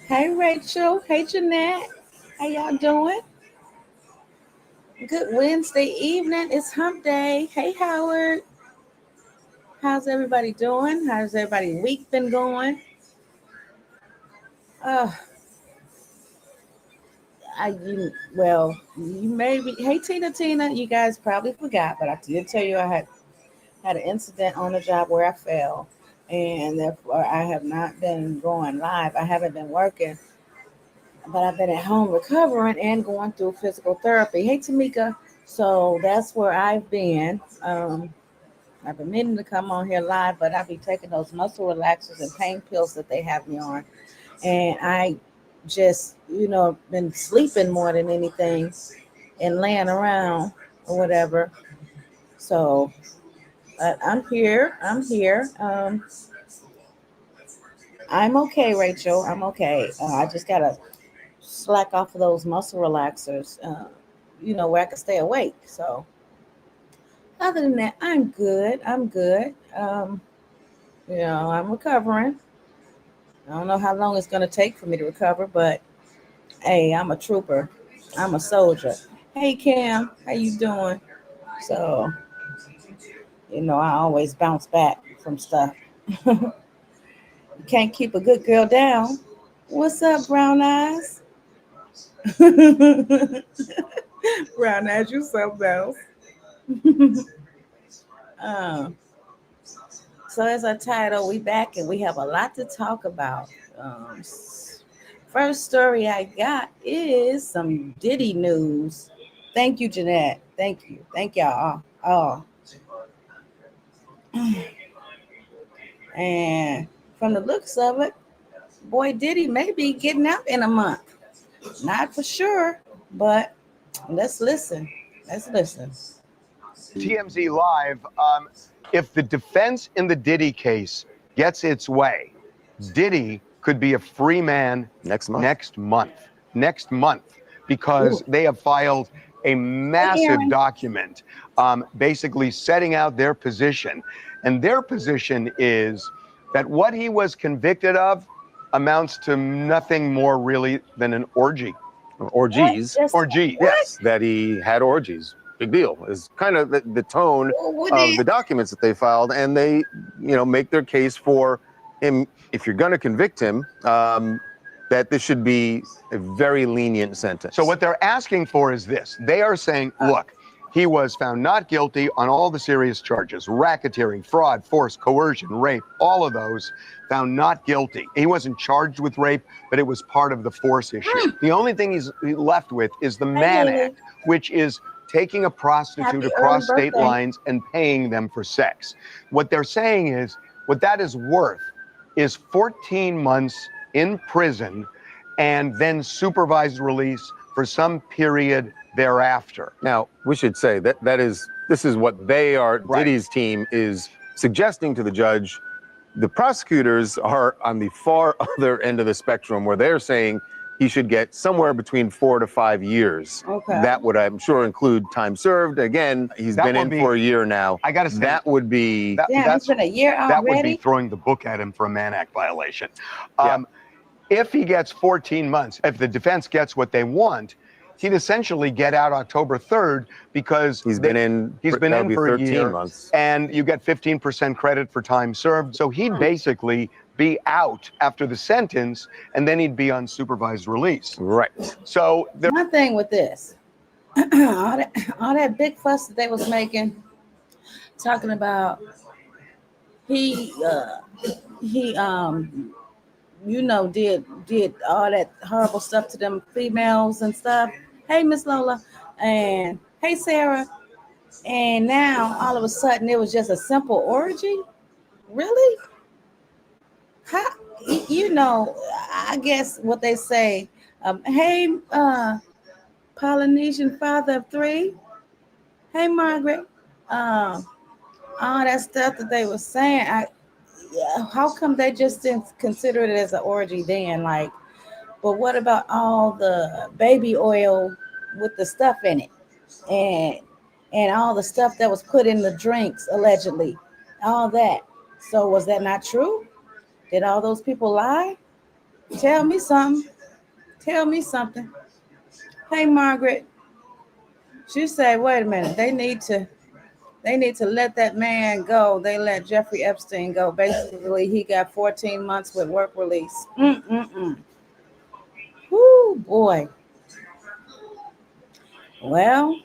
Hey Rachel. Hey Jeanette. How y'all doing? Good Wednesday evening. It's hump day. Hey Howard. How's everybody doing? How's everybody week been going? Uh you may be hey Tina. You guys probably forgot, but I did tell you I had an incident on the job where I fell. And therefore I have not been going live. I haven't been working, but I've been at home recovering and going through physical therapy. Hey Tamika. So that's where I've been. I've been meaning to come on here live, but I'll be taking those muscle relaxers and pain pills that they have me on. And I just, been sleeping more than anything and laying around or whatever. So I'm here. I'm here. I'm okay, Rachel. I'm okay. I just got to slack off of those muscle relaxers, where I can stay awake. So other than that, I'm good. I'm good. I'm recovering. I don't know how long it's gonna take for me to recover, but hey, I'm a trooper. I'm a soldier. Hey Cam, how you doing? So, I always bounce back from stuff. You can't keep a good girl down. What's up, brown eyes? Brown eyes, you something else. um, so as I title, we back and we have a lot to talk about. First story I got is some Diddy news. Thank you, Jeanette. Thank you. Thank y'all. Oh, and from the looks of it, boy Diddy may be getting out in a month. Not for sure, but let's listen. Let's listen. TMZ Live, if the defense in the Diddy case gets its way, Diddy could be a free man next month. Next month, because they have filed a massive document basically setting out their position. And their position is that what he was convicted of amounts to nothing more really than an orgy. Orgies. Orgy. Yes, that he had orgies. Big deal is kind of the tone of the documents that they filed, and they, make their case for him. If you're going to convict him, that this should be a very lenient sentence. So what they're asking for is this. They are saying, look, he was found not guilty on all the serious charges: racketeering, fraud, force, coercion, rape, all of those found not guilty. He wasn't charged with rape, but it was part of the force issue. The only thing he's left with is the Mann Act, which is taking a prostitute across state lines and paying them for sex. What they're saying is, what that is worth is 14 months in prison and then supervised release for some period thereafter. Now, we should say that this is what they are, Diddy's team is suggesting to the judge. The prosecutors are on the far other end of the spectrum, where they're saying he should get somewhere between 4 to 5 years. Okay. That would, I'm sure, include time served. Again, he's been in for a year now. I got to say, that would be... It's been a year already? That would be throwing the book at him for a Mann Act violation. If he gets 14 months, if the defense gets what they want, he'd essentially get out October 3rd, because he's been in for a year, months. And you get 15% credit for time served. So he'd basically be out after the sentence, and then he'd be on supervised release. Right. So one thing with this, all that big fuss that they was making, talking about he did all that horrible stuff to them females and stuff. Hey, Miss Lola, and hey, Sarah, and now all of a sudden it was just a simple orgy. Really? How? I guess what they say. Hey, Polynesian father of three. Hey, Margaret. All that stuff that they were saying. How come they just didn't consider it as an orgy then? Like, but what about all the baby oil with the stuff in it, and all the stuff that was put in the drinks allegedly, all that? So was that not true? Did all those people lie? Tell me something. Tell me something. Hey, Margaret. She said, "Wait a minute. They need to let that man go. They let Jeffrey Epstein go. Basically, he got 14 months with work release. Mm-mm-mm. Whoo, boy. Well,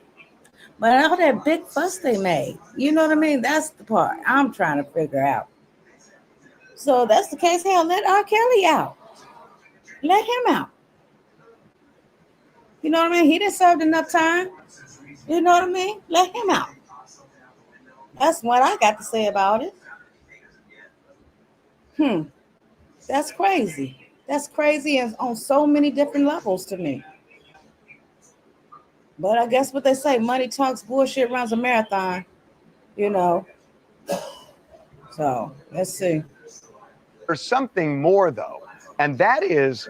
but all that big fuss they made, you know what I mean? That's the part I'm trying to figure out. So that's the case. Hell, let R. Kelly out. Let him out. You know what I mean? He didn't serve enough time. You know what I mean? Let him out. That's what I got to say about it. Hmm. That's crazy. That's crazy and on so many different levels to me. But I guess what they say, money talks, bullshit runs a marathon, you know. So let's see. There's something more, though, and that is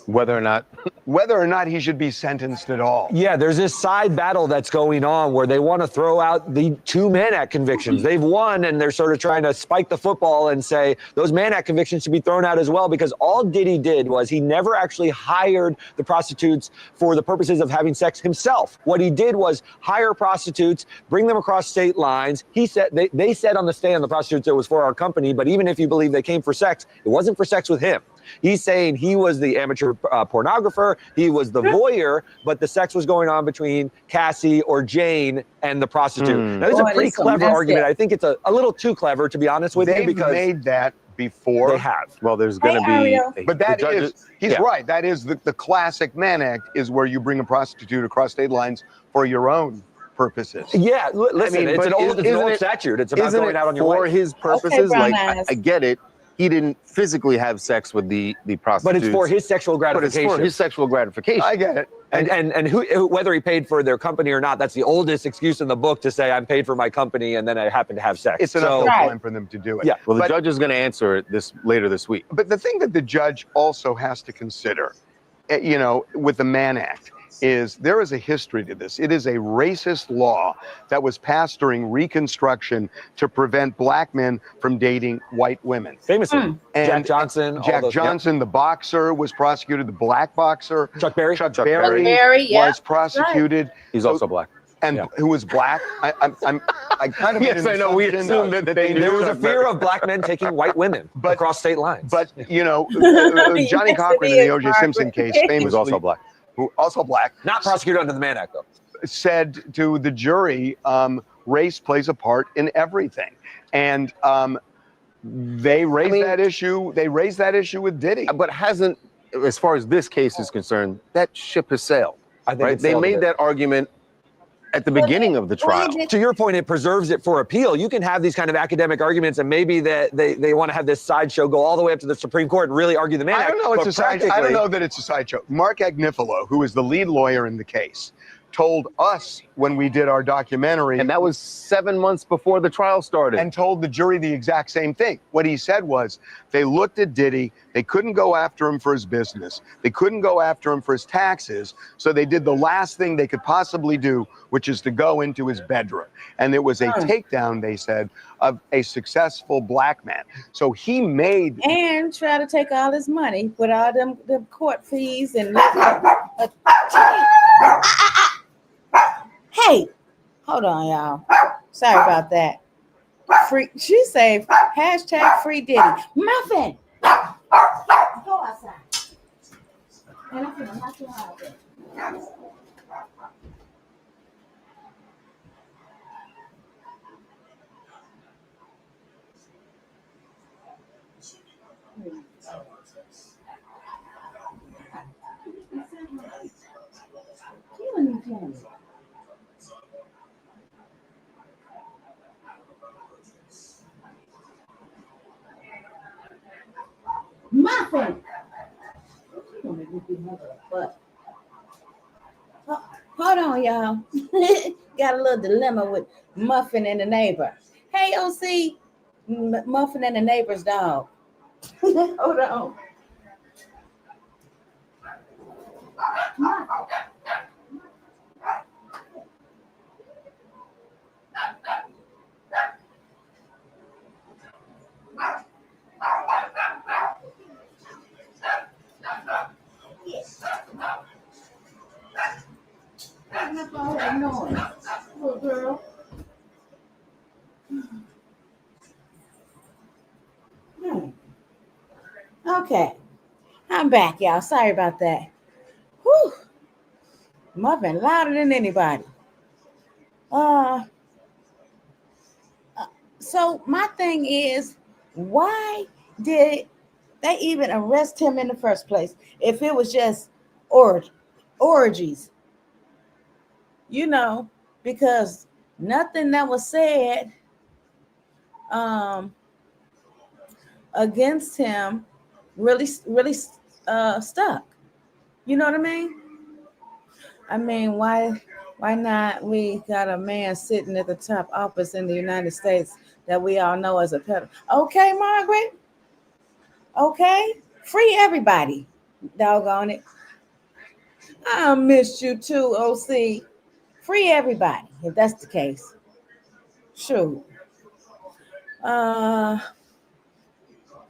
Whether or not he should be sentenced at all. Yeah, there's this side battle that's going on where they want to throw out the 2 Mann Act convictions. They've won, and they're sort of trying to spike the football and say those Mann Act convictions should be thrown out as well, because all Diddy did was he never actually hired the prostitutes for the purposes of having sex himself. What he did was hire prostitutes, bring them across state lines. He said they said on the stand, the prostitutes, it was for our company, but even if you believe they came for sex, it wasn't for sex with him. He's saying he was the amateur pornographer, he was the voyeur, but the sex was going on between Cassie or Jane and the prostitute. Now, this is a pretty clever argument. I think it's a little too clever, to be honest with you, because they've made that before. They have. well, there's going to be. But that the is, judges, he's right. That is the classic Mann Act, is where you bring a prostitute across state lines for your own purposes. Yeah, listen, mean, it's but an old isn't it- statute. It's about Isn't going it out on your for way. his purposes? brown Like, I eyes. get it. He didn't physically have sex with the But prostitutes. it's for his sexual But it's gratification. for his sexual gratification. I get it. And who, whether he paid for their company or not, that's the oldest excuse in the book, to say I'm paid for my company and then I happen to have sex. It's enough Right. time for them to do it. Yeah. Well, the But- judge is going to answer it later this week. But the thing that the judge also has to consider, with the Mann Act, is there is a history to this. It is a racist law that was passed during Reconstruction to prevent black men from dating white women. Famously, And Jack Johnson, all Jack those- Johnson, the boxer, was prosecuted. The black boxer, Chuck Berry. Chuck Chuck Berry, Berry, yeah, was prosecuted. He's So- also black. and Yeah. who was black. I kind of Yes, made an I know. We assumption assumed that they knew There was a Chuck fear Berry. of black men taking white women But- across state lines. But Johnny Yes, Cochran it in the is, O.J. Simpson Margaret. case, He famously, was also black. who also black, not prosecuted under the Mann Act, though. said to the jury, race plays a part in everything, and they raised that issue. They raised that issue with Diddy. But hasn't, as far as this case is concerned, that ship has sailed. I think Right? it's They sailed a made bit. that argument at the beginning of the trial. To your point, it preserves it for appeal. You can have these kind of academic arguments, and maybe that they want to have this sideshow go all the way up to the Supreme Court and really argue the Mann I Act. don't know. It's but a side. I don't practically- know that it's a sideshow. Mark Agnifilo, who is the lead lawyer in the case, told us when we did our documentary, And that was 7 months before the trial started. and told the jury the exact same thing. What he said was, they looked at Diddy, they couldn't go after him for his business, they couldn't go after him for his taxes, so they did the last thing they could possibly do, which is to go into his bedroom. And it was a takedown, they said, of a successful black man. So he made And try to take all his money with all them court fees and hey, hold on, y'all. Sorry about that. Free. She said #free Diddy. Muffin. Go outside. And I'm gonna knock you out there. Muffin. Hold on, y'all. Got a little dilemma with Muffin and the neighbor. Hey, OC, Muffin and the neighbor's dog. Hold on. Okay, I'm back, y'all. Sorry about that. Whew. Muffin louder than anybody. Uh, so my thing is, why did they even arrest him in the first place? If it was just orgies, because nothing that was said against him really stuck. You know what I mean? I mean, why not? We got a man sitting at the top office in the United States that we all know as a pedophile. Okay, Margaret. Okay, free everybody. Doggone it. I missed you too, OC. Free everybody, if that's the case. Shoot. Hold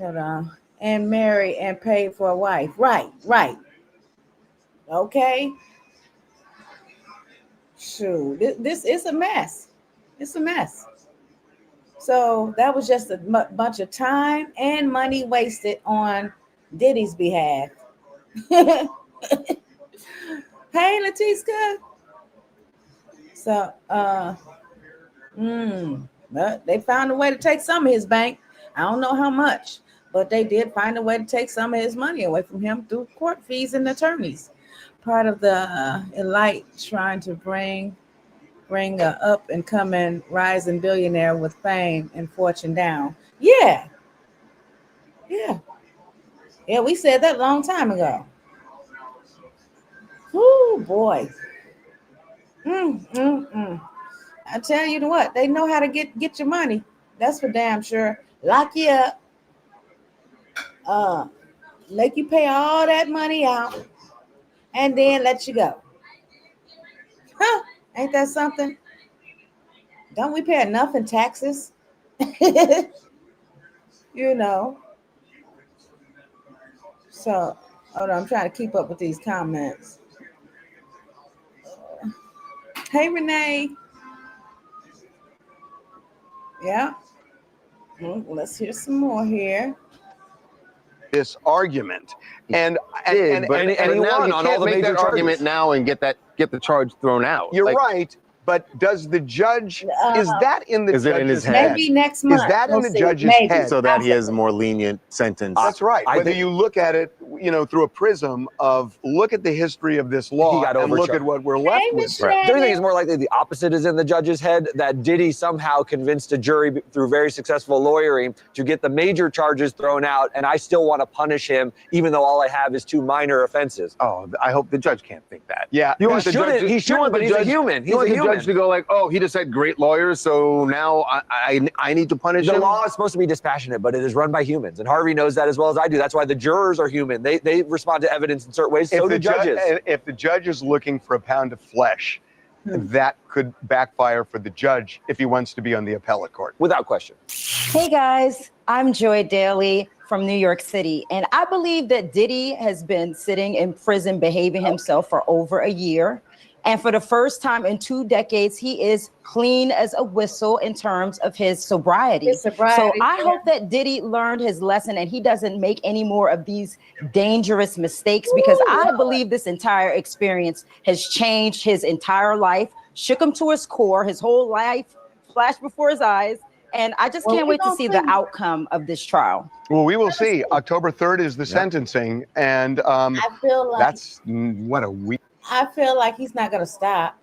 on. And marry and pay for a wife. Right. Okay. Shoot. This is a mess. It's a mess. So that was just a bunch of time and money wasted on Diddy's behalf. Hey, Latiska. So, but they found a way to take some of his bank. I don't know how much, but they did find a way to take some of his money away from him through court fees and attorneys. Part of the elite trying to bring a up and coming rising billionaire with fame and fortune down. Yeah. We said that a long time ago. Oh boy. I tell you what, they know how to get your money. That's for damn sure. Lock you up, make you pay all that money out, and then let you go. Huh? Ain't that something? Don't we pay enough in taxes? So, hold on, I'm trying to keep up with these comments. Hey, Renee. Yeah. Let's hear some more here. This argument, and But he now won you on all can't the make major that argument charges. now and get the charge thrown out. you're right. But does the judge, is that in the Is it in his judge's head? Maybe next month. Is that in we'll the see. judge's Maybe. head? So that he has a more lenient sentence. That's right. I Whether think- you look at it, through a prism of look at the history of this law got and look overcharged. at what we're left Hey, with. Miss Right. Don't you think it's more likely the opposite is in the judge's head, that Diddy somehow convinced a jury through very successful lawyering to get the major charges thrown out, and I still want to punish him even though all I have is 2 minor offenses? Oh, I hope the judge can't think that. Yeah. You He want the shouldn't, judge- he you shouldn't, want but the he's a judge- human. He's You want a the human. judge to go like, oh, he just had great lawyers, so now I need to punish The him? law is supposed to be dispassionate, but it is run by humans, and Harvey knows that as well as I do. That's why the jurors are human. They respond to evidence in certain ways. So do judges. If the judge is looking for a pound of flesh, that could backfire for the judge if he wants to be on the appellate court. Without question. Hey guys, I'm Joy Daly from New York City, and I believe that Diddy has been sitting in prison behaving himself for over a year. And for the first time in 2 decades, he is clean as a whistle in terms of his sobriety. So I hope that Diddy learned his lesson and he doesn't make any more of these dangerous mistakes, because I believe this entire experience has changed his entire life, shook him to his core, his whole life flashed before his eyes. And I just can't wait to see the outcome of this trial. Well, we will see. October 3rd is the sentencing, and I feel like that's what a week. I feel like he's not gonna stop,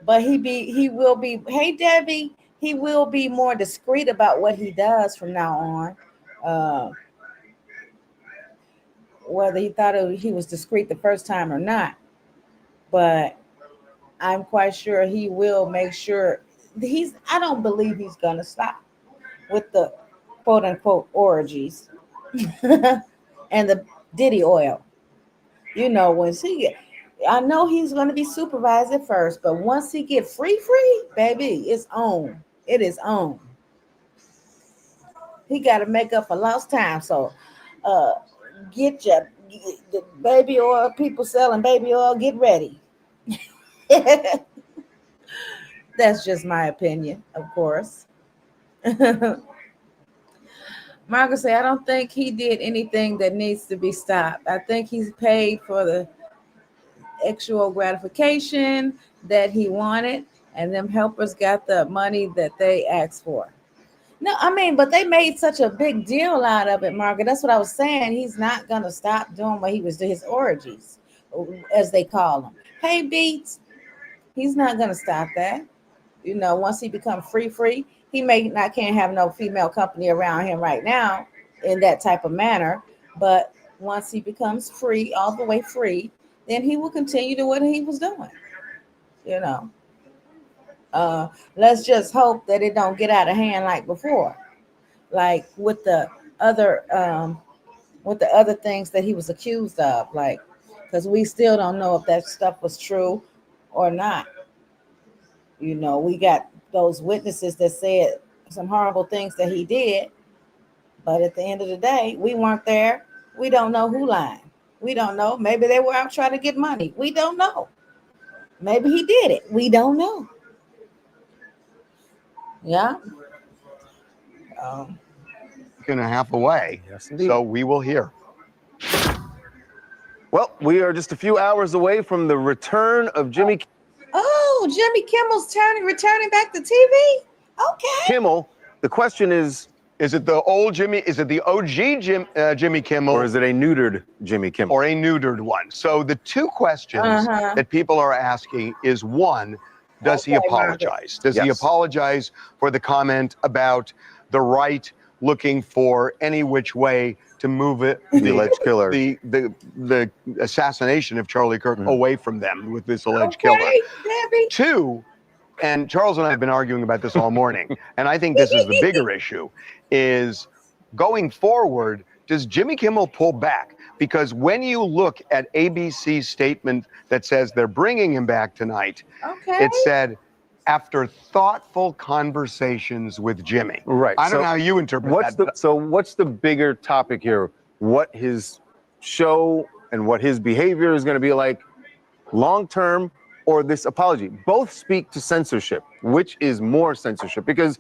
but he will be. Hey, Debbie, he will be more discreet about what he does from now on. Whether he thought he was discreet the first time or not, but I'm quite sure he will make sure I don't believe he's gonna stop with the quote unquote orgies and the Diddy oil. Once he get. I know he's going to be supervised at first, but once he get free, baby, it's on. It is on. He got to make up for lost time. So get your the baby oil, people selling baby oil, get ready. That's just my opinion, of course. Margaret said, I don't think he did anything that needs to be stopped. I think he's paid for the actual gratification that he wanted, and them helpers got the money that they asked for. No, I mean, but they made such a big deal out of it, Margaret. That's what I was saying. He's not gonna stop doing what he was doing, his orgies, as they call them. Hey, Beats, he's not gonna stop that. You know, once he becomes free, he may not can't have no female company around him right now in that type of manner. But once he becomes free, all the way free, then he will continue to what he was doing. You know. Let's just hope that it don't get out of hand like before, like with the other things that he was accused of, like, because we still don't know if that stuff was true or not. You know, we got those witnesses that said some horrible things that he did, but at the end of the day, we weren't there. We don't know who lied. We don't know. Maybe they were out trying to get money. We don't know. Maybe he did it. We don't know. Yeah. And a half away. Yes, indeed. So we will hear. Well, we are just a few hours away from the return of Jimmy Oh, Jimmy Kimmel's returning back to TV. Okay. Kimmel. The question is it the old Jimmy? Is it the OG Jimmy Kimmel? or is it a neutered Jimmy Kimmel? Or a neutered one? So the two questions that people are asking is, one, does he apologize? Does he apologize for the comment about the right looking for any which way to move it, the alleged killer, the assassination of Charlie Kirk away from them with this alleged killer? Debbie. Two, and Charles and I have been arguing about this all morning, and I think this is the bigger issue, is going forward, does Jimmy Kimmel pull back? Because when you look at ABC's statement that says they're bringing him back tonight, it said, after thoughtful conversations with Jimmy. Right. I don't know how you interpret that. So what's the bigger topic here? What his show and what his behavior is going to be like long term, or this apology? Both speak to censorship. Which is more censorship? Because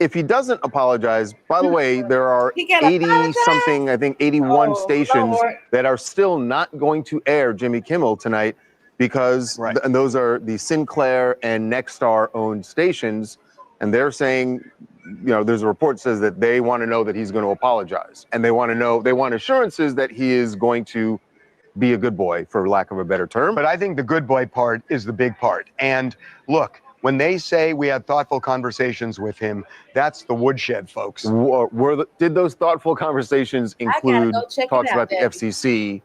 if he doesn't apologize, by the way, there are 80 something, I think 81 stations that are still not going to air Jimmy Kimmel tonight because and those are the Sinclair and Nexstar owned stations. And they're saying, you know, there's a report that says that they want to know that he's going to apologize. And they want to know, they want assurances that he is going to be a good boy, for lack of a better term. But I think the good boy part is the big part. And look, when they say we had thoughtful conversations with him, that's the woodshed, folks. Did those thoughtful conversations include talks about the FCC?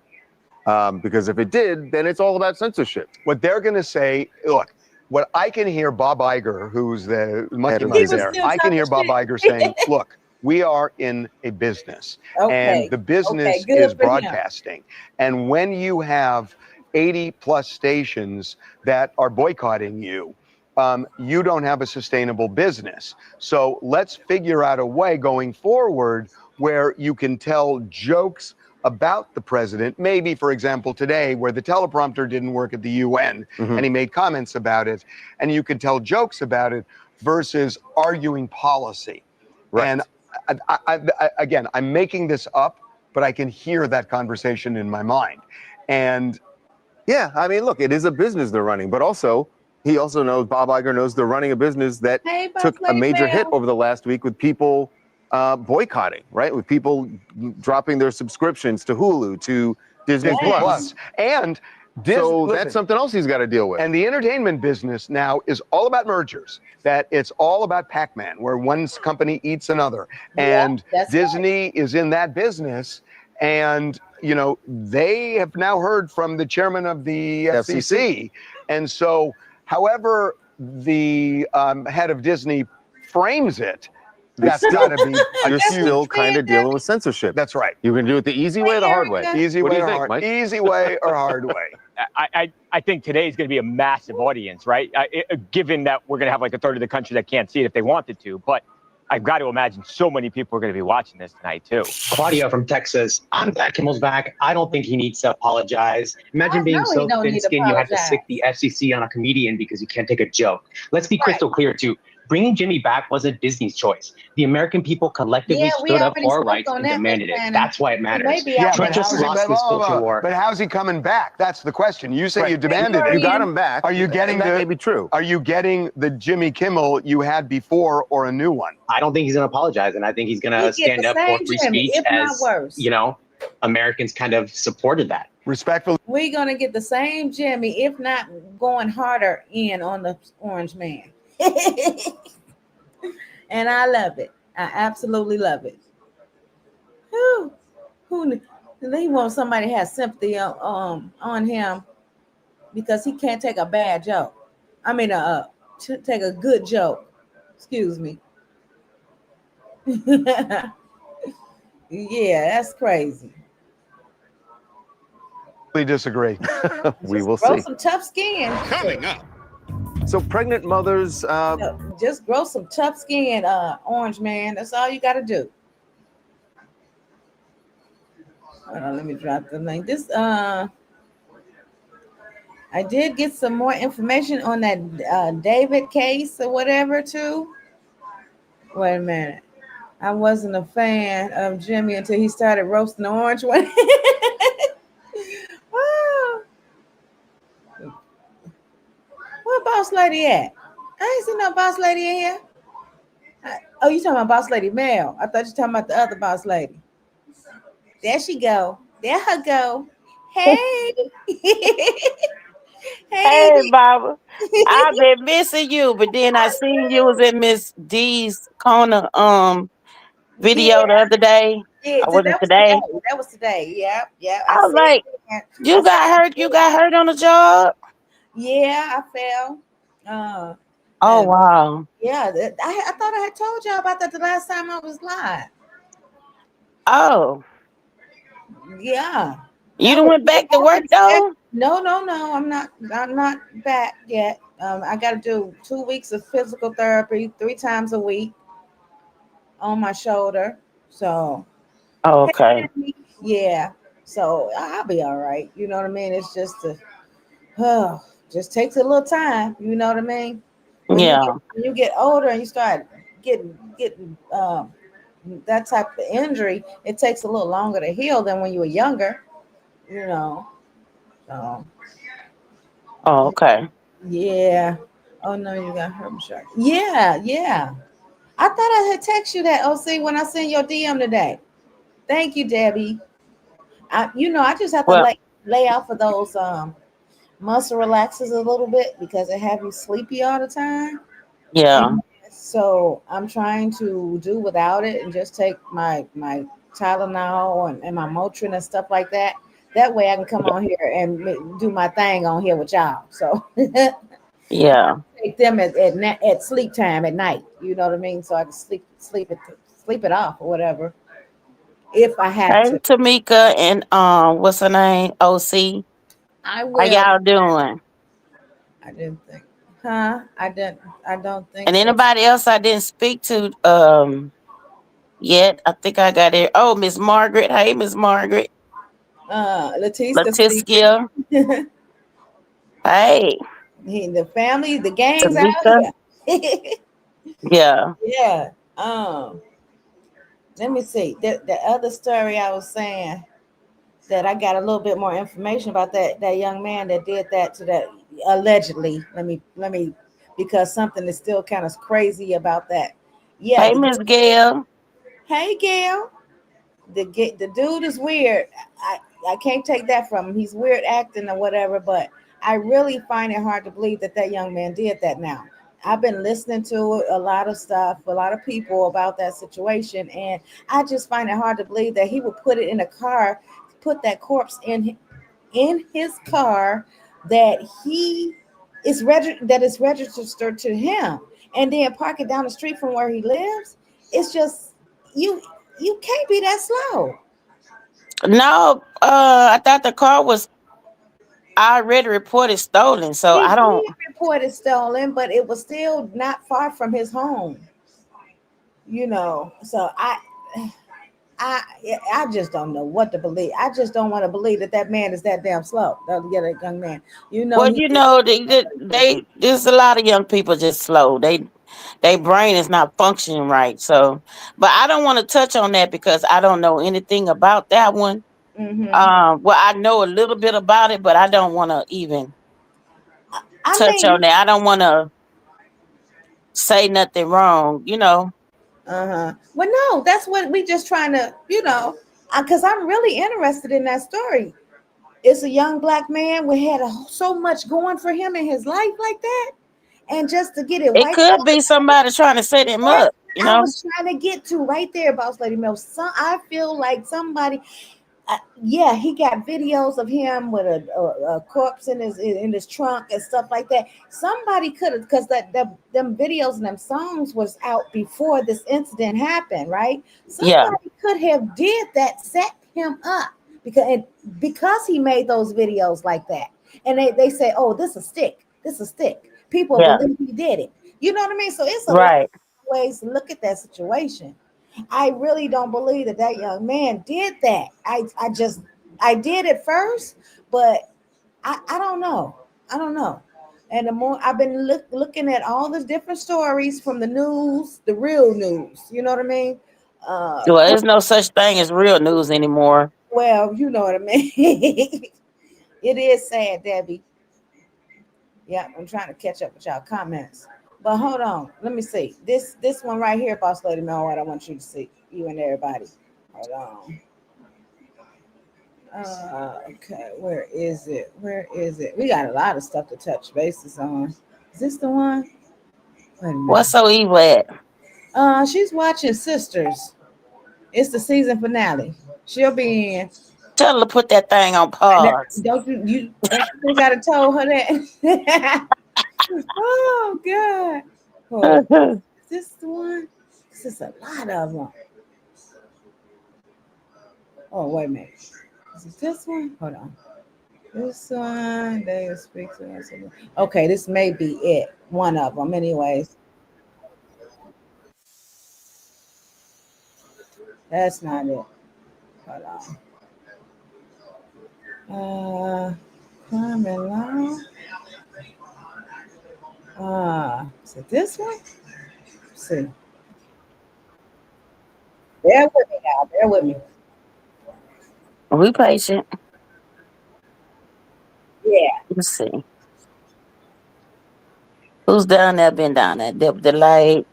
Because if it did, then it's all about censorship. What they're going to say, look, what I can hear Bob Iger, who's the monkey mind there, I can hear Bob Iger saying, look, we are in a business, and the business is broadcasting. And when you have 80 plus stations that are boycotting you, you don't have a sustainable business. So let's figure out a way going forward where you can tell jokes about the president, maybe, for example, today, where the teleprompter didn't work at the UN and he made comments about it, and you could tell jokes about it versus arguing policy. Right. And again, I'm making this up, but I can hear that conversation in my mind. And yeah, I mean, look, it is a business they're running, but also he also knows, Bob Iger knows, they're running a business that took a major hit over the last week with people boycotting, right? With people dropping their subscriptions to Hulu, to Disney Plus. And so that's something else he's got to deal with. And the entertainment business now is all about mergers, that it's all about Pac-Man, where one company eats another. And Disney is in that business. And, you know, they have now heard from the chairman of the FCC. And so however the head of Disney frames it, that's got to be you're still kind of dealing with censorship. That's right. You can do it the easy way or the hard way. Easy way or hard way. Easy way or hard way. I think today is going to be a massive audience, right? Given that we're going to have like a third of the country that can't see it if they wanted to. But I've got to imagine so many people are going to be watching this tonight, too. Claudia from Texas. I'm glad Kimmel's back. I don't think he needs to apologize. Imagine being so thin-skinned you have to sick the FCC on a comedian because you can't take a joke. Let's be crystal clear, too. bringing Jimmy back wasn't Disney's choice. The American people collectively Yeah, we stood up already for our spoke rights on and that, demanded Miss it. Shannon. That's why it matters. Maybe Yeah, I Trump but just how's he, lost this culture war. but how's he coming back? That's the question. You say Right. you demanded Hey, it. You got him back. Are you getting that the- may be true. Are you getting the Jimmy Kimmel you had before or a new one? I don't think he's going to apologize, and I think he's going He to get stand the up for same free Jimmy, speech if not as, worse. you know, Americans kind of supported that. Respectfully, We're gonna get the same Jimmy, if not going harder in on the Orange Man. And I love it. I absolutely love it. Who they want somebody to have sympathy on him because he can't take a bad joke. I mean, take a good joke. Excuse me. Yeah, that's crazy. disagree. We will Grow see. some tough skin. Coming up. So pregnant mothers, Just grow some tough skin, Orange Man. That's all you got to do. Hold on, let me drop the link. I did get some more information on that David case or whatever too. Wait a minute. I wasn't a fan of Jimmy until he started roasting the orange one. Wow. Where boss lady at? I ain't seen no boss lady in here. Oh, you talking about boss lady Mel? I thought you talking about the other boss lady. There she go. There her go. Hey. Hey, Baba. I've been missing you, but then I seen you was in Miss D's corner video the other day. Yeah, Or was it that was today? today. That was today. Yeah. I was see like, it. you got hurt. You got hurt on the job. Yeah, I fell. Oh And wow. yeah, I thought I had told y'all about that the last time I was live. Oh, Yeah. you done went back to work though. No. I'm not back yet. I got to do 2 weeks of physical therapy 3 times a week on my shoulder. So Oh, okay. yeah. So I'll be all right. You know what I mean? It's just just takes a little time. You know what I mean? When Yeah. you get older and you start getting that type of injury, it takes a little longer to heal than when you were younger. You know. So Oh, okay. yeah. Oh no, you got herb shark. Yeah. I thought I had text you that OC when I sent your DM today. Thank you, Debbie. I just have to Well, lay off of those muscle relaxers a little bit because they have you sleepy all the time. yeah. And so I'm trying to do without it and just take my Tylenol and my Motrin and stuff like that. That way I can come on here and do my thing on here with y'all. So Yeah. take them at sleep time at night. You know what I mean? So I can sleep it off or whatever if I have Hey, to. Tamika and what's her name? OC. I How will. y'all doing? I didn't think. Huh? I don't think And so. anybody else I didn't speak to yet? I think I got it. Oh, Miss Margaret. Hey, Miss Margaret. Leticia. Leticia. Hey, The family, the gangs out Tamika. here. Yeah. Yeah. Let me see. The other story I was saying that I got a little bit more information about that young man that did that to that allegedly. Let me because something is still kind of crazy about that. Yeah. Hey, Miss Gail. Hey, Gail. The dude is weird. I can't take that from him. He's weird acting or whatever, but I really find it hard to believe that young man did that now. I've been listening to a lot of stuff, a lot of people about that situation, and I just find it hard to believe that he would put it in a car, put that corpse in his car that is registered to him, and then park it down the street from where he lives. It's just you can't be that slow. No, I thought the car was already reported stolen, so He I don't. did report it stolen, but it was still not far from his home. So I just don't know what to believe. I just don't want to believe that man is that damn slow. That young man. Well, there's a lot of young people just slow. They their brain is not functioning right. So, but I don't want to touch on that because I don't know anything about that one. Well, I know a little bit about it, but I don't want to even touch on that. I don't want to say nothing wrong, you know. Well, no, that's what we just trying to, because I'm really interested in that story. It's a young black man who had so much going for him in his life like that, and just to get it It could be somebody trying to set him up. You know, I was trying to get to right there, Boss Lady Mel. I feel like somebody. Yeah, he got videos of him with a corpse in his trunk and stuff like that. Somebody could have, because them videos and them songs was out before this incident happened, right? Somebody could have did that, set him up because he made those videos like that, and they say, oh, this is stick. People believe he did it. You know what I mean? So it's a lot of ways to look at that situation. I really don't believe that young man did that. I did at first, but I don't know. And the more I've been looking at all the different stories from the news, the real news, you know what I mean? Well, there's no such thing as real news anymore. Well, you know what I mean. It is sad, Debbie. Yeah, I'm trying to catch up with y'all comments. But hold on, let me see. This one right here, Boss Lady Mel, what I want you to see, you and everybody. Hold on. Okay, where is it? We got a lot of stuff to touch bases on. Is this the one? Wait a minute. What's so evil at? She's watching Sisters. It's the season finale. She'll be in. Tell her to put that thing on pause. Don't you gotta tell her that? Oh God! Is this the one? This is a lot of them. Oh wait a minute. Is it this one? Hold on. This one. They speak to us. Okay, this may be it. One of them, anyways. That's not it. Hold on. Crime and law. Is it this one? Let's see. Bear with me now. Bear with me. We patient. Yeah. Let's see. Who's down there? Been down there? Delight,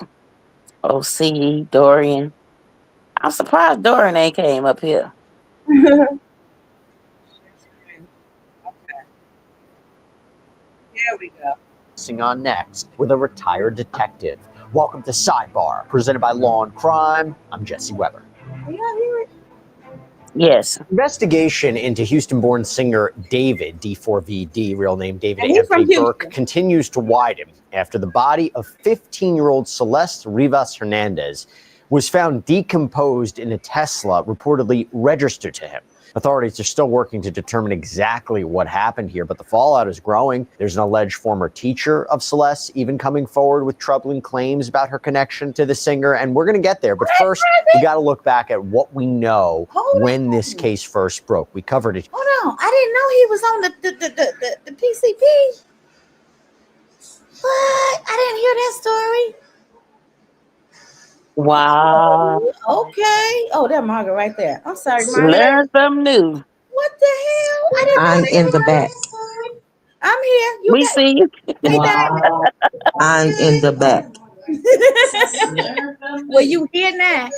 OC, Dorian. I'm surprised Dorian ain't came up here. Okay. Here we go. On next with a retired detective. Welcome to Sidebar, presented by Law and Crime. I'm Jesse Weber. Yes. Investigation into Houston-born singer David, D4VD, real name David Anthony Burke, continues to widen after the body of 15-year-old Celeste Rivas Hernandez was found decomposed in a Tesla reportedly registered to him. Authorities are still working to determine exactly what happened here, but the fallout is growing. There's an alleged former teacher of Celeste even coming forward with troubling claims about her connection to the singer, and we're going to get there. But first, we got to look back at what we know when this case first broke. We covered it. Hold on. I didn't know he was on the PCP. What? I didn't hear that story. Wow. Okay. Oh, that Margaret right there. I'm sorry, Margaret. Learn something new. What the hell? I'm in the back. I'm here. We see you. Wow. I'm in the back. Well, you here now?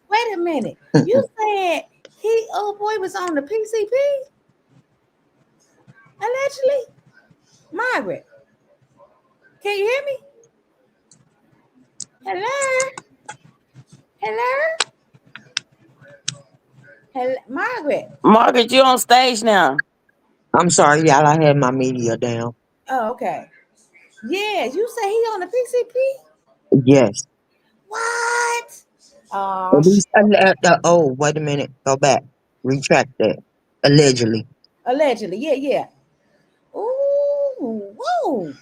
Wait a minute. You said old boy was on the PCP? Allegedly? Margaret, can you hear me? Hello? Margaret. Margaret, you on stage now. I'm sorry, y'all. I had my media down. Oh, okay. Yeah, you say he on the PCP? Yes. What? Oh, wait a minute. Go back. Retract that. Allegedly. Allegedly, yeah. Ooh, whoa.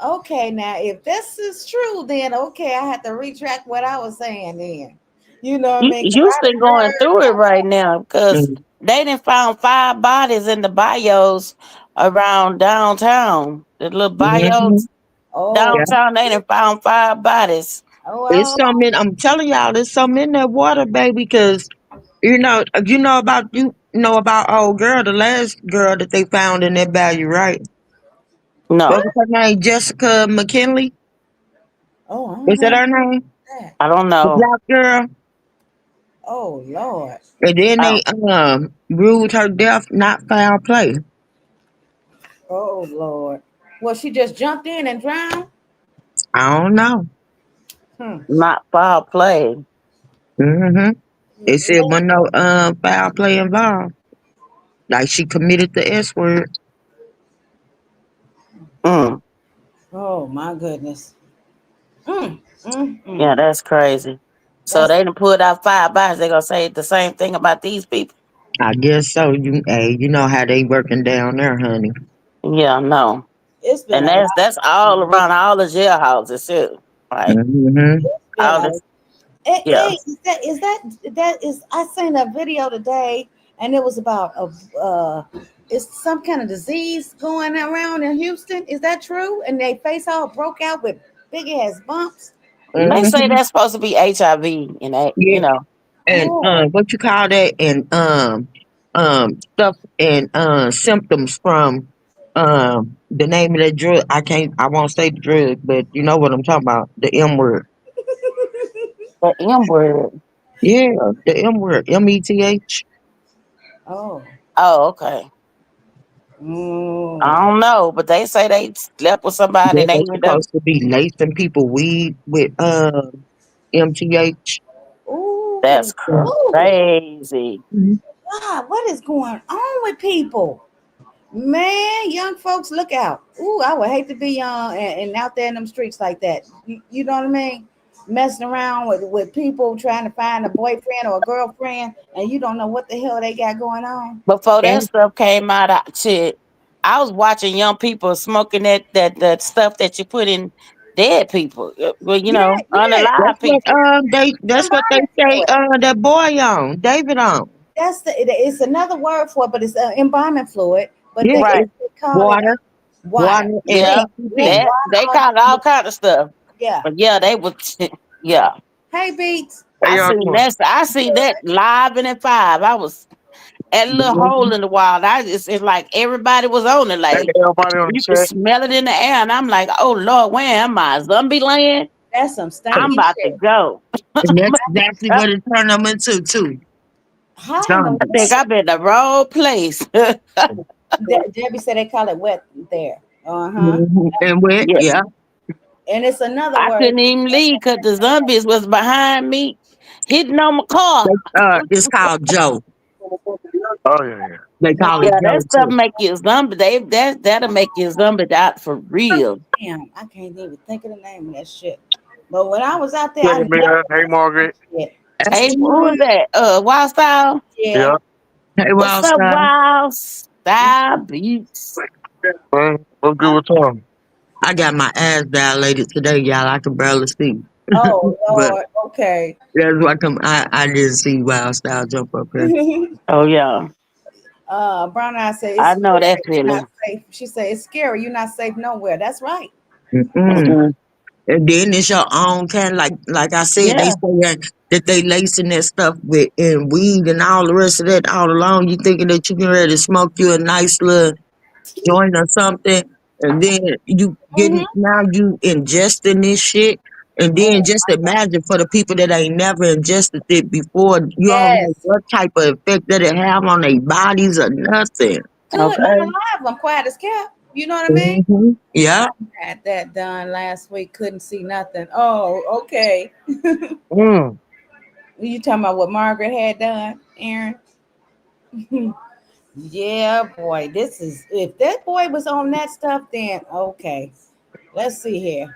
Okay, now if this is true, then okay, I have to retract what I was saying then. You know what I mean? Houston going through it right now because they done found 5 bodies in the bios around downtown. The little bios. Oh, Downtown, they done found 5 bodies. It's some in. I'm telling y'all, there's some in that water, baby. Because you know about old girl, the last girl that they found in that bayou, right? No, What was her name? Jessica McKinley. Oh, I don't Is that know her name? that. I don't The know. black girl. Oh Lord. And then Oh, they ruled her death not foul play. Oh Lord. Well, she just jumped in and drowned. I don't know. Hmm. not foul play. Mm-hmm. They said when no foul play involved. Like she committed the S word. Mm, Oh my goodness. yeah, that's crazy. So That's they done pulled out 5 bodies. They gonna say the same thing about these people. I guess so. You know how they working down there, honey. Yeah, no. it's been And a lot. that's all around all the jailhouses too. Like Mm-hmm. Been all a this, yeah. Hey, is that I seen a video today and it was about it's some kind of disease going around in Houston. Is that true? And they face all broke out with big ass bumps. They say Mm-hmm. that's supposed to be HIV and that, Yeah. And Oh, what you call that? And stuff and symptoms from the name of that drug. I won't say the drug, but you know what I'm talking about. The M word. the M word. Yeah, the M word. METH. oh. Oh, okay. Mm. I don't know, but they say they slept with somebody Yeah, and they they ended up. supposed to be lacing people weed with MTH. Ooh. That's Ooh. crazy. God, what is going on with people? Man, young folks, look out. Ooh, I would hate to be young and out there in them streets like that. You know what I mean? Messing around with people trying to find a boyfriend or a girlfriend, and you don't know what the hell they got going on. Before that And stuff came out, I was watching young people smoking that stuff that you put in dead people. Well, Yeah, yeah. unalive people. that's what they Embalming say fluid. that boy on David on. It's another word for it, but it's embalming fluid. But Yeah, Right. it's they call it water, water. water and Yeah. Yeah, PCP. That they water. caught all kind of stuff. Yeah. But yeah, they would. Yeah. Hey, Beats. How y'all doing? I seen that live and at 5. I was at a little hole in the wall. It's like everybody was on it. Hey, Like everybody on the you could chat. smell it in the air. And I'm like, oh Lord, where am I? Zombie land? That's some I'm stinky about to shit. go. And that's exactly what it turned them into too. How in the Zombies. I think I'm in the wrong place. Debbie said they call it wet there. Uh-huh. Mhm. And wet, Yeah. yeah. And it's another I word. couldn't even leave because the zombies was behind me, hitting on my car. It's called Joe. Oh yeah, They call Yeah, it that Joe stuff too. make you a zombie. That'll make you a zombie out for real. Damn, I can't even think of the name of that shit. But when I was out there, yeah. I Hey, never man. Hey, Margaret. did. Hey, who is that? Wild Style? Yeah. Yeah. Hey, What's Wild up, Style. Wild Style Beats? What's good with Tom? I got my ass dilated today, y'all. I can barely see. Oh But Lord. Okay. that's why I didn't see Wild Style jump up there. Oh yeah, Brown Eye said it's I know scary. that You're not feeling. safe. She said it's scary. You're not safe nowhere. That's right. Mm-mm. Mm-mm. And then it's your own kind, like I said, they Yeah, say that they lacing that stuff with and weed and all the rest of that all along. You thinking that you can ready to smoke you a nice little joint or something, and then Mm-hmm. now you ingesting this shit, and then Oh just imagine for the people that ain't never ingested it before, you don't know yes. what type of effect that it have on their bodies or nothing. Good. Not okay. alive. I'm quiet as kept. You know what I mean? Hmm. Yeah. Had that done last week. Couldn't see nothing. Oh, okay. Mm. You talking about what Margaret had done, Aaron? Yeah, boy. This is if that boy was on that stuff, then okay. Let's see here.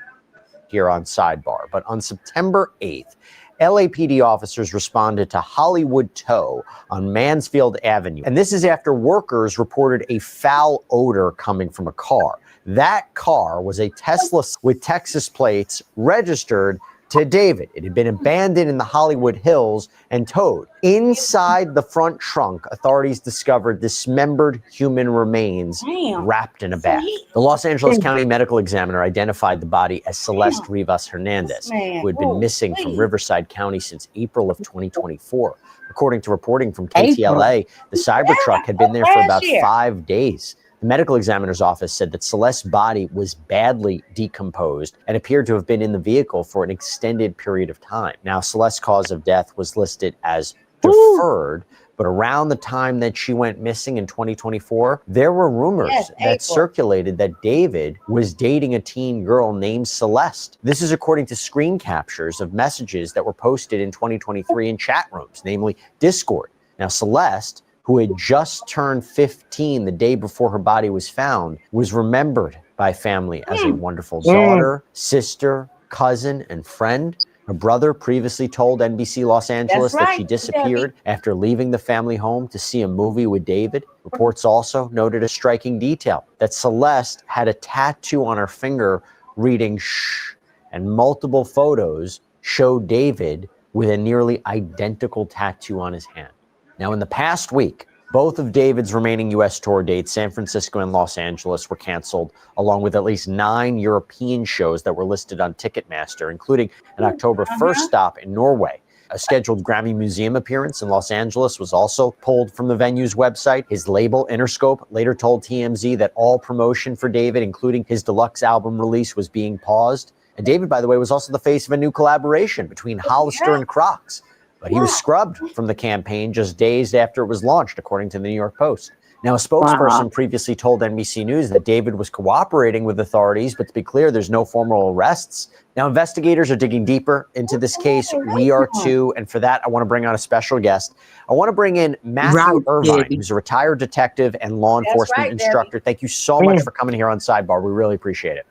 On Sidebar. But on September 8th, LAPD officers responded to Hollywood Tow on Mansfield Avenue. And this is after workers reported a foul odor coming from a car. That car was a Tesla with Texas plates registered to David. It had been abandoned in the Hollywood Hills and towed. Inside the front trunk, authorities discovered dismembered human remains wrapped in a bag. The Los Angeles County Medical Examiner identified the body as Celeste Rivas Hernandez, who had been missing from Riverside County since April of 2024. According to reporting from KTLA, the Cybertruck had been there for about 5 days. The medical examiner's office said that Celeste's body was badly decomposed and appeared to have been in the vehicle for an extended period of time. Now, Celeste's cause of death was listed as deferred, but around the time that she went missing in 2024, there were rumors that circulated that David was dating a teen girl named Celeste. This is according to screen captures of messages that were posted in 2023 in chat rooms, namely Discord. Now, Celeste, who had just turned 15 the day before her body was found, was remembered by family as a wonderful daughter, sister, cousin, and friend. Her brother previously told NBC Los Angeles that she disappeared after leaving the family home to see a movie with David. Reports also noted a striking detail, that Celeste had a tattoo on her finger reading "shh," and multiple photos showed David with a nearly identical tattoo on his hand. Now, in the past week, both of David's remaining U.S. tour dates, San Francisco and Los Angeles, were canceled, along with at least 9 European shows that were listed on Ticketmaster, including an October 1st stop in Norway. A scheduled Grammy Museum appearance in Los Angeles was also pulled from the venue's website. His label, Interscope, later told TMZ that all promotion for David, including his deluxe album release, was being paused. And David, by the way, was also the face of a new collaboration between Hollister and Crocs. But he was scrubbed from the campaign just days after it was launched, according to the New York Post. Now, a spokesperson previously told NBC News that David was cooperating with authorities, but to be clear, there's no formal arrests. Now, investigators are digging deeper into this case. We are too. And for that, I want to bring on a special guest. I want to bring in Matthew Irvine, who's a retired detective and law enforcement instructor. Thank you so much for coming here on Sidebar. We really appreciate it.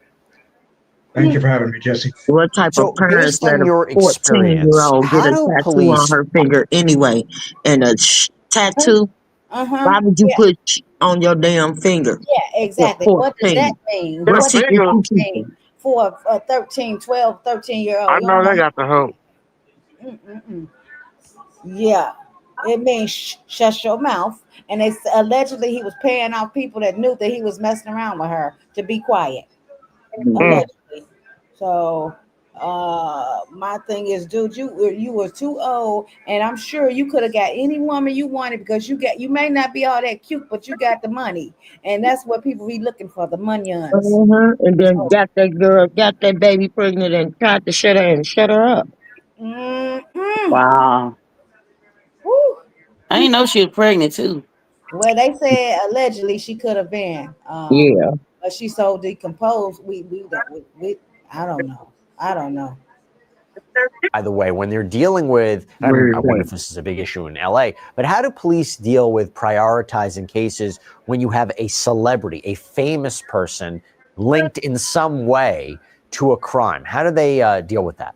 Thank you for having me, Jesse. What type of parents let a 14-year-old get a tattoo on her finger anyway? And a tattoo? Why would you put on your damn finger? Yeah, exactly. What does that mean? What does that mean for a 13-year-old? I know they got the hope. Yeah, it means shut your mouth. And it's allegedly he was paying off people that knew that he was messing around with her to be quiet. Allegedly. So my thing is, dude, you were too old, and I'm sure you could have got any woman you wanted, because you may not be all that cute, but you got the money, and that's what people be looking for, the money. And then got that baby pregnant and tried to shut her up. Wow. Woo. I didn't know she was pregnant too. Well, they said allegedly she could have been. But she's so decomposed. I don't know. By the way, when they're dealing with, I wonder if this is a big issue in LA, but how do police deal with prioritizing cases when you have a celebrity, a famous person linked in some way to a crime? How do they deal with that?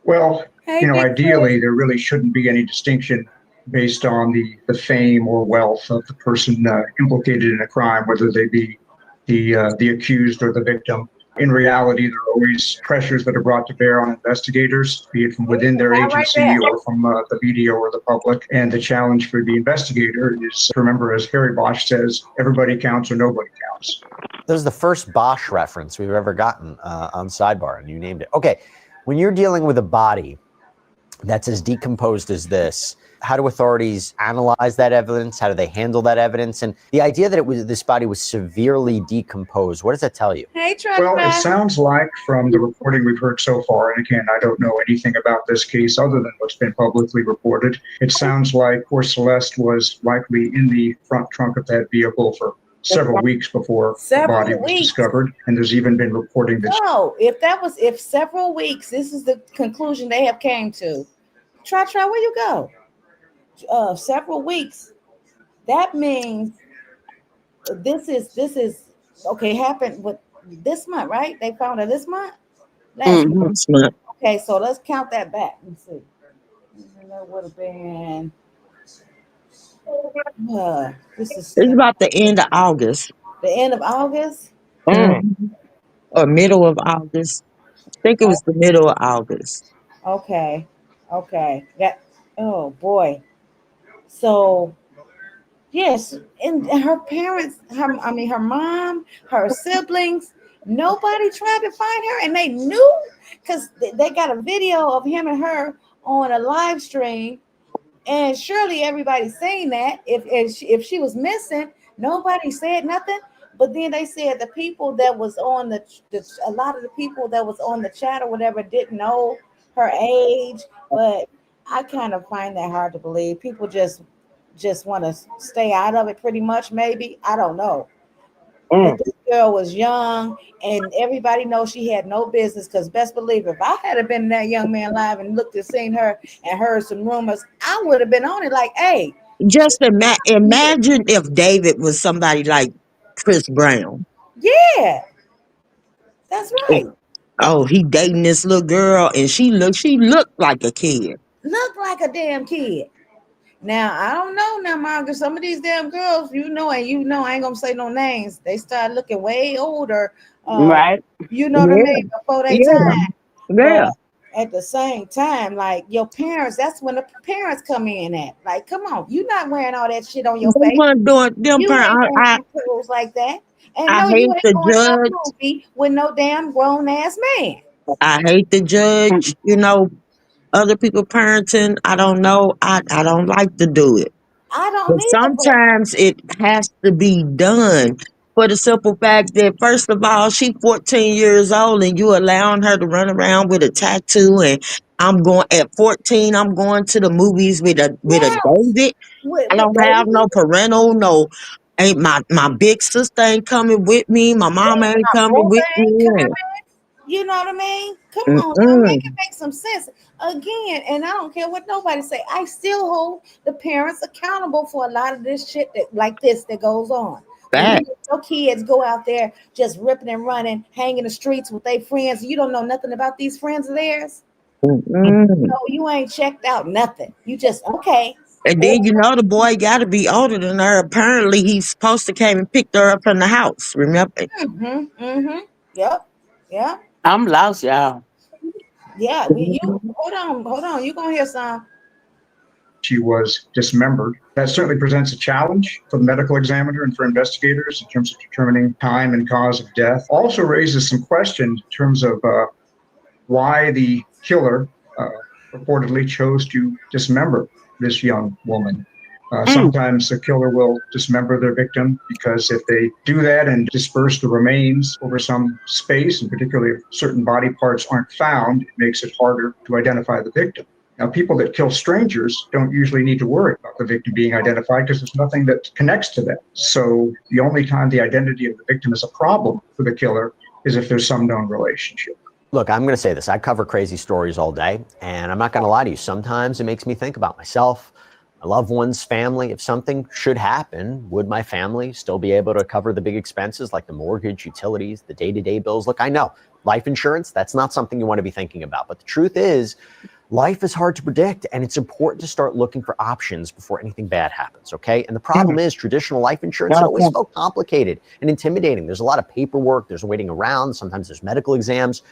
Well, ideally, there really shouldn't be any distinction based on the fame or wealth of the person implicated in a crime, whether they be the accused or the victim. In reality, there are always pressures that are brought to bear on investigators, be it from within their agency or from the media or the public. And the challenge for the investigator is to remember, as Harry Bosch says, everybody counts or nobody counts. This is the first Bosch reference we've ever gotten on Sidebar, and you named it. Okay, when you're dealing with a body that's as decomposed as this, how do authorities analyze that evidence? How do they handle that evidence? And the idea that this body was severely decomposed, what does that tell you? Well, it sounds like from the reporting we've heard so far, and again, I don't know anything about this case other than what's been publicly reported. It sounds like poor Celeste was likely in the front trunk of that vehicle for several weeks before the body was discovered. And there's even been reporting that. No, if several weeks, this is the conclusion they have came to. Try, where you go? Several weeks. That means this is okay. Happened with this month, right? They found her this month. Last month. Okay, so let's count that back. Let's see. That would have been. It's about the end of August. The end of August. Or middle of August. think it was the middle of August. Okay. Okay. That. Oh boy. So yes, and her parents, her mom, her siblings, nobody tried to find her, and they knew because they got a video of him and her on a live stream, and surely everybody's saying that if she was missing, nobody said nothing. But then they said the people that was on a lot of the people that was on the chat or whatever didn't know her age, but I kind of find that hard to believe. People just want to stay out of it pretty much, maybe. I don't know. But this girl was young, and everybody knows she had no business, because best believe if I had been in that young man live and looked and seen her and heard some rumors, I would have been on it like, hey. Just imagine if David was somebody like Chris Brown. Yeah, that's right. Oh, he dating this little girl, and she looked like a kid. Look like a damn kid. Now, I don't know now, Margaret. Some of these damn girls, I ain't gonna say no names. They start looking way older. Right. You know what I mean? Before they time. Yeah. But at the same time, like your parents, that's when the parents come in at. Like, come on, you're not wearing all that shit on your face. Doing them You ain't wearing clothes like that. And I no, hate you ain't the going to judge. no movie with no damn grown ass man. I hate the judge, other people parenting. I don't know. I don't like to do it. I don't But either. sometimes it has to be done for the simple fact that, first of all, she's 14 years old and you allowing her to run around with a tattoo. And at 14, I'm going to the movies with a David. I don't have no parental, ain't my big sister ain't coming with me. My mom ain't coming with me. You know what I mean? Come on, now, make it make some sense. Again, and I don't care what nobody say, I still hold the parents accountable for a lot of this shit that goes on. When your kids go out there just ripping and running, hanging the streets with their friends, you don't know nothing about these friends of theirs. No, you ain't checked out nothing. You just okay. And then the boy got to be older than her. Apparently, he's supposed to came and picked her up from the house. Remember? Yep. I'm lost, y'all. Yeah. Hold on. You gonna hear some. She was dismembered. That certainly presents a challenge for the medical examiner and for investigators in terms of determining time and cause of death. Also raises some questions in terms of why the killer reportedly chose to dismember this young woman. Sometimes the killer will dismember their victim because if they do that and disperse the remains over some space, and particularly if certain body parts aren't found, it makes it harder to identify the victim. Now, people that kill strangers don't usually need to worry about the victim being identified because there's nothing that connects to them. So the only time the identity of the victim is a problem for the killer is if there's some known relationship. Look, I'm going to say this. I cover crazy stories all day, and I'm not going to lie to you. Sometimes it makes me think about myself, my loved ones, family. If something should happen, would my family still be able to cover the big expenses like the mortgage, utilities, the day-to-day bills? Look, I know life insurance, that's not something you want to be thinking about. But the truth is, life is hard to predict, and it's important to start looking for options before anything bad happens, okay? And the problem is traditional life insurance always felt complicated and intimidating. There's a lot of paperwork. There's waiting around. Sometimes there's medical exams.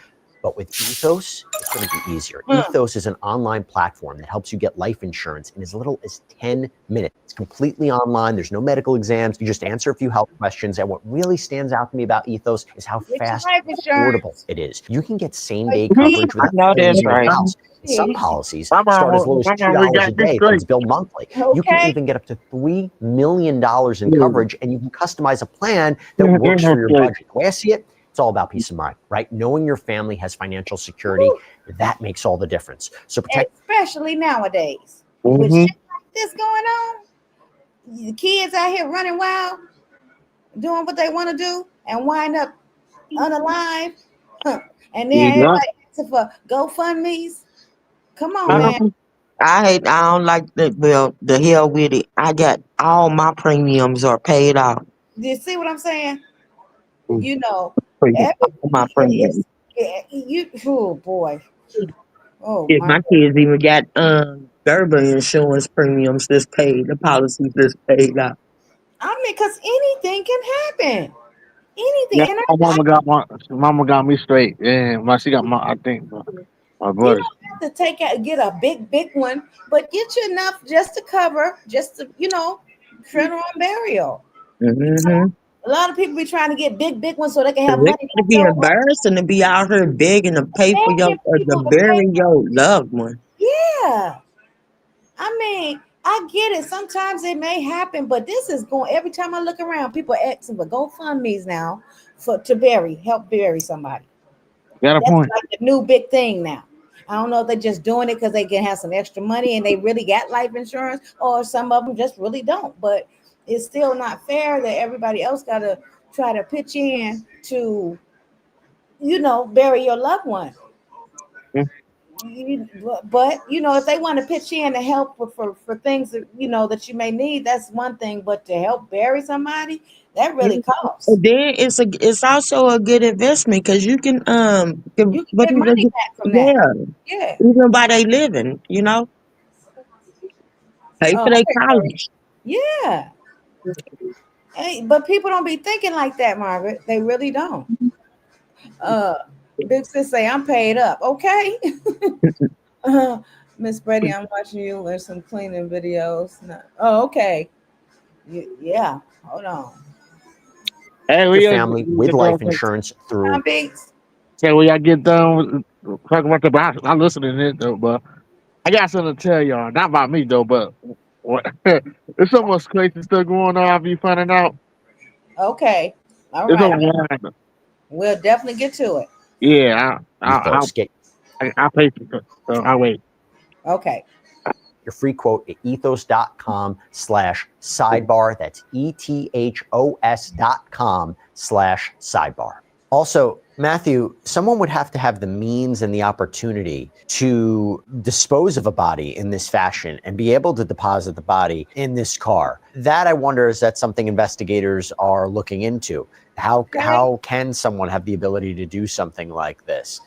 But with Ethos, it's going to be easier. Ethos is an online platform that helps you get life insurance in as little as 10 minutes. It's completely online. There's no medical exams. You just answer a few health questions. And what really stands out to me about Ethos is how fast and affordable it is. You can get same-day coverage without leaving your house. Some policies start as low as $2 a day if it's billed monthly. You can even get up to $3 million in coverage, and you can customize a plan that works for your budget. The way I see it, it's all about peace of mind, right? Knowing your family has financial security, that makes all the difference. So protect, especially nowadays with shit like this going on. The kids out here running wild, doing what they want to do, and wind up unalive. And then everybody asking for GoFundMe's. Come on, man. I don't like the hell with it. I got all my premiums are paid off. You see what I'm saying? You know, my premiums. Oh boy. Oh, my kids even got Gerber insurance premiums that's paid. The policies that's paid out. I mean, because anything can happen. anything. Yeah, And my mama got me straight. Yeah, she got my you brothers. don't have to get a big one, but get you enough just to cover, just to, funeral and burial. Mm-hmm. A lot of people be trying to get big ones so they can have It money could be left over. embarrassing to be out here begging to pay for your Begging to people to bury pay. your loved one. Yeah. I mean, I get it. Sometimes it may happen, but this is going, every time I look around, people are asking for GoFundMe's now to help bury somebody. Got a That's point. like the new big thing now. I don't know if they're just doing it because they can have some extra money and they really got life insurance, or some of them just really don't. But it's still not fair that everybody else got to try to pitch in to, bury your loved one. But if they want to pitch in to help for things that that you may need, that's one thing. But to help bury somebody, that really costs. And then it's also a good investment because you can You can get money back from that. Yeah. even by they living, pay for their college. Yeah. Hey, but people don't be thinking like that, Margaret. They really don't. Big sis say I'm paid up. Okay. Miss Brady, I'm watching you with some cleaning videos. No. Oh, okay. Yeah. Hold on. Hey, Your family with life insurance through. Okay, we gotta get done with talking about the. I'm listening to it though, but I got something to tell y'all. Not about me though, but there's so much crazy stuff going on. I'll be finding out. Okay. All It's right. online. We'll definitely get to it. Yeah, I'll pay for it. So I'll wait. Okay. Your free quote at ethos.com/sidebar. That's ethos.com/sidebar. Also, Matthew, someone would have to have the means and the opportunity to dispose of a body in this fashion and be able to deposit the body in this car. That, I wonder, is that something investigators are looking into? How can someone have the ability to do something like this?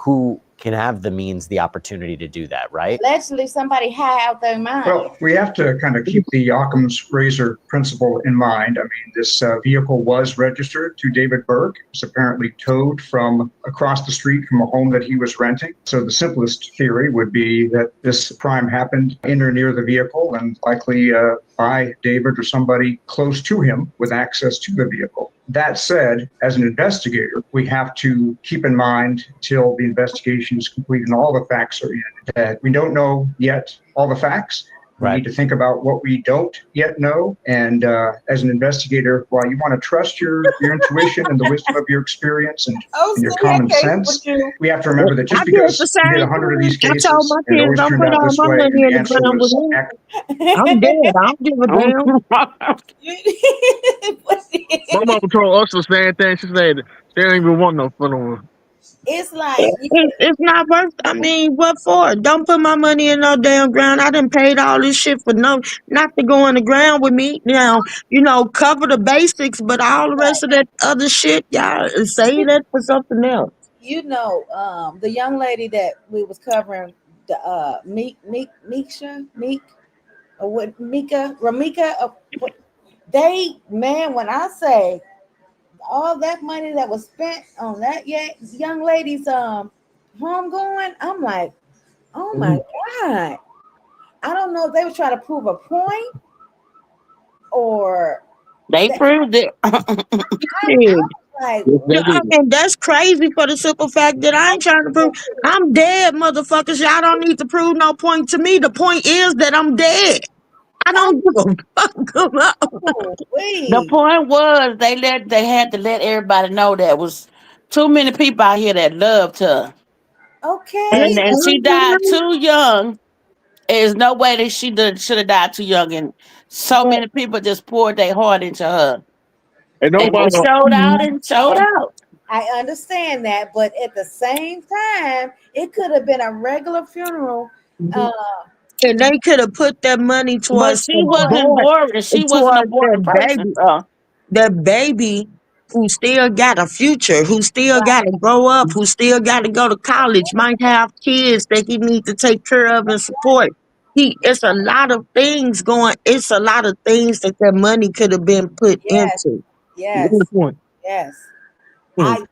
Who can have the means, the opportunity to do that, right? Allegedly, somebody high out their mind. Well, we have to kind of keep the Occam's razor principle in mind. I mean, this vehicle was registered to David Burke. It was apparently towed from across the street from a home that he was renting. So the simplest theory would be that this crime happened in or near the vehicle and likely by David or somebody close to him with access to the vehicle. That said, as an investigator, we have to keep in mind till the investigation is complete and all the facts are in that we don't know yet all the facts. We need to think about what we don't yet know. And as an investigator, while you want to trust your intuition and the wisdom of your experience and your common sense, we have to remember that just because you did 100 of these cases and it always turned out this way, and the answer was I'm dead. I don't give a damn. My mama told us the same thing. She said they don't even want no funeral. It's like it's not worth. I mean, what for? Don't put my money in no damn ground. I done paid all this shit for not to go in the ground with me. Now, cover the basics, but all the rest of that other shit, y'all save that for something else. The young lady that we was covering, the Ramika. When I say all that money that was spent on that young lady's homegoing, I'm like, oh my God. I don't know if they were trying to prove a point or they proved it. Like, I mean, that's crazy for the simple fact that I ain't trying to prove I'm dead, motherfuckers. Y'all don't need to prove no point to me. The point is that I'm dead. I don't give a fuck about. The point was they had to let everybody know that was too many people out here that loved her. Okay. And she died too young. There's no way that she should have died too young, and so many people just poured their heart into her. And nobody showed out and showed out. I understand that, but at the same time, it could have been a regular funeral. And they could have put that money towards. But she wasn't boring. She wasn't a boring person. That baby who still got a future, who still got to grow up, who still got to go to college, might have kids that he need to take care of and support. It's a lot of things going. It's a lot of things that money could have been put into. Yes. Good point. Yes. Hmm.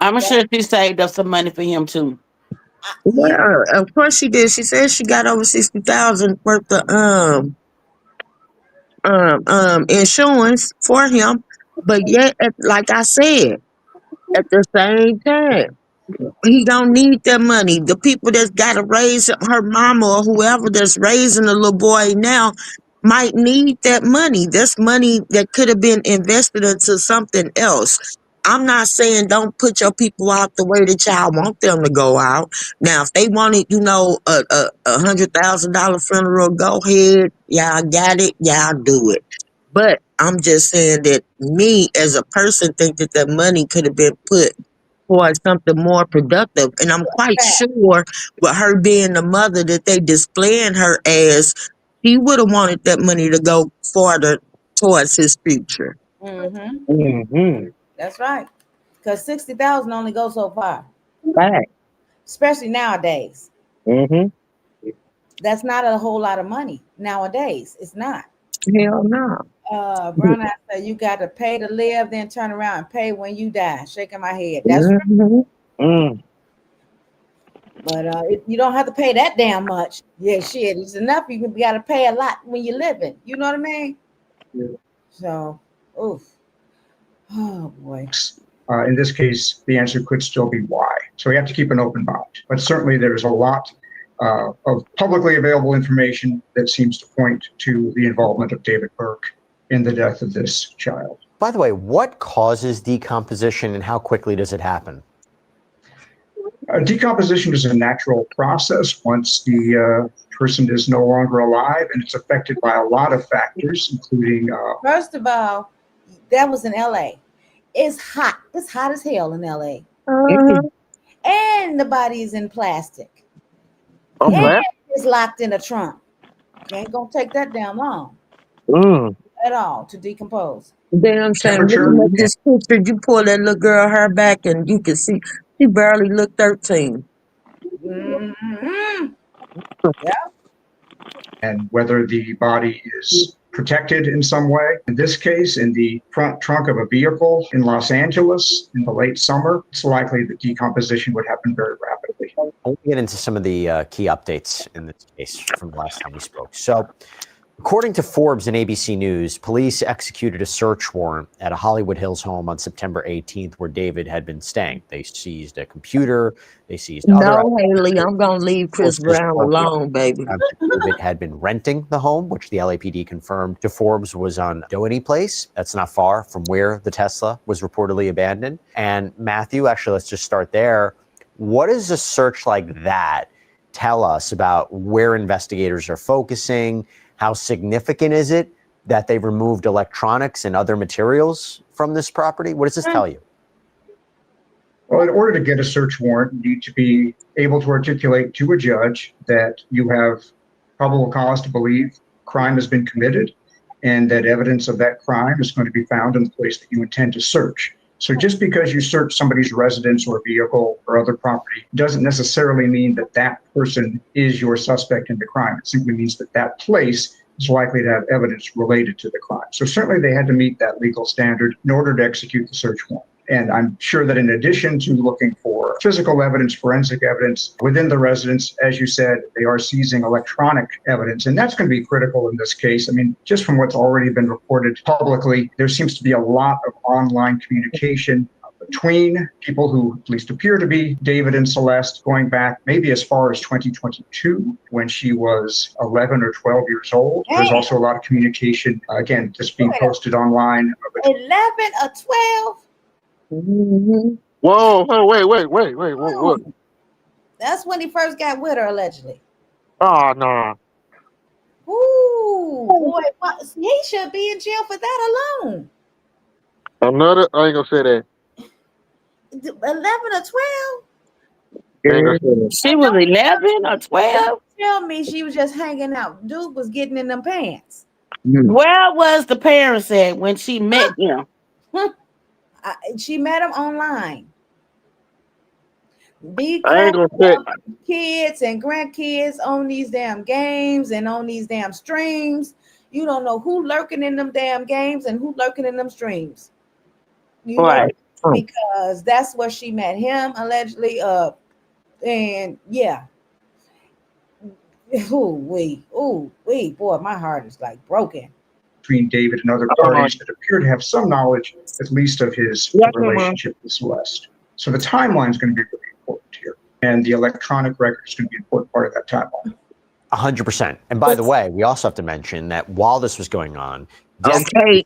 I'm sure she saved up some money for him too. Well, of course she did. She said she got over 60,000 worth of insurance for him, but yet, like I said, at the same time, he don't need that money. The people that's got to raise her mama or whoever that's raising the little boy now might need that money. That's money that could have been invested into something else. I'm not saying don't put your people out the way that y'all want them to go out. Now, if they wanted, a $100,000 funeral, go ahead. Y'all got it. Y'all do it. But I'm just saying that me as a person think that that money could have been put towards something more productive. And I'm quite sure with her being the mother that they displaying her as, he would have wanted that money to go farther towards his future. Mm-hmm. That's right. Because 60,000 only goes so far. Right. Especially nowadays. Mm-hmm. That's not a whole lot of money nowadays. It's not. Hell no. Brown Eye said you got to pay to live, then turn around and pay when you die. Shaking my head. That's right. But you don't have to pay that damn much. Yeah, shit. It's enough. You got to pay a lot when you're living. You know what I mean? Yeah. So, oof. Oh boy. In this case, the answer could still be why. So we have to keep an open mind. But certainly there's a lot of publicly available information that seems to point to the involvement of David Burke in the death of this child. By the way, what causes decomposition and how quickly does it happen? Decomposition is a natural process once the person is no longer alive, and it's affected by a lot of factors, including... First of all, that was in LA. It's hot. It's hot as hell in LA. And the body is in plastic. And it's locked in a trunk. Ain't gonna take that damn long at all to decompose. Damn shame. Looking at this picture, you pull that little girl hair back and you can see she barely looked 13. Mm-hmm. Yeah. And whether the body is protected in some way. In this case, in the front trunk of a vehicle in Los Angeles in the late summer, it's likely that decomposition would happen very rapidly. I'll get into some of the key updates in this case from the last time we spoke. So, according to Forbes and ABC News, police executed a search warrant at a Hollywood Hills home on September 18th where David had been staying. They seized a computer. They seized other... No, Haley, I'm going to leave Chris Brown alone, baby. David had been renting the home, which the LAPD confirmed to Forbes was on Doheny Place. That's not far from where the Tesla was reportedly abandoned. And Matthew, actually, let's just start there. What does a search like that tell us about where investigators are focusing? How significant is it that they removed electronics and other materials from this property? What does this tell you? Well, in order to get a search warrant, you need to be able to articulate to a judge that you have probable cause to believe crime has been committed and that evidence of that crime is going to be found in the place that you intend to search. So just because you search somebody's residence or vehicle or other property doesn't necessarily mean that that person is your suspect in the crime. It simply means that that place is likely to have evidence related to the crime. So certainly they had to meet that legal standard in order to execute the search warrant. And I'm sure that in addition to looking for physical evidence, forensic evidence within the residence, as you said, they are seizing electronic evidence. And that's going to be critical in this case. I mean, just from what's already been reported publicly, there seems to be a lot of online communication between people who at least appear to be David and Celeste, going back maybe as far as 2022 when she was 11 or 12 years old. There's also a lot of communication, again, just being posted online. 11 or 12? Mm-hmm. Whoa, wait, what? That's when he first got with her, allegedly. Oh, no. Ooh, boy, he should be in jail for that alone. Another, I ain't gonna say that. 11 or 12? She was 11 or 12? Tell me she was just hanging out. Dude was getting in them pants. Where was the parents at when she met him? She met him online. I ain't gonna say kids and grandkids on these damn games and on these damn streams. You don't know who lurking in them damn games and who lurking in them streams. You know, Right. because that's where she met him allegedly. And yeah. Ooh, boy, my heart is like broken. Between David and other parties that appear to have some knowledge, at least, of his relationship with Celeste. So the timeline is going to be really important here, and the electronic record is going to be an important part of that timeline. 100%. And by the way, we also have to mention that while this was going on, okay,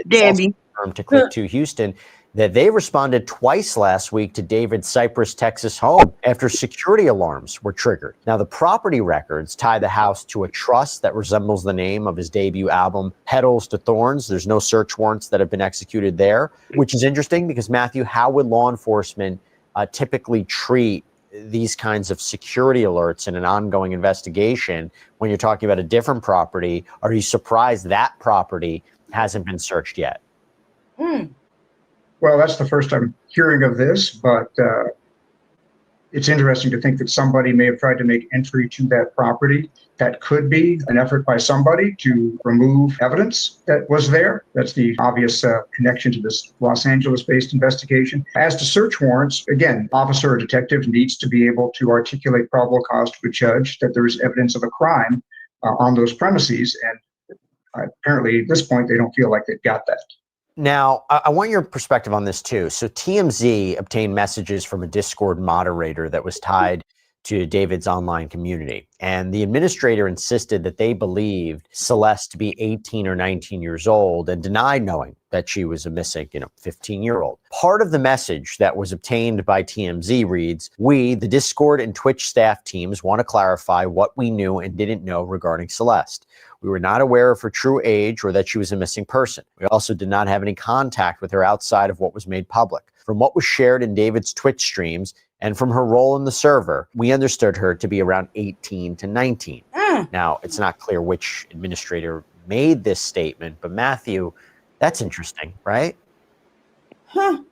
Debbie, to Click to Houston, that they responded twice last week to David's Cypress, Texas home after security alarms were triggered. Now, the property records tie the house to a trust that resembles the name of his debut album, Petals to Thorns. There's no search warrants that have been executed there, which is interesting because, Matthew, how would law enforcement typically treat these kinds of security alerts in an ongoing investigation when you're talking about a different property? Are you surprised that property hasn't been searched yet? Well, that's the first I'm hearing of this, but it's interesting to think that somebody may have tried to make entry to that property. That could be an effort by somebody to remove evidence that was there. That's the obvious connection to this Los Angeles-based investigation. As to search warrants, again, officer or detective needs to be able to articulate probable cause to a judge that there is evidence of a crime on those premises. And apparently at this point, they don't feel like they've got that. Now, I want your perspective on this too. So TMZ obtained messages from a Discord moderator that was tied to David's online community. And the administrator insisted that they believed Celeste to be 18 or 19 years old and denied knowing that she was a missing, 15-year-old. Part of the message that was obtained by TMZ reads, "We, the Discord and Twitch staff teams, want to clarify what we knew and didn't know regarding Celeste. We were not aware of her true age or that she was a missing person. We also did not have any contact with her outside of what was made public. From what was shared in David's Twitch streams and from her role in the server, we understood her to be around 18 to 19. Now, it's not clear which administrator made this statement, but Matthew, that's interesting, right?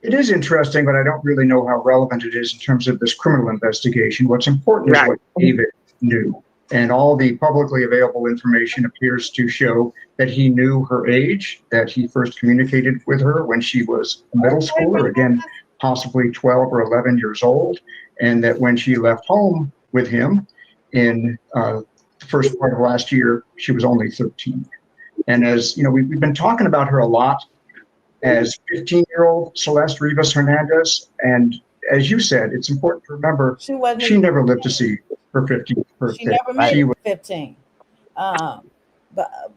It is interesting, but I don't really know how relevant it is in terms of this criminal investigation. What's important is what David knew. And all the publicly available information appears to show that he knew her age, that he first communicated with her when she was a middle schooler, again, possibly 12 or 11 years old, and that when she left home with him in the first part of last year, she was only 13. And as you know, we've been talking about her a lot as 15-year-old Celeste Rivas Hernandez. And as you said, it's important to remember she never lived to see her 15th birthday. She never made it 15. But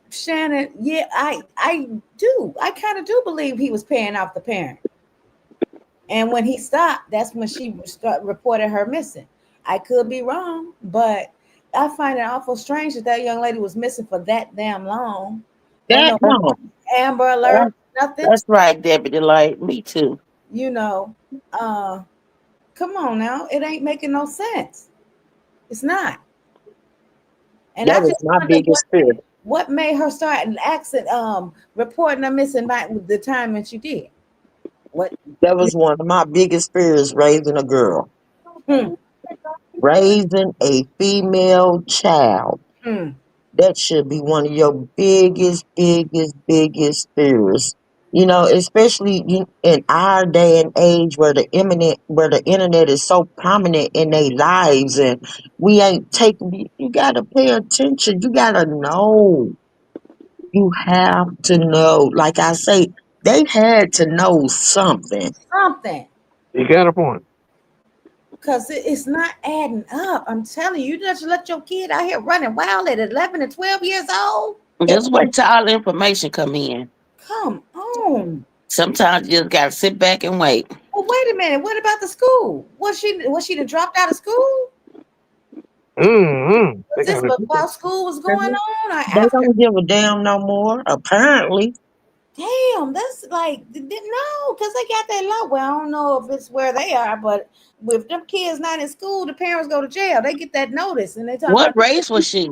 Shannon, yeah, I kind of do believe he was paying off the parent. And when he stopped, that's when she reported her missing. I could be wrong, but I find it awful strange that young lady was missing for that damn long. That long. Amber Alert, nothing. That's right, Debbie Delight. Me too. Come on now. It ain't making no sense. It's not. And that was my biggest fear. What made her start an accident, reporting her missing by the time when she did? What? That was one of my biggest fears, raising a girl. Raising a female child. That should be one of your biggest fears. Especially in our day and age where the internet is so prominent in their lives, and we ain't taking. You gotta pay attention. You gotta know. You have to know. Like I say, they had to know something. You got a point. Because it's not adding up. I'm telling you, you just let your kid out here running wild at 11 and 12 years old. Just wait till all the information come in. Come on. Sometimes you just gotta sit back and wait. Well, wait a minute. What about the school? Was she dropped out of school? Was this while school was going on? Or they don't give a damn no more, apparently. Damn, that's like, no, because they got that law. Well, I don't know if it's where they are, but if them kids not in school, the parents go to jail. They get that notice. And they talk what race was she?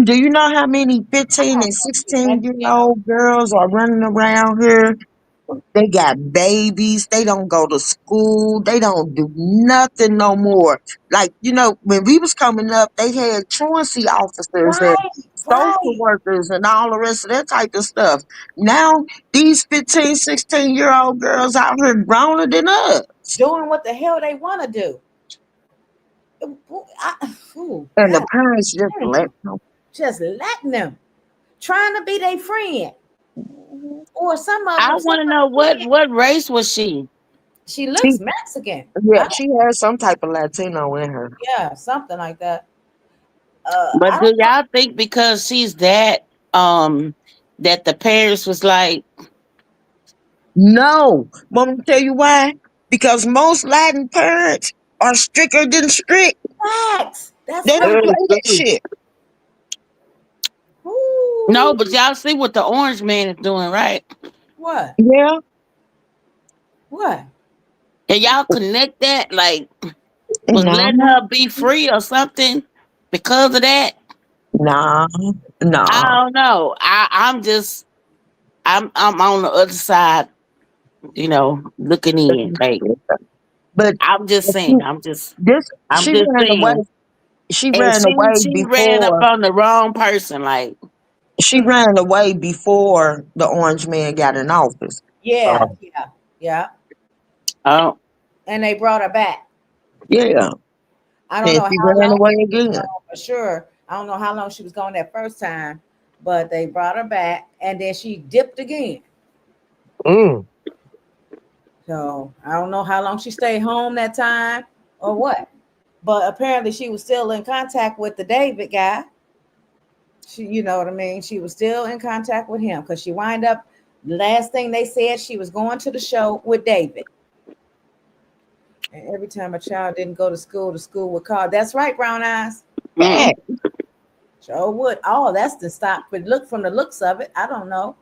Do you know how many 15 and 16-year-old girls are running around here They got babies. They don't go to school. They don't do nothing no more. Like, when we was coming up, they had truancy officers and Right, social right. workers and all the rest of that type of stuff. Now, these 15, 16-year-old girls out here growner than us. Doing what the hell they want to do. And the God, parents just let them. just letting them. Trying to be their friend. Or some of I them. want to know what race was she? She looks Mexican. Yeah, she has some type of Latino in her. Yeah, something like that. But do y'all think because she's that that the parents was like, No. Want me to tell you why? Because most Latin parents are stricter than strict. Facts. That's They don't right. play that shit. no, but y'all see what the orange man is doing, right? What? Yeah. What? And y'all connect that, like, was No. letting her be free or something because of that? Nah. No. I don't know. I'm on the other side, looking in. Like, But I'm just saying. I'm just she ran away. saying. She And ran away she ran up before. on the wrong person. Like, She ran away before the orange man got in office. Yeah, yeah. oh, And they brought her back. Yeah. I don't And know she how ran long away she was again. gone for sure. I don't know how long she was gone that first time, but they brought her back and then she dipped again. So I don't know how long she stayed home that time or what. But apparently she was still in contact with the David guy. You know what I mean? She was still in contact with him because she wind up, the last thing they said, she was going to the show with David. And every time a child didn't go to school would call. That's right, Brown Eyes. Yeah. Sure would. Oh, that's the stop. But look, from the looks of it, I don't know.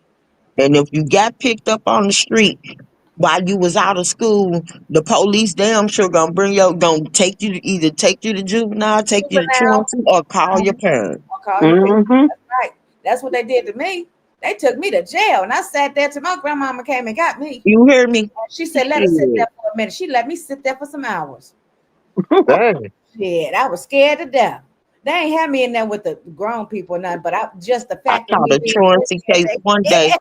And if you got picked up on the street while you was out of school, the police damn sure gonna take you to either take you to juvenile, take you to Juvenile. truancy, or call your parents. I'll call you parents. That's right. That's what they did to me. They took me to jail, and I sat there till my grandmama came and got me. You hear me? She said, "Let us sit there for a minute." She let me sit there for some hours. Shit, I was scared to death. They ain't had me in there with the grown people or nothing, but just the fact I that caught a truancy case one day.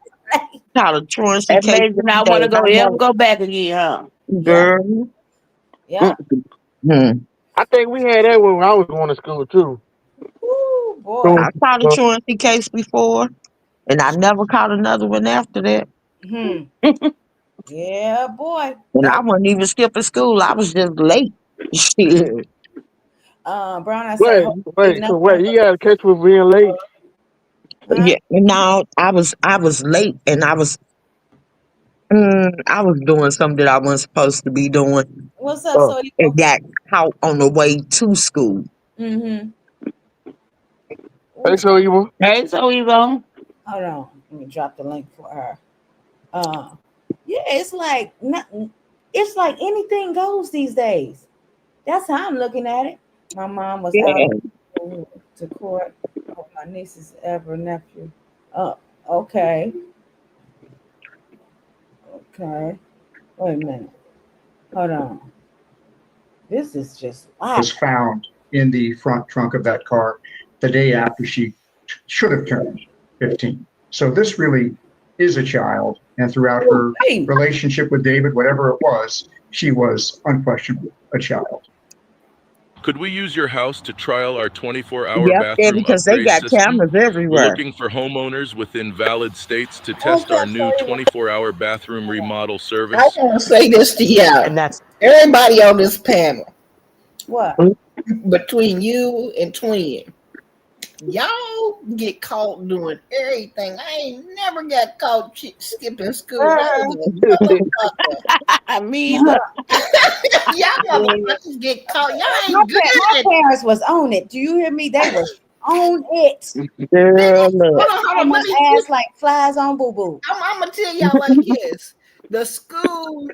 Caught a truancy that case made you one not day. want to ever go back again, huh? Girl. Yeah. I think we had that when I was going to school too. Ooh, boy. I caught a truancy case before, and I never caught another one after that. Yeah, boy. And I wasn't even skipping school. I was just late. Shit. Brown, I Wait, you got to catch me being late. Yeah, no, I was late, and I was doing something that I wasn't supposed to be doing. What's up, so and got caught on the way to school. Mm-hmm. Hey, so Evo. Hey, so Evo. Hold on, let me drop the link for her. Yeah, it's like anything goes these days. That's how I'm looking at it. My mom was out to court. Oh, my niece's ever nephew. Okay. Okay. Wait a minute. Hold on. This is just wow. Was found in the front trunk of that car the day after she should have turned 15. So this really is a child, and throughout her relationship with David, whatever it was, she was unquestionably a child. Could we use your house to trial our 24-hour bathroom yeah, because they upgrade got system? cameras everywhere. We're looking for homeowners within valid states to test our new 24-hour bathroom remodel service. I want to say this to y'all. And that's everybody on this panel. What? Between you and Twin, y'all get caught doing everything. I ain't never got caught skipping school. I mean, y'all motherfuckers get caught. Y'all ain't my good. My parents was on it. Do you hear me? They was on it. Hold on. My ass like flies on boo boo. I'm gonna tell y'all like this. The school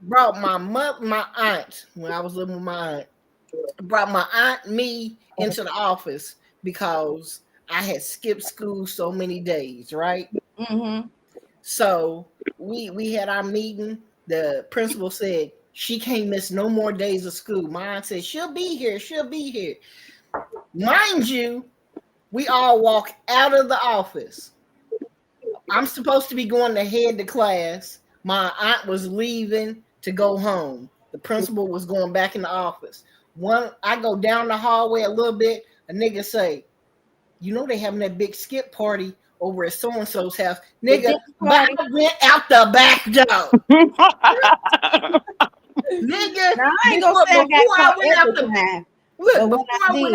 brought my aunt when I was living with my aunt. Brought my aunt and me into the office because I had skipped school so many days, right? Mm-hmm. So we had our meeting. The principal said she can't miss no more days of school. My aunt said she'll be here. She'll be here. Mind you, we all walk out of the office. I'm supposed to be going to head the class. My aunt was leaving to go home. The principal was going back in the office. I go down the hallway a little bit. A nigga say, "You know they having that big skip party over at so and so's house, nigga." But I went out the back door. Nigga, now, I ain't gonna say before I went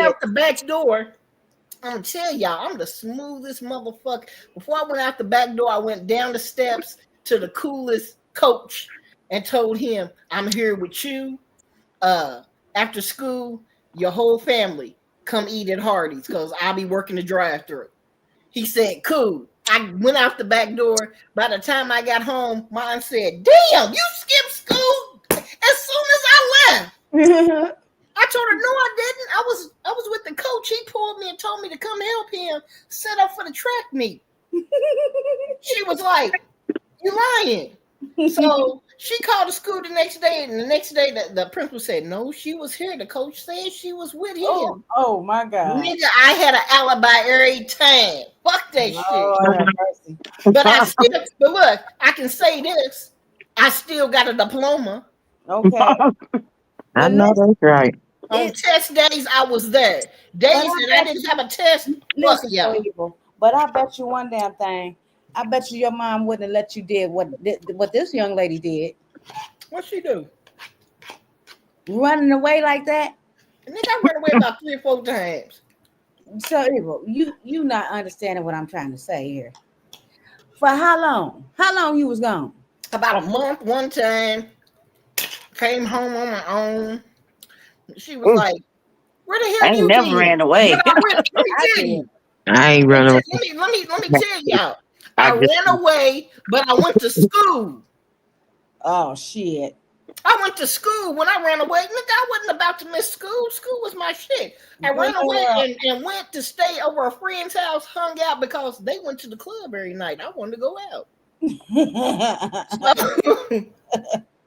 out the back door, I'm gonna tell y'all, I'm the smoothest motherfucker. Before I went out the back door, I went down the steps to the coolest coach and told him, "I'm here with you. After school, your whole family come eat at Hardee's because I'll be working the drive-thru." He said, "Cool." I went out the back door. By the time I got home, mom said, "Damn, you skipped school as soon as I left." I told her, "No, I didn't. I was with the coach. He pulled me and told me to come help him set up for the track meet." She was like, "You lying." So she called the school the next day, and the next day the principal said, "No, she was here. The coach said she was with him." Oh my God. Nigga, I had an alibi every time. Fuck that shit. But look, I can say this. I still got a diploma. Okay. I know that's right. On test days, I was there. Days that I didn't have a test, fuck y'all. But I bet you one damn thing. I bet you your mom wouldn't have let you did what this young lady did. What'd she do? Running away like that? Nigga, I ran away about 3 or 4 times. So you not understanding what I'm trying to say here. For how long? How long you was gone? About a month one time. Came home on my own. She was like, "Where the hell I you never been?" ran away. I ain't running away. Let me tell y'all. I ran away, but I went to school. Oh shit. I went to school when I ran away. Nigga, I wasn't about to miss school. School was my shit. I ran away and went to stay over a friend's house, hung out because they went to the club every night. I wanted to go out.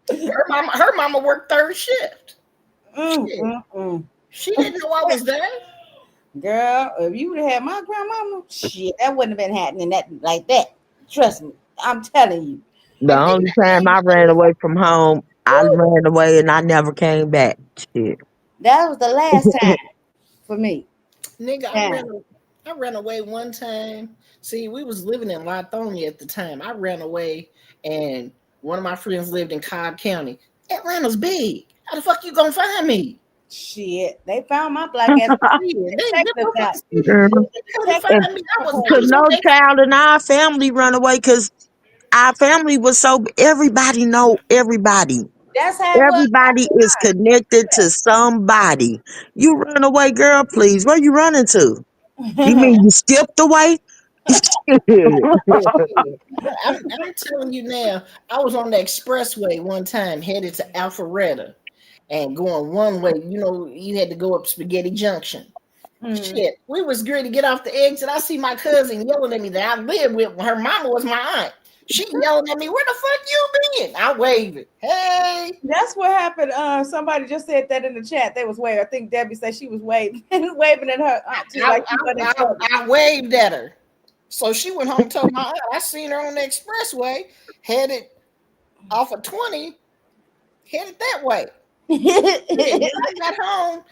Her mama worked third shift. She didn't know I was there. Girl, if you would have had my grandmama, shit, that wouldn't have been happening like that. Trust me, I'm telling you. The only time I ran away from home, I ran away and I never came back. Shit. That was the last time for me. Nigga, I ran away one time. See, we was living in Lithonia at the time. I ran away and one of my friends lived in Cobb County. Atlanta's big. How the fuck you gonna find me? Shit, they found my black ass. Could no child in our family run away because our family was so everybody know everybody. That's how everybody is connected to somebody. You run away, girl, please. Where you running to? You mean you skipped away? I'm telling you now, I was on the expressway one time headed to Alpharetta and going one way. You know, you had to go up Spaghetti Junction. Shit, we was ready to get off the exit. I see my cousin yelling at me that I lived with. Her mama was my aunt. She yelling at me, "Where the fuck you been?" I waved it. Hey, that's what happened. Somebody just said that in the chat. They was waving. I think Debbie said she was waving at her aunt too. I waved at her. So she went home and told my aunt. I seen her on the expressway, headed off of 20, headed that way. When I got home,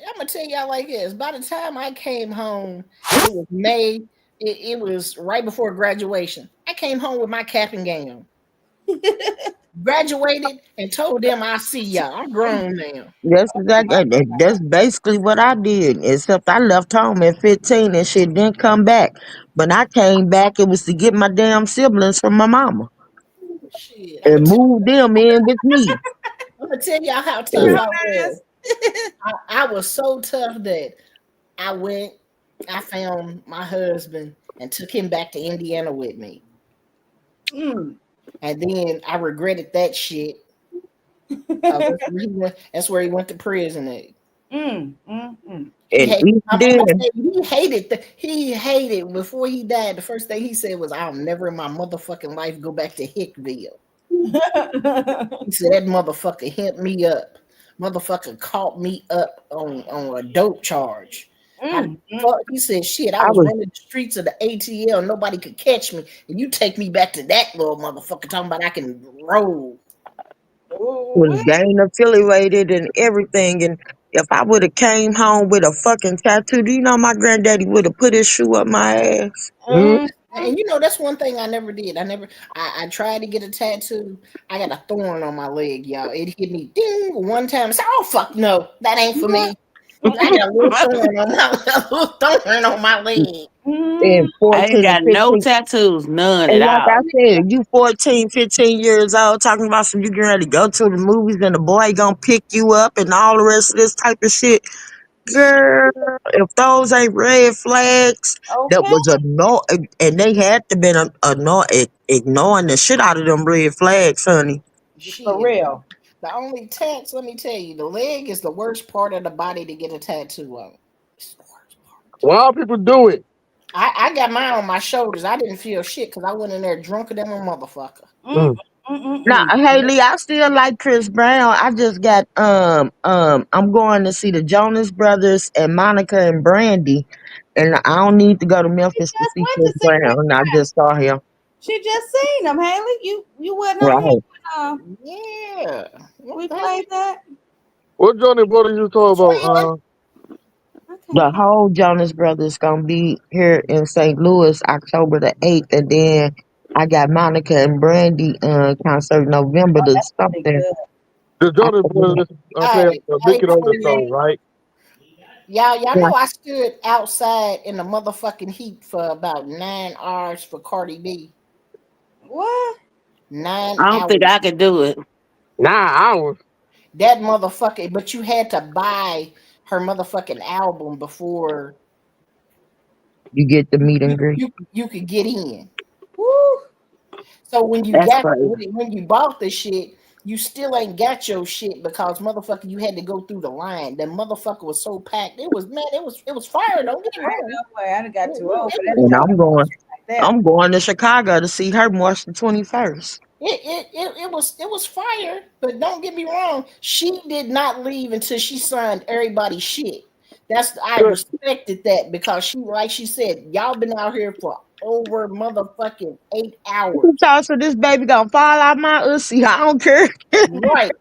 I'm gonna tell y'all like this. By the time I came home, it was May. It was right before graduation. I came home with my cap and gown. Graduated and told them I see y'all. I'm grown now. That's basically what I did. Except I left home at 15 and shit didn't come back. When I came back, it was to get my damn siblings from my mama. Shit, and move them in with me. I'm gonna tell y'all how tough I was. I was so tough that I found my husband and took him back to Indiana with me. And then I regretted that shit. That's where he went to prison at. Mm, mm, mm. He And hated, even my mama then, said he hated before he died. The first thing he said was, "I'll never in my motherfucking life go back to Hickville." He said that motherfucker hit me up. Motherfucker caught me up on a dope charge. He said, "Shit, I I was was running the streets of the ATL. Nobody could catch me, and you take me back to that little motherfucker talking about I can roll." gang affiliated and everything. And if I would have came home with a fucking tattoo, do you know my granddaddy would have put his shoe up my ass? And you know that's one thing I never did. I tried to get a tattoo. I got a thorn on my leg, y'all. It hit me ding one time. I said, "Oh fuck no, that ain't for me." I got a little thorn on my leg. And I 14 ain't got and no 15. tattoos, none And at like I all. said, you 14, 15 years old talking about some you getting ready to go to the movies and the boy gonna pick you up and all the rest of this type of shit. Girl, if those ain't red flags, that was and they had to been ignoring the shit out of them red flags, honey. Shit. For real. The only tats, let me tell you, the leg is the worst part of the body to get a tattoo on. Why people do it? I got mine on my shoulders. I didn't feel shit because I went in there drunker than a motherfucker. Now, Haley, I still like Chris Brown. I just got I'm going to see the Jonas Brothers and Monica and Brandy, and I don't need to go to Memphis to see Chris Brown. I just saw him. She just seen him, Haley. You wasn't Right. on here. Yeah. We played that. What Johnny Brother you talking about? The whole Jonas Brothers gonna be here in St. Louis October the 8th, and then I got Monica and Brandy concert November the something. The Jonas Brothers play Wicked on the show, right? Y'all know I stood outside in the motherfucking heat for about 9 hours for Cardi B. What? 9 I hours. don't think I could do it. 9 hours. That motherfucker, but you had to buy her motherfucking album before You get the meet and greet. you could get in. Woo. So when you when you bought the shit, you still ain't got your shit because motherfucker, you had to go through the line. That motherfucker was so packed. It was fire. Don't get me wrong. No way, I done got too old for And that. I'm going to Chicago to see her March the 21st. It was fire, but don't get me wrong. She did not leave until she signed everybody's shit. I respected that because she, like she said, y'all been out here for over motherfucking 8 hours. So this baby gonna fall out my ussy. I don't care. Right.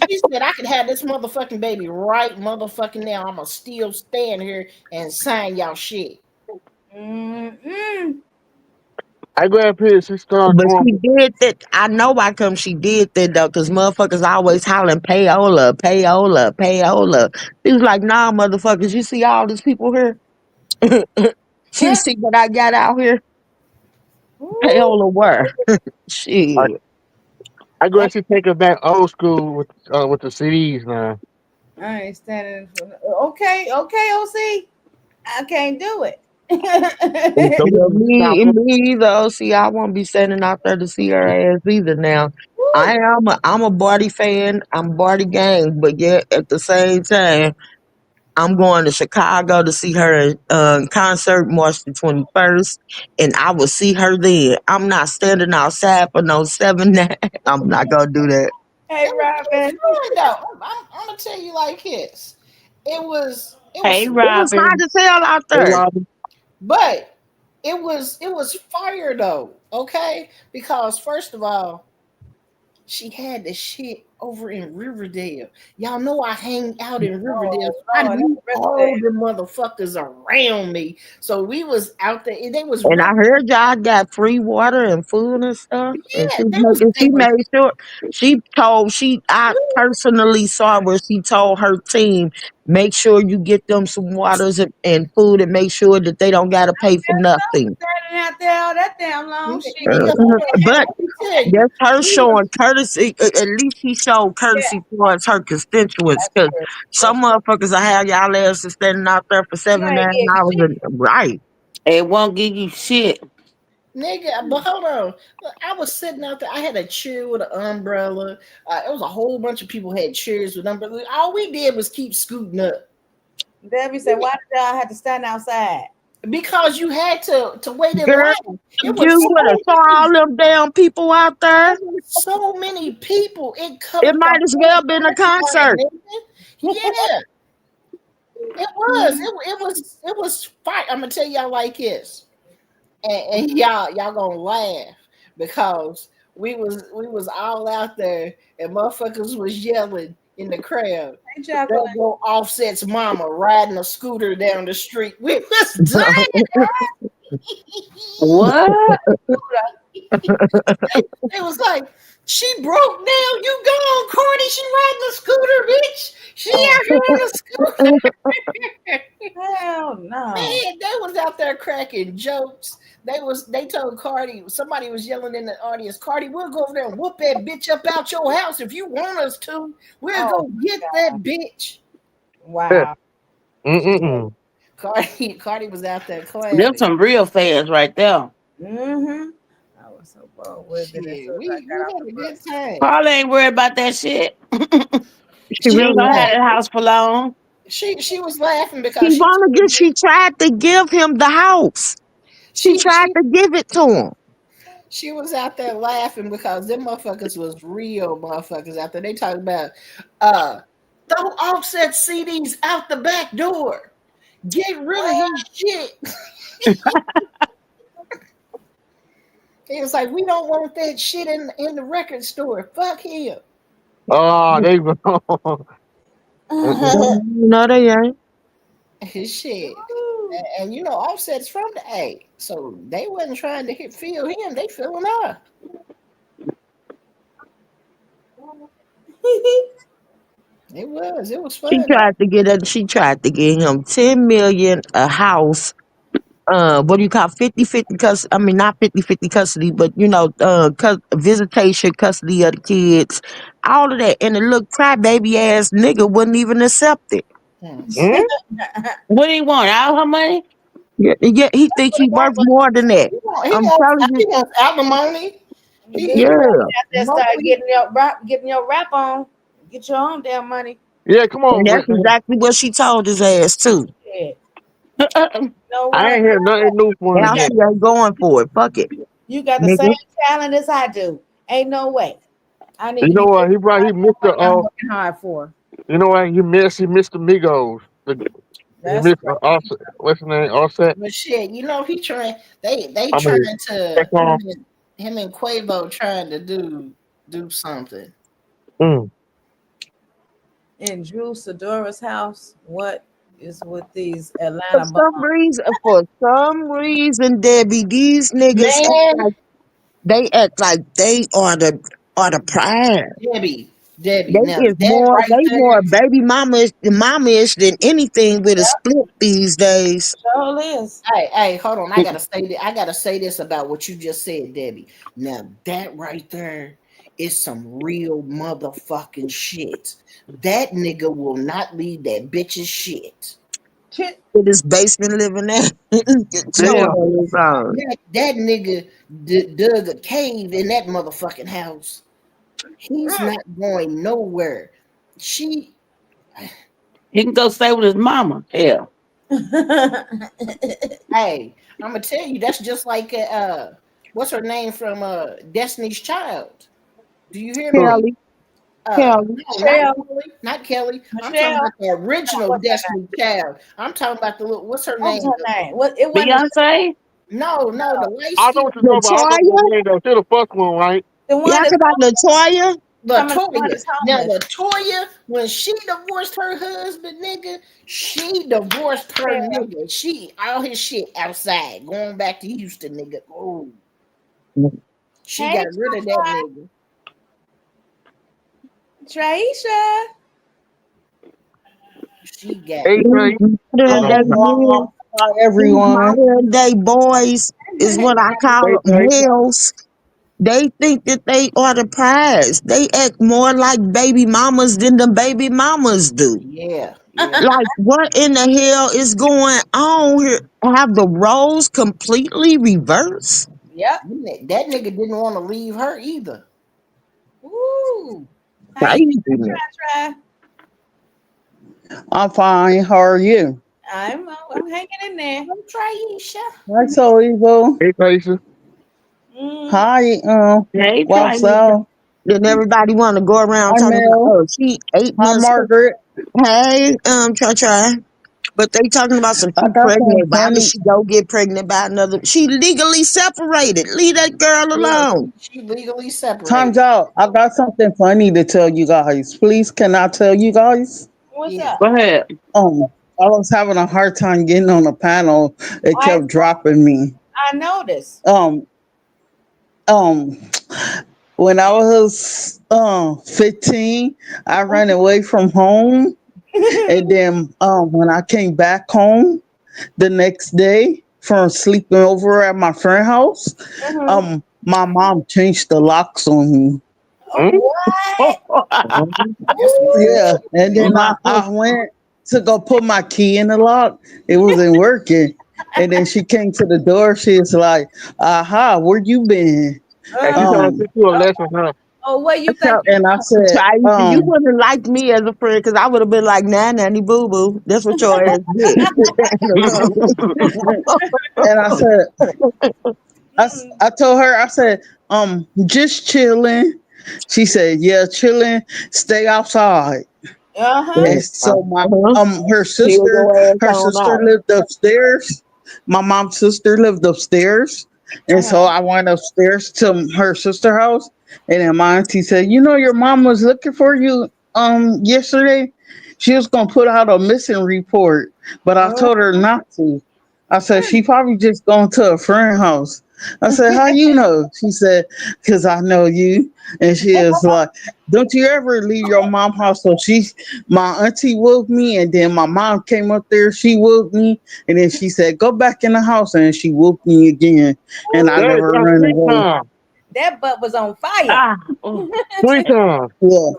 She said I could have this motherfucking baby right motherfucking now. I'ma still stand here and sign y'all shit. I grab his. She started But going. she did that. I know why come she did that though, because motherfuckers always hollering payola, payola, payola. He was like, nah, motherfuckers, you see all these people here? You see what I got out here? Payola where? Shit. I guess she take her back old school with the CDs now. I ain't standing for okay, OC. I can't do it. Me either. See, I won't be standing out there to see her ass either. Now, I'm a Barty fan. I'm Barty gang, but yet at the same time, I'm going to Chicago to see her concert March the 21st, and I will see her then. I'm not standing outside for no 7-9. I'm not gonna do that. Hey, Robin. I'm gonna tell you like this. It was hot as hell out there. But it was fire though, okay? Because first of all, she had the shit over in Riverdale. Y'all know I hang out in Riverdale. I knew all the motherfuckers around me. So we was out there. They was And I heard y'all got free water and food and stuff. And she made sure I personally saw where she told her team, make sure you get them some waters and food and make sure that they don't gotta pay for nothing. Standing out there all that damn long shit. But that's her showing courtesy. At least she showed courtesy towards her constituents. Because some motherfuckers will have y'all asses standing out there for 7-9 hours. Right. It won't give you shit. Nigga, but hold on. I was sitting out there. I had a chair with an umbrella. It was a whole bunch of people had chairs with umbrellas. All we did was keep scooting up. Debbie said, "Why did y'all have to stand outside?" Because you had to wait in Girl, line. It was you would have saw all them damn people out there. so many people. It It covered might as well been a concert. Yeah, it was. It was fight. I'm gonna tell y'all like this, and y'all gonna laugh because we was all out there and motherfuckers was yelling in the crowd. There go Offset's mama riding a scooter down the street. We was dying. What? It was like, she broke down. You gone, Cardi. She riding a scooter, bitch. She out here on a scooter. Hell no. Man, they was out there cracking jokes. They told Cardi, somebody was yelling in the audience, Cardi, we'll go over there and whoop that bitch up out your house if you want us to. We'll go get that bitch. Wow. Cardi was out there clapping. Them some real fans right there. Mm-hmm. I was so bold with it. Yeah, we had a good time. Paula ain't worried about that shit. She really ain't gonna have was. that house for long. She was laughing because She tried to give him the house. She tried to give it to him. She was out there laughing because them motherfuckers was real motherfuckers out there. They talking about throw Offset CDs out the back door. Get rid of his shit. He was like, we don't want that shit in the record store. Fuck him. Oh, they go. No, they ain't. His shit. And you know, Offset's from the A, so they wasn't trying to feel him. They feeling her. It was fun. She tried to get him 10 million a house. What do you call 50-50 I mean, not 50-50 custody, but you know, visitation, custody of the kids, all of that. And the little crybaby ass nigga wouldn't even accept it. What do you want? All her money? Yeah, he think he worth more than that. I'm telling He you. wants alimony. Yeah. Start getting your rap on. Get your own damn money. Yeah, come on. And that's exactly what she told his ass too. Yeah. No, I ain't hear nothing new from Now she ain't going for it. Fuck it. You got the Nigga. same talent as I do. Ain't no way. I need. You know what? He missed the. I'm working hard for. You know what? He missed the Migos. He missed Offset. What's his name? Offset. But shit, you know, he trying. They I trying mean, to him and Quavo trying to do something. In Drew Sidora's house, what is with these Atlanta For some reason, Debbie, these niggas act like they are the prize. Debbie, They now is that more right they there, more baby mama-ish than anything with a split these days. Sure is. Hey, hold on. I gotta say this about what you just said, Debbie. Now that right there is some real motherfucking shit. That nigga will not leave that bitch's shit. In his basement living there. That nigga dug a cave in that motherfucking house. He's not going nowhere. He can go stay with his mama. Hell. Hey, I'm gonna tell you, that's just like what's her name from Destiny's Child? Do you hear me? Kelly. Not Kelly. I'm talking about the original Destiny's Child. I'm talking about the little. What's her name? What? It wasn't Beyonce? No, the light I know what you're talking about. I know what you're the first one, right? The one Y'all about Latoya? Latoya. Now Latoya, when she divorced her husband, nigga, she divorced her nigga. She all his shit outside, going back to Houston, nigga. Oh, she got rid of that nigga. Traisha. She got everyone. Modern day boys is what I call males. They think that they are the prize. They act more like baby mamas than the baby mamas do. Yeah. Like, what in the hell is going on here? Have the roles completely reversed? Yep. That nigga didn't want to leave her either. Ooh. Crazy. Try. I'm fine. How are you? I'm hanging in there. I'm Traisha. Hi, so evil. Hey, Tracy. Hi, Hey, what's Tracy. up? Then everybody want to go around Hi, talking about, Mel. oh, she 8 Hi, months. Margaret. Hey, try. But they talking about some I she got some pregnant. Why would funny. she go get pregnant by another? She legally separated. Leave that girl Yeah, alone. she legally separated. Time's out. I got something funny to tell you guys. Please, can I tell you guys? What's up? Go ahead. I was having a hard time getting on the panel. It kept dropping me. I noticed. When I was 15, I ran away from home. And then when I came back home the next day from sleeping over at my friend's house, my mom changed the locks on me. Yeah, and then I went to go put my key in the lock. It wasn't working. And then she came to the door. She was like, "Aha, where you been?" And she told you a lesson, huh? Oh, what you think? And I said, Tracy, you wouldn't like me as a friend because I would have been like, nah, nanny boo boo. That's what your ass did. and I said, I told her, I said, just chilling. She said, yeah, chilling. Stay outside. And so my her sister lived upstairs. My mom's sister lived upstairs. And so I went upstairs to her sister's house. And then my auntie said, you know, your mom was looking for you yesterday. She was gonna put out a missing report, but I told her not to. I said she probably just going to a friend's house. I said, how you know? She said, because I know you. And she is like, don't you ever leave your mom's house? So my auntie woke me, and then my mom came up there, she woke me, and then she said, go back in the house, and she woke me again. And I never ran away. That butt was on fire. 3 times. Yeah.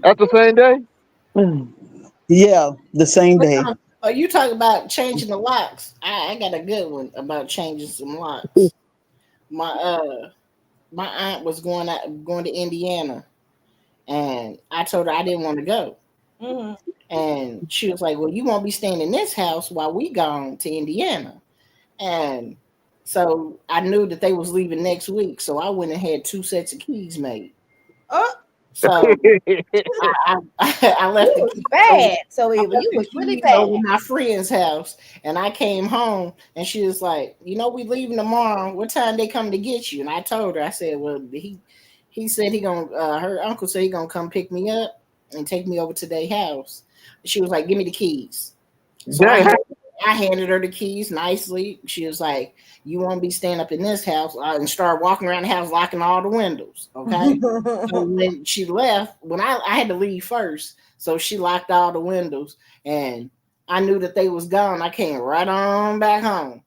That's the same day? Yeah, the same day. Oh, you talking about changing the locks? I got a good one about changing some locks. My aunt was going to Indiana, and I told her I didn't want to go. And she was like, well, you won't be staying in this house while we gone to Indiana. And so I knew that they was leaving next week, so I went and had 2 sets of keys made. So I left the keys bad. So you was really bad. Over my friend's house, and I came home, and she was like, "You know, we leaving tomorrow. What time they come to get you?" And I told her, I said, "Well, he said he gonna. Her uncle said he gonna come pick me up and take me over to their house." She was like, "Give me the keys." So I handed her the keys nicely. She was like, you won't be staying up in this house, and start walking around the house locking all the windows. Okay. So when she left, when I had to leave first, so she locked all the windows, and I knew that they was gone. I came right on back home.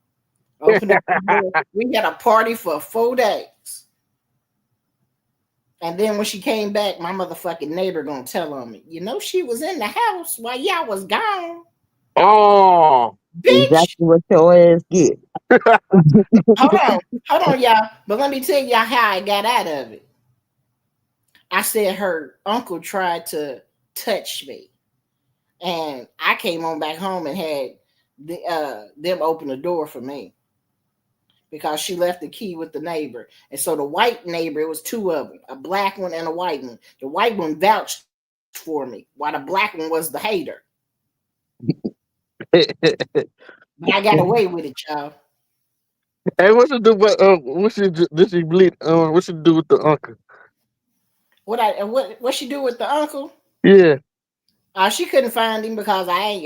Opened up the door. We had a party for 4 days. And then when she came back, my motherfucking neighbor gonna tell on me, you know, she was in the house while y'all was gone. Oh, bitch. Exactly what your ass get. Hold on, y'all. But let me tell y'all how I got out of it. I said her uncle tried to touch me, and I came on back home and had them open the door for me because she left the key with the neighbor. And so the white neighbor, it was 2 of them, a black one and a white one. The white one vouched for me, while the black one was the hater. But I got away with it, y'all. Hey, what should do? What should bleed? What should do with the uncle? What she do with the uncle? Yeah. She couldn't find him because I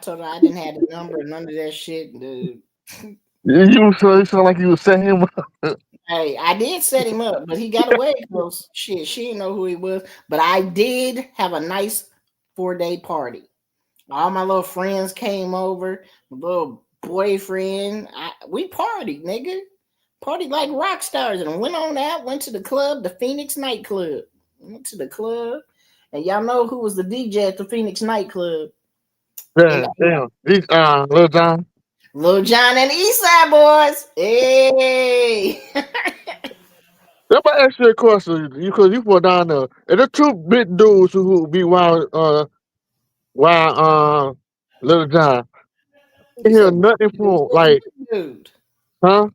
told her I didn't have the number and none of that shit. You sound like you was setting him up. Hey, I did set him up, but he got away because she didn't know who he was. But I did have a nice 4-day party. All my little friends came over, my little boyfriend. We partied, nigga. Partied like rock stars, and went on out, went to the club, the Phoenix nightclub. Went to the club, and y'all know who was the DJ at the Phoenix nightclub? Damn. Lil Jon. Lil Jon and the Eastside Boys. Hey. Let me ask you a question, because you put down there, and the two big dudes who be wild, Little John. You hear nothing from like, Big dude. huh?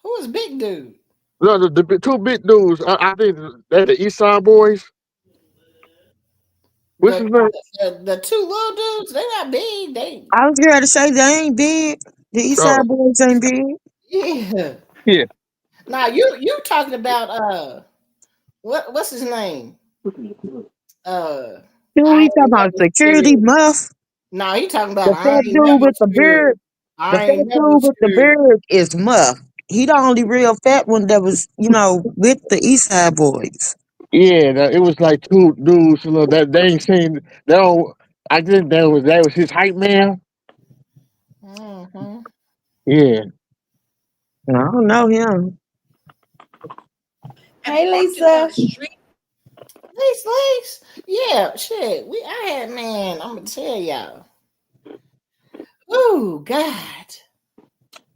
Who is big dude? No, the two big dudes. I think they're the East Side Boys. What's his name? The two little dudes, they're not big. They I was going to say they ain't big. The East Side Oh, Boys ain't big. yeah. yeah. Now you talking about what's his name? Who I we ain't talking about? never Security scared. Muff. No, he talking about The I fat ain't dude never with the scared. beard. The I fat ain't never dude with the scared. beard is Muff. He the only real fat one that was, with the East Side Boys. Yeah, it was like two dudes. That they ain't seen. They don't. I think that was his hype man. Mm-hmm. Yeah. I don't know him. Hey, Lisa. Lace. Yeah, shit. I had man, I'm gonna tell y'all. Oh God.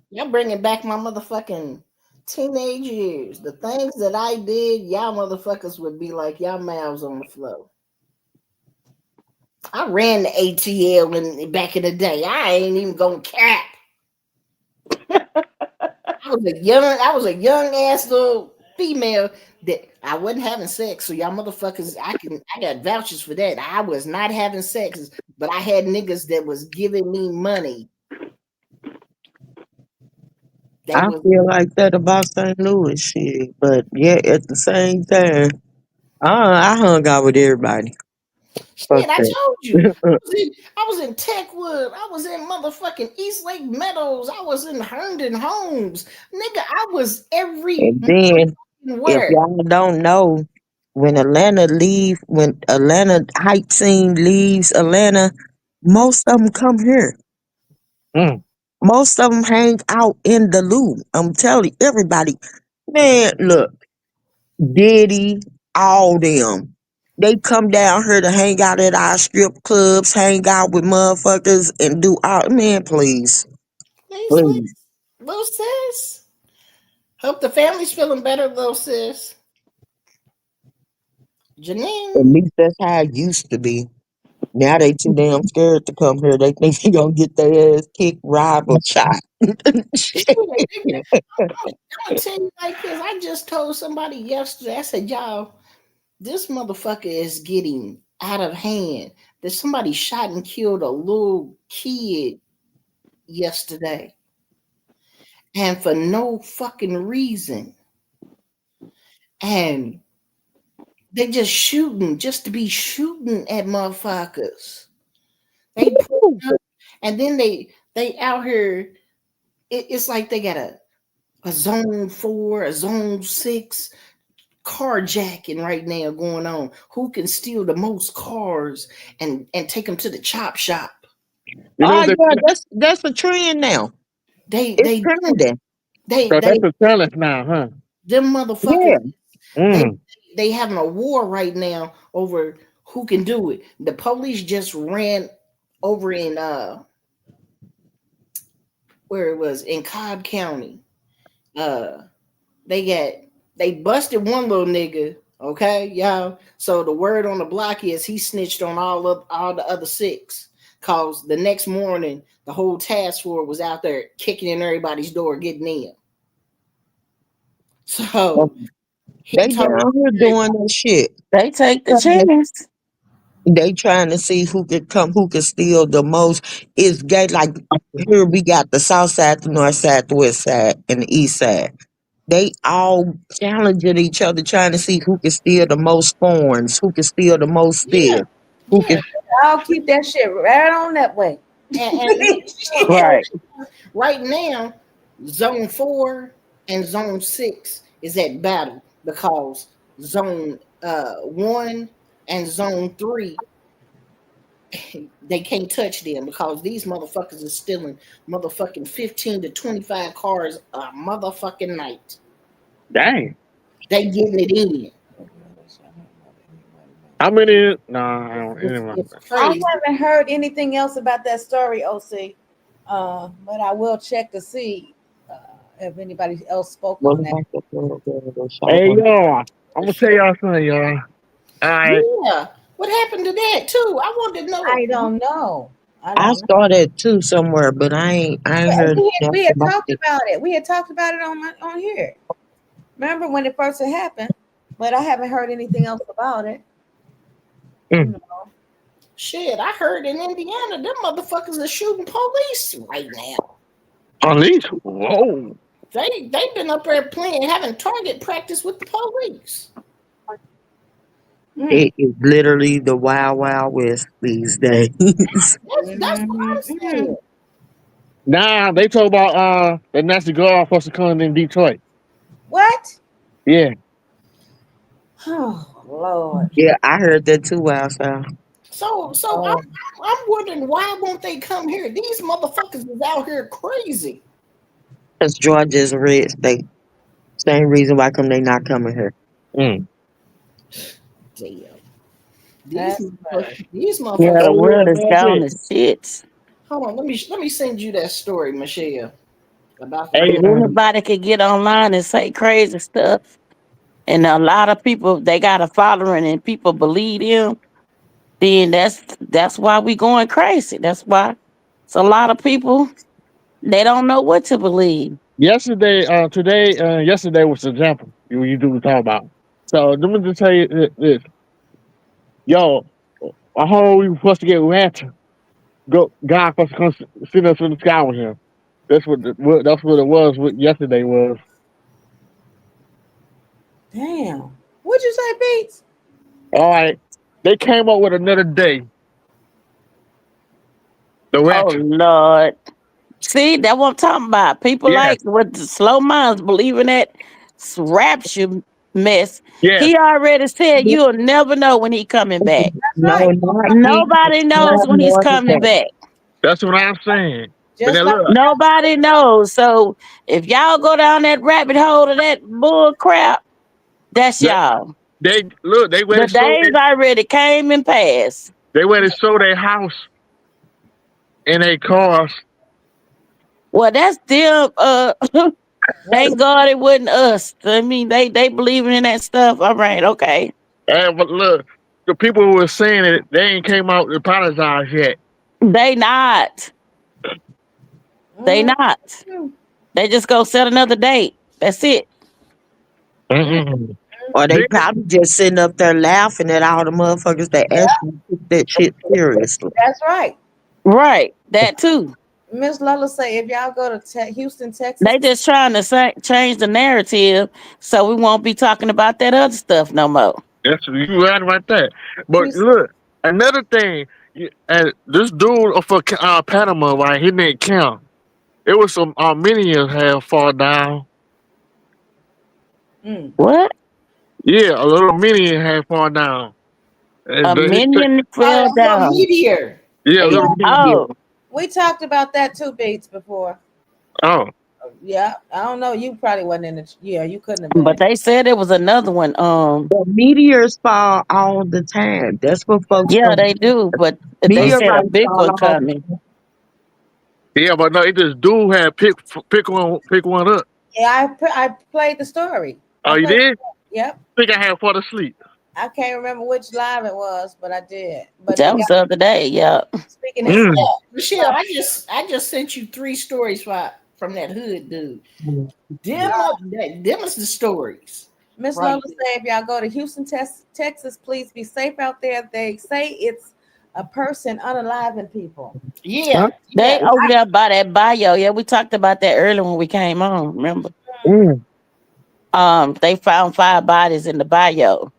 Y'all bringing back my motherfucking teenage years. The things that I did, y'all motherfuckers would be like y'all mouths on the floor. I ran the ATL back in the day. I ain't even gonna cap. I was a young ass little female that I wasn't having sex. So y'all motherfuckers, I got vouchers for that. I was not having sex, but I had niggas that was giving me money. I feel like that about St. Louis shit. But yeah, at the same time, I hung out with everybody. Fuck Shit, I that. told you. I was in Techwood. I was in motherfucking East Lake Meadows. I was in Herndon Homes. Nigga, I was And then, if where. y'all don't know, when Atlanta hype scene leaves Atlanta, most of them come here. Most of them hang out in the Loop. I'm telling you, everybody. Man, look, Diddy, all them. They come down here to hang out at our strip clubs, hang out with motherfuckers, and do all. Man, please. Please. Little sis. Hope the family's feeling better, little sis. Janine. At least that's how it used to be. Now they too damn scared to come here. They think they gonna get their ass kicked, robbed, or shot. I'm gonna tell you like this. I just told somebody yesterday. I said, y'all, this motherfucker is getting out of hand. That somebody shot and killed a little kid yesterday, and for no fucking reason. And they just shooting just to be shooting at motherfuckers. They and then they out here. It's like they got a zone 4, a zone 6 carjacking right now going on. Who can steal the most cars and take them to the chop shop? Yeah, that's a trend now. It's trending. That's a challenge now, huh? Them motherfuckers. Yeah. They having a war right now over who can do it. The police just ran over in where it was in Cobb County. They busted one little nigga. Okay, y'all. So the word on the block is he snitched on all the other 6. Cause the next morning the whole task force was out there kicking in everybody's door, getting in. So they down here doing that shit. They take the chance. They trying to see who can steal the most. It's gay. Like here we got the south side, the north side, the west side, and the east side. They all challenging each other, trying to see who can steal the most thorns, who can steal the most sticks, who can. I'll keep that shit right on that way. And right now, zone 4 and zone 6 is at battle because zone 1 and zone 3 they can't touch them because these motherfuckers are stealing motherfucking 15 to 25 cars a motherfucking night. Dang. They getting it in. How many? No, I don't. Anyway. I haven't heard anything else about that story, OC. But I will check to see if anybody else spoke What on that. about the Hey, shower? y'all. I'm gonna tell y'all something, y'all. All right. Yeah. What happened to that too? I wanted to know. I don't know. I saw that too somewhere, but I ain't heard We nothing had about talked it. about it. We had talked about it on here. Remember when it first happened? But I haven't heard anything else about it. You know. Shit, I heard in Indiana, them motherfuckers are shooting police right now. Police? Whoa. They've been up there having target practice with the police. It is literally the wild, wild west these days. That's what I'm saying. Nah, they talk about the National Guard supposed to come in Detroit. What? Yeah. Oh Lord. Yeah, I heard that too, Wild South. So I'm wondering why won't they come here? These motherfuckers is out here crazy. Because Georgia's a red state. Same reason why come they not coming here. Mm. Damn. These motherfuckers. Yeah, the world is down to shit. Hold on, let me send you that story, Michelle. About If anybody could get online and say crazy stuff, and a lot of people they got a following and people believe them, then that's why we going crazy. That's why it's a lot of people they don't know what to believe. Yesterday was an example. You do talk about. So let me just tell you this. Yo, a whole we were supposed to get rapture. God supposed to come sit us in the sky with him. That's what it was. What yesterday was. Damn. What'd you say, Beats? All right, they came up with another day. The rapture. Oh Lord. See, that's what I'm talking about. People like with the slow minds believing that rapture mess. Yeah. He already said you'll never know when he coming back. No, Nobody knows when he's coming back. That's what I'm saying. But Just now like look, Nobody knows. So if y'all go down that rabbit hole of that bull crap, that's y'all. they went The and sold days already came and passed. they went and sold their house and their cars. Well, that's them. Thank God it wasn't us. I mean, they believing in that stuff. All right, okay. But look, the people who were saying it, they ain't came out to apologize yet. They not. They not. They just go set another date. That's it. Or they probably just sitting up there laughing at all the motherfuckers that actually took that shit seriously. That's right. Right. That too. Miss Lola say if y'all go to Houston, Texas. They just trying to change the narrative so we won't be talking about that other stuff no more. That's you right about that. But look, another thing, this dude for Panama, right? He didn't count. It was some Armenians had fall down. What? Yeah, a little Armenian had fall down. Armenian fell down. Meteor. Yeah, a little meteor. We talked about that too, Beats, before. Oh. Yeah, I don't know. You probably wasn't in the. Yeah, you couldn't have been. But they said it was another one. The meteors fall all the time. That's what folks. Yeah, they do. But they said a big one coming. Yeah, but no, it just dude had pick one up. Yeah, I played the story. Oh, you did? Yep. I think I had fall asleep. I can't remember which live it was, but I did. But That was the other day. Yeah. Speaking of Michelle, I just sent you 3 stories from that hood dude. Them is the stories. Miss Right Lola say if y'all go to Houston, Texas, please be safe out there. They say it's a person unaliving people. Yeah. They over there by that bio. Yeah, we talked about that earlier when we came on. Remember? They found 5 bodies in the bio.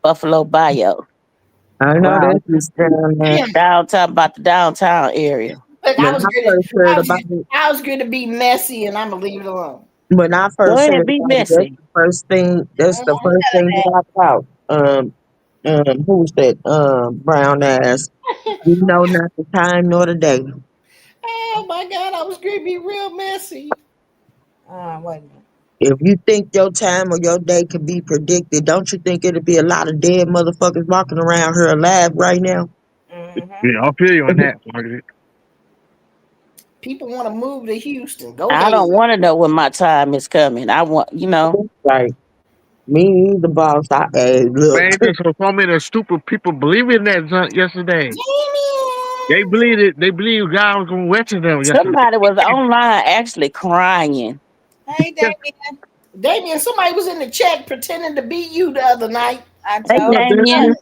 Buffalo Bayou. I know that's downtown, about the downtown area. Look, I was going to be messy, and I'm gonna leave it alone. When I first Go ahead, heard be about it, messy. that's the first thing that I thought. Who's that? Brown ass. You know not the time nor the day. Oh my God, I was going to be real messy. Wait a minute. If you think your time or your day could be predicted, don't you think it'd be a lot of dead motherfuckers walking around here alive right now? Yeah, I'll feel you on that, Margaret. People want to move to Houston. Go I ahead. don't want to know when my time is coming. I want, Right. Me, the boss. Look. Man, there's so many stupid people believing that yesterday. They believe it. They believe God was gonna wet to them yesterday. Somebody was online actually crying. Hey, Damien. Damien, somebody was in the chat pretending to be you the other night. I Hey, told him. Damien.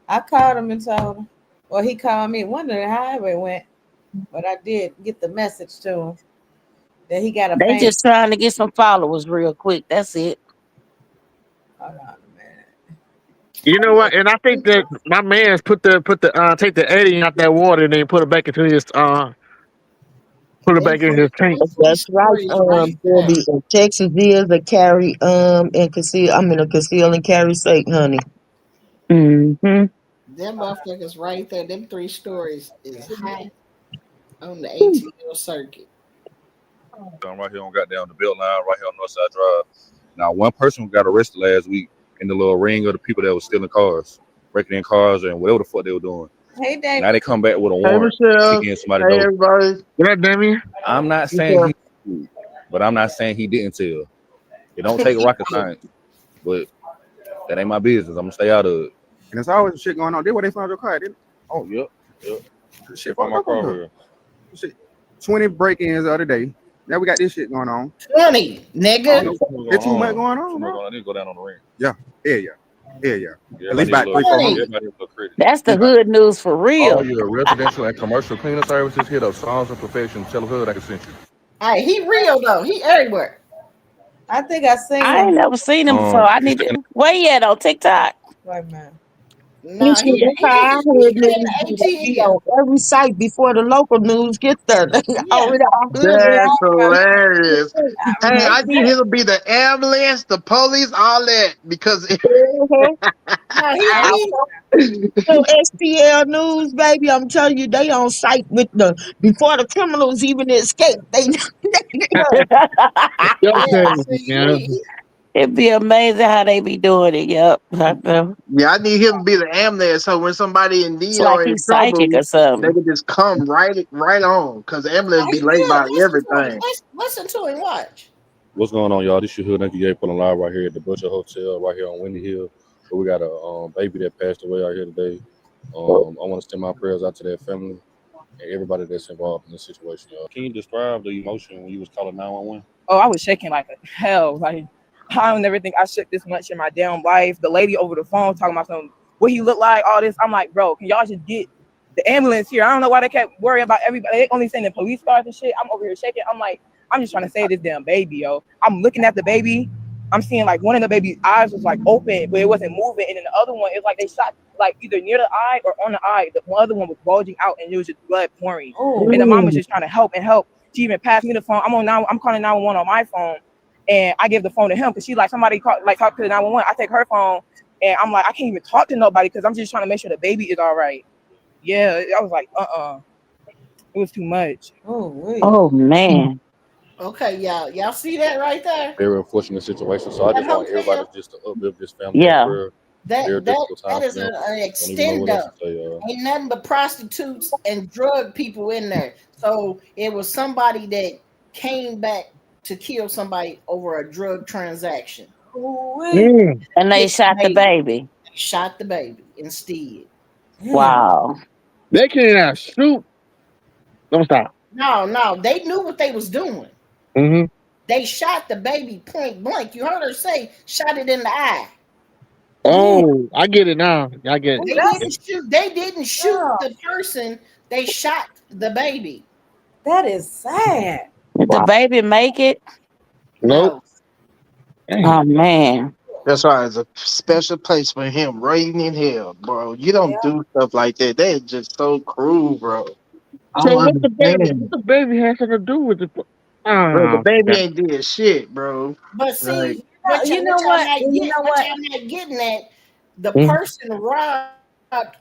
I called him and told him. Well, he called me, wondering how it went, but I did get the message to him that he got a. They just trying to get some followers real quick. That's it. Hold on a minute. You know what? And I think that my man's take the 80 out that water and then put it back into his tank. That's right. Debbie, in Texas is a carry and conceal. I'm in a conceal and carry state, honey. Mm-hmm. Them motherfuckers right there. Them 3 stories is high on the ATL circuit. I'm right here on goddamn the Belt Line, right here on Northside Drive. Now, one person got arrested last week in the little ring of the people that was stealing cars, breaking in cars, and whatever the fuck they were doing. Hey, Damien. Now they come back with a Hey, warrant. Michelle. Kicking somebody Hey, door. everybody. What up, Damien? I'm not saying he, but I'm not saying he didn't tell. It don't take rocket science, but that ain't my business. I'm gonna stay out of it. And there's always shit going on. Did where they found your car, didn't it? Oh, yep. Shit, Found my car here. Shit. 20 break-ins the other day. Now we got this shit going on. 20, nigga. There's too much going on, bro. I need to go down on the ring. Yeah. Yeah, At least about 300-400. That's the hood news for real. All your residential and commercial cleaning services, hit up Songs of Perfection. Tell the hood I can send you. All right, he real though. He everywhere. I think I seen him. I ain't never seen him before. I need to. Where you at on TikTok? Wait a minute. No, That's how I heard news be on every site before the local news get there. They already all good. That's hilarious. Hey, I need him to be the ambulance, the police, all that, because So STL News, baby, I'm telling you, they on site with before the criminals even escape. It'd be amazing how they be doing it. Yep. Yeah, I need him to be the ambulance, so when somebody in It's D like or in he's psychic trouble, or something. they can just come right on, because the ambulance be late by everything. Listen to him. Watch. What's going on, y'all? This your hood Nike pulling live right here at the Butcher Hotel, right here on Windy Hill. So we got a baby that passed away out here today. I want to send my prayers out to their family and everybody that's involved in this situation, y'all. Can you describe the emotion when you was calling 911? Oh, I was shaking like hell. Like, I never think I shook this much in my damn life. The lady over the phone talking about something, what he looked like, all this. I'm like, bro, can y'all just get the ambulance here? I don't know why they kept worrying about everybody. They only sending police cars and shit. I'm over here shaking. I'm like, I'm just trying to save this damn baby, yo. I'm looking at the baby. I'm seeing like one of the baby's eyes was like open, but it wasn't moving. And then the other one, it's like they shot like either near the eye or on the eye. The other one was bulging out and it was just blood pouring. Ooh. And the mom was just trying to help. She even passed me the phone. I'm calling 911 on my phone. And I give the phone to him because she like somebody called, like talk to the 911. I take her phone and I'm like, I can't even talk to nobody because I'm just trying to make sure the baby is all right. Yeah, I was like, it was too much. Oh man. Okay, y'all see that right there? Very unfortunate situation. So I just want everybody just to uplift this family. Yeah. That is an extender. Ain't nothing but prostitutes and drug people in there. So it was somebody that came back to kill somebody over a drug transaction. And they shot the baby. They shot the baby instead. Wow. They can't shoot. Don't stop. No, they knew what they was doing. Mm-hmm. They shot the baby point blank. You heard her say, shot it in the eye. Oh, I get it now. I get it. They didn't shoot the person. They shot the baby. That is sad. Did the baby make it? Nope. Oh man. That's why it's a special place for him, right in hell, bro. You don't do stuff like that. They're just so cruel, bro. So what the baby has something to do with it? Bro, the baby ain't did shit, bro. But see, Like, you know what? I'm not getting at. The person robbed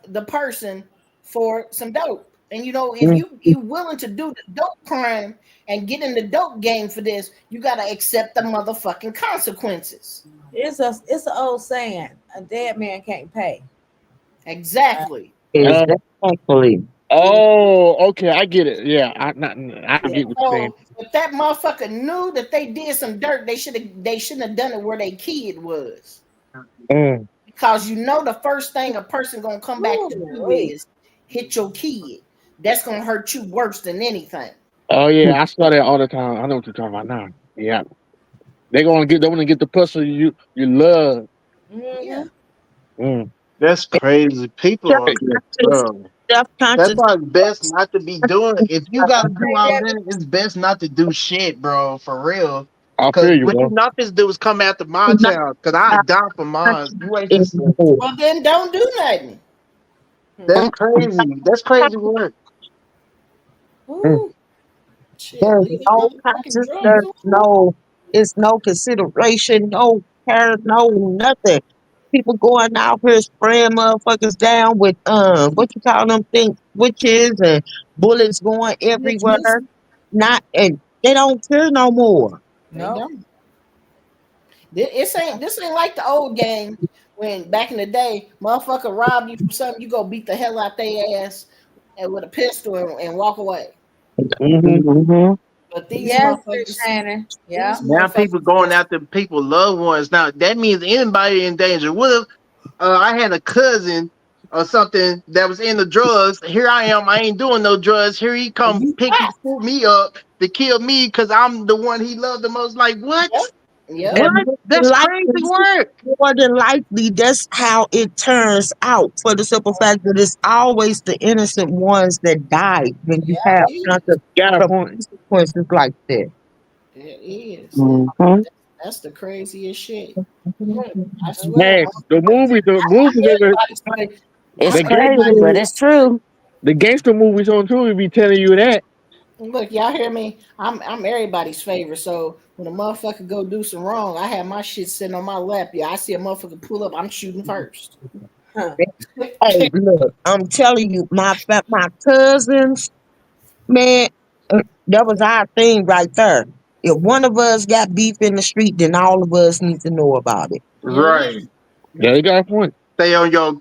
the person for some dope. And you know, if you willing to do the dope crime and get in the dope game for this, you gotta accept the motherfucking consequences. It's an old saying: a dead man can't pay. Exactly. Exactly. Oh, okay, I get it. Yeah, I get what you're saying. So if that motherfucker knew that they did some dirt, they shouldn't have done it where their kid was. Because you know the first thing a person gonna come back to do is hit your kid. That's gonna hurt you worse than anything. Oh yeah, I saw that all the time. I know what you're talking about now. Yeah, they want to get the pussy you love. Yeah. That's crazy. People are bro. That's why it's best not to be doing. If you gotta do all that, it's best not to do shit, bro. For real. I feel you, what bro. these knockers do is come after my child, cause I die for mine. You ain't just Well, then don't do nothing. That's crazy. That's crazy work. There's no it's no consideration, no care, no nothing. People going out here spraying motherfuckers down with what you call them things, witches and bullets going everywhere. And they don't care no more. No. This ain't like the old game when back in the day, motherfucker rob you for something, you go beat the hell out their ass and with a pistol and walk away. But these motherfuckers, Shannon. Yeah. Now people going after people loved ones. Now that means anybody in danger. What if I had a cousin or something that was in the drugs? Here I am. I ain't doing no drugs. Here he come pick me up to kill me because I'm the one he loved the most. Like what? Yeah. What? That's crazy work. More than likely, that's how it turns out. For the simple fact that it's always the innocent ones that die when you have consequences like that. It is. That's the craziest shit. I swear. Man, the movie, It's crazy, but it's true. The gangster movies on too be telling you that. Look, y'all hear me? I'm everybody's favorite. So when a motherfucker go do some wrong, I have my shit sitting on my lap. Yeah, I see a motherfucker pull up, I'm shooting first. Hey, look, I'm telling you, my cousins, man, that was our thing right there. If one of us got beef in the street, then all of us need to know about it. Right. Yeah, you got a point. Stay on your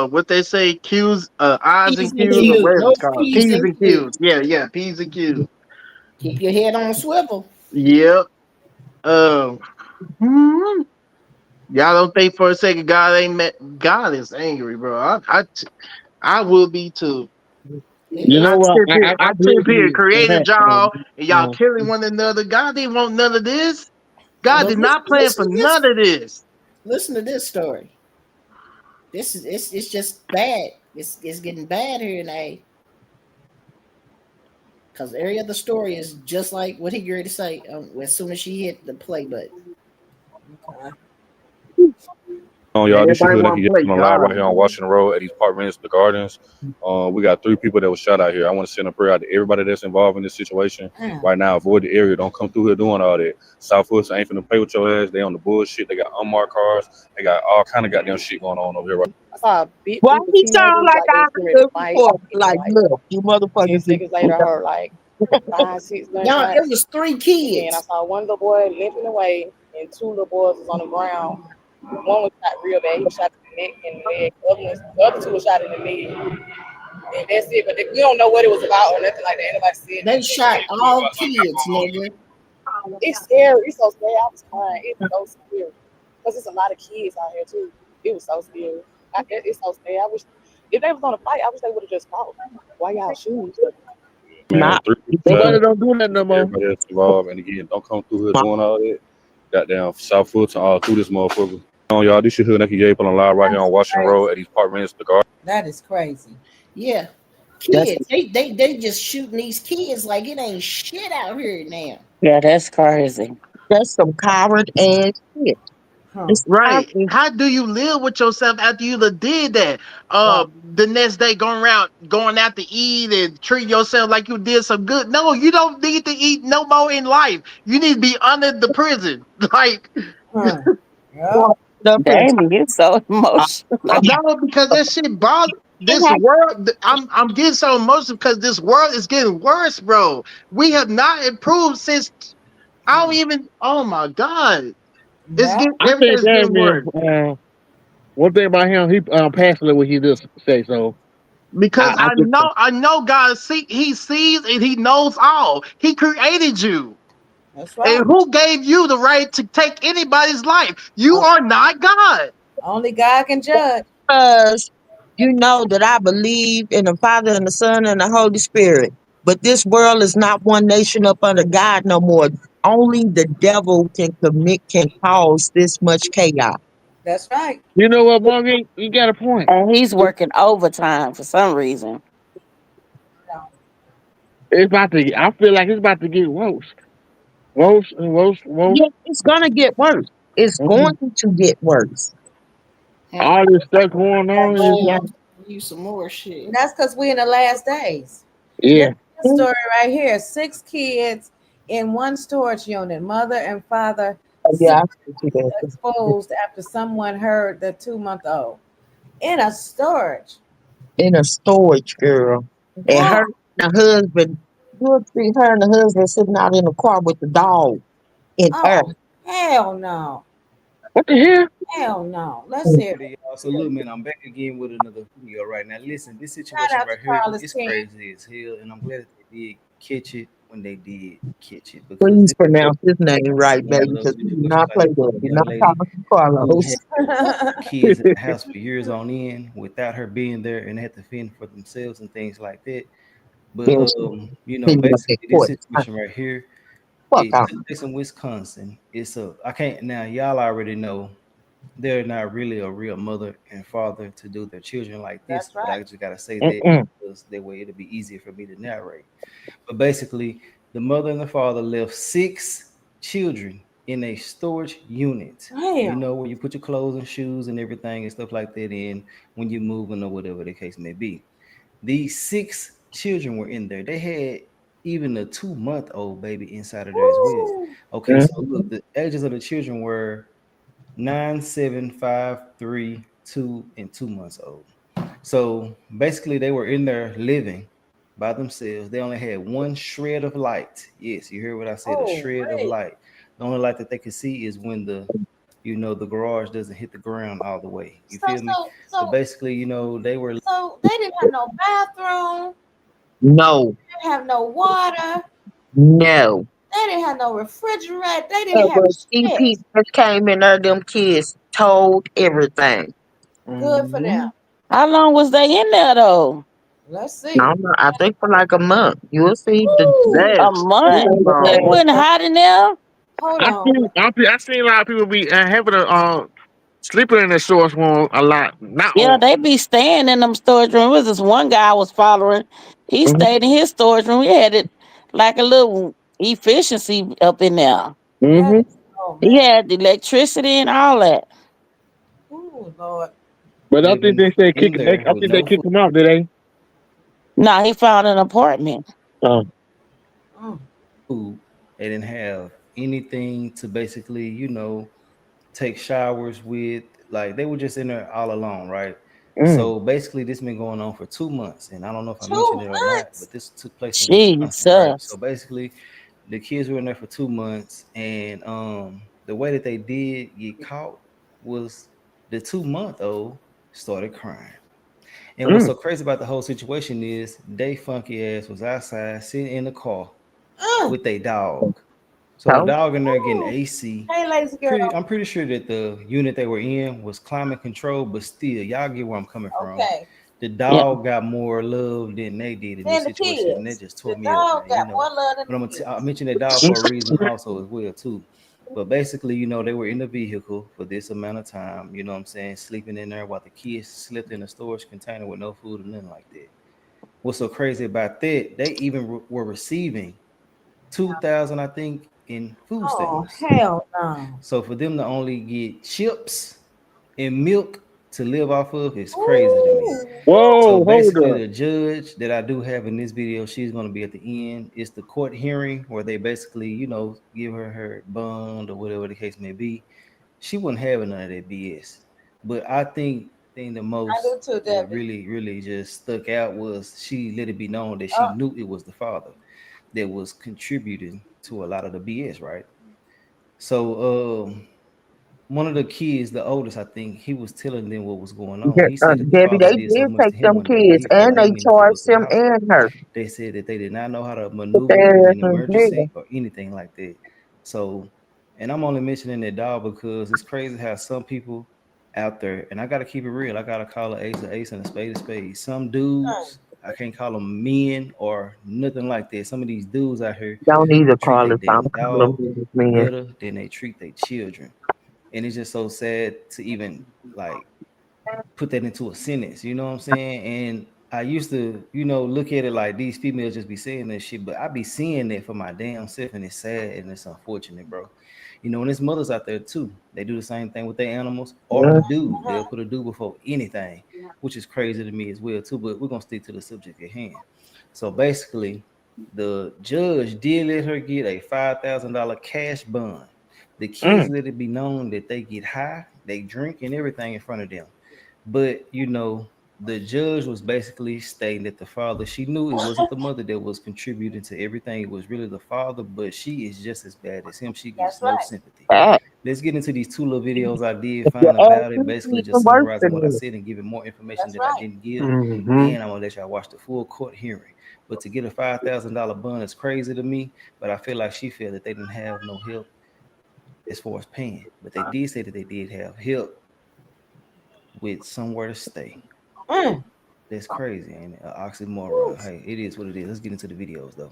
what they say, Q's, I's and Q's, Q's. or whatever No it's called. P's P's and and Q's. Yeah, P's and Q's. Keep your head on a swivel. Yep. Y'all don't think for a second God ain't met. God is angry, bro. I will be too. You know what? I sit here, created y'all, and y'all killing one another. God didn't want none of this. God did not plan for none of this. Listen to this story. This is it's just bad. It's getting bad here in A. Because every other story is just like what he ready to say as soon as she hit the play button. Y'all, this is Hood Nicky on live right here on Washington Road at these Park Minutes, the Gardens. We got 3 people that was shot out here. I want to send a prayer out to everybody that's involved in this situation. Right now, avoid the area. Don't come through here doing all that. Southwoods ain't finna play with your ass. They on the bullshit. They got unmarked cars. They got all kind of goddamn shit going on over here right now. I saw a big Why he sound like I could fight. like, look, you motherfuckers. Seconds later, I heard like 5, 6 Y'all, it was 3 kids. And I saw one little boy limping away, and 2 little boys was on the ground. One was shot real bad. He was shot in the neck and the leg. The other 2 were shot in the leg. And that's it. But we don't know what it was about or nothing like that. Nobody said they shot all kids, nigga. It's scary. It's so scary. I was crying. It's so scary. Because there's a lot of kids out here too. It was so scary. It's so scary. I wish if they was on a fight, I wish they would have just fought. Why y'all shooting? Man, Nobody don't do that no more. Everybody that's involved, and again, don't come through here doing all that. Goddamn Southwoods and all through this motherfucker. Y'all, this shit Hood Nicky Jay put on live right here on Washington Road at these Park Minutes, the Gardens. That is crazy. Yeah. Kids, they just shooting these kids like it ain't shit out here now. Yeah, that's crazy. That's some coward ass shit. Right. How do you live with yourself after you did that? The next day going out to eat and treat yourself like you did some good. No, you don't need to eat no more in life. You need to be under the prison. Like Damn, you're so emotional. No, because that shit bothers this world. I'm getting so emotional because this world is getting worse, bro. We have not improved since I don't even. Oh my god, everything's getting worse. One thing about him, he passionate what he does say. So Because I just, I know God he sees and he knows all. He created you. That's And right. who gave you the right to take anybody's life? You are not God. Only God can judge. Because you know that I believe in the Father and the Son and the Holy Spirit. But this world is not one nation up under God no more. Only the devil can cause this much chaos. That's right. you know what, Morgan? You got a point. And he's working overtime for some reason. It's about to. I feel like it's about to get worse. Worse and worse and worse. Yeah, it's gonna get worse. It's going to get worse. All this stuff going on is like, You some more shit. And that's because we're in the last days. yeah. This story right here: 6 kids in one storage unit. Mother and father Yeah, I can see that. exposed after someone heard the 2-month-old in a storage. In a storage, girl. And her and the husband, you'll see her and the husband sitting out in the car with the dog in her. Oh, hell no. What the hell? Hell no. Let's hear it. Y'all, salute, man. I'm back again with another video right now. Listen, this situation Shout out right to here Carlos is King. crazy as hell, and I'm glad that they did catch it when they did catch it. Because Please this pronounce his name right, one baby, of those because we do situations not like play a that. Do young not lady call him Carlos. who had kids in the house for years on end without her being there, and had to fend for themselves and things like that. But Yes, you know, ended up basically in this court. situation right here, Fuck it off. took place in Wisconsin. It's a I can't now y'all already know they're not really a real mother and father to do their children like this. That's But I right. just gotta say that Mm-mm. because that way it'll be easier for me to narrate. But basically, the mother and the father left 6 children in a storage unit. You Damn. know, where you put your clothes and shoes and everything and stuff like that in when you're moving or whatever the case may be. These 6 children were in there. They had even a 2-month-old baby inside of there as well. Ooh. Okay, so look, the ages of the children were 9, 7, 5, 3, 2, and 2 months old. So basically, they were in there living by themselves. They only had one shred of light. Yes, you hear what I said, a Oh, shred of wait. light. The only light that they could see is when the garage doesn't hit the ground all the way. You So, feel me? so, But so, basically, they were so they didn't have no bathroom. No, They didn't have no water. no. They didn't have no refrigerator. They didn't have But shit. EP just came in there, them kids told everything. Good for them. How long was they in there though? Let's I see. don't know. I think for like a month. You'll see the Ooh. A That's month? too It long. wasn't hot in there. Hold I on. seen a lot of people be having a sleeping in the source room a lot. Not Yeah, on. they be staying in them storage rooms. There was this one guy I was following. He stayed in his storage room. He had it like a little efficiency up in there. That Mm-hmm. is, oh He man. had the electricity and all that. Ooh, Lord. But I think living they said in kick. there I with think they no food. kicked him out, did they? No, he found an apartment. Oh, Mm. They didn't have anything to basically, take showers with. Like they were just in there all alone, right? So basically, this been going on for 2 months, and I don't know if I 2 mentioned it or not, months. but this took place in Wisconsin, right? So Jesus. basically, the kids were in there for 2 months, and the way that they did get caught was the 2-month-old started crying. And what's so crazy about the whole situation is they funky ass was outside sitting in the car with a dog. So the So dog in there getting Ooh. AC. Hey, lazy girl. I'm pretty sure that the unit they were in was climate control, but still, y'all get where I'm coming from. Okay. The Yeah. dog got more love than they did in Then this the situation, and that kids. just The tore me up, dog man. got more love than But the kids. I mentioned that dog for a reason also as well too. But basically, they were in the vehicle for this amount of time. You know what I'm saying? Sleeping in there while the kids slept in a storage container with no food and nothing like that. What's so crazy about that? They even were receiving 2,000, I think, in food Oh, stamps. hell no. So for them to only get chips and milk to live off of is crazy to me. Ooh. So whoa, hold basically, up. the judge that I do have in this video, she's going to be at the end. It's the court hearing where they basically, give her bond or whatever the case may be. She wasn't having none of that BS. But I think the I do most too, that Debbie. really, really just stuck out was she let it be known that she knew it was the father that was contributing to a lot of the BS, right? So one of the kids, the oldest, I think, he was telling them what was going on. He said that the Debbie, father they did so did much to take him them one day that kids he felt and like he they needed to go charged to the him hospital. and her. They said that they did not know how to Put their maneuver in ass an in jail. emergency or anything like that. So, and I'm only mentioning that, dog, because it's crazy how some people out there, and I got to keep it real. I got to call an ace and a spade. Some dudes, I can't call them men or nothing like that. Some of these dudes out here Don't need to treat call their it. I'm damn calling dog them men. better than they treat their children. And it's just so sad to even like put that into a sentence, you know what I'm saying? And I used to, look at it like these females just be saying that shit, but I be seeing that for my damn self, and it's sad and it's unfortunate, bro. And there's mothers out there too. They do the same thing with their animals or a dude. They'll put a dude before anything, which is crazy to me as well too. But we're gonna stick to the subject at hand. So basically, the judge did let her get a $5,000 cash bond. The kids let it be known that they get high, they drink and everything in front of them. But the judge was basically stating that the father, she knew it wasn't the mother that was contributing to everything. It was really the father, but she is just as bad as him. She gets no sympathy. Let's get into these two little videos I did find about it. Basically, just summarizing what I said and giving more information that I didn't give. And I'm gonna let y'all watch the full court hearing. But to get a $5,000 bond is crazy to me. But I feel like she felt that they didn't have no help as far as paying. But they did say that they did have help with somewhere to stay. That's crazy, ain't it? Oxymoron. Hey, it is what it is. Let's get into the videos though.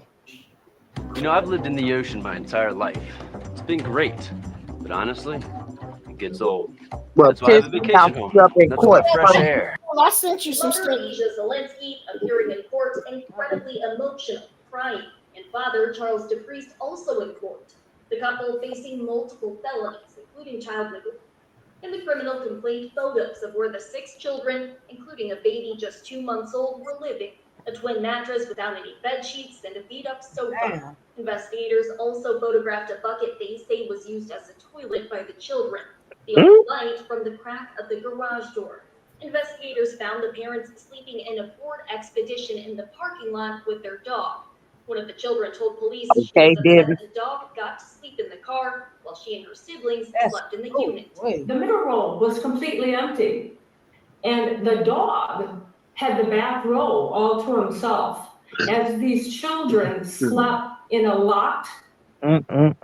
I've lived in the ocean my entire life. It's been great, but honestly, it gets old. Well, That's why I have a vacation home. That's my fresh air. Well, I sent you some Mother stuff. Asia Zelensky appearing in court incredibly emotional, crying, and father Charles DePriest also in court. The couple facing multiple felonies, including child neglect. In the criminal complaint, photos of where the 6 children, including a baby just 2 months old, were living. A twin mattress without any bed sheets and a beat-up sofa. Damn. Investigators also photographed a bucket they say was used as a toilet by the children. The only light from the crack of the garage door. Investigators found the parents sleeping in a Ford Expedition in the parking lot with their dog. One of the children told police she was upset the dog got to sleep in the car while she and her siblings slept in the unit. The middle row was completely empty, and the dog had the back row all to himself as these children slept in a locked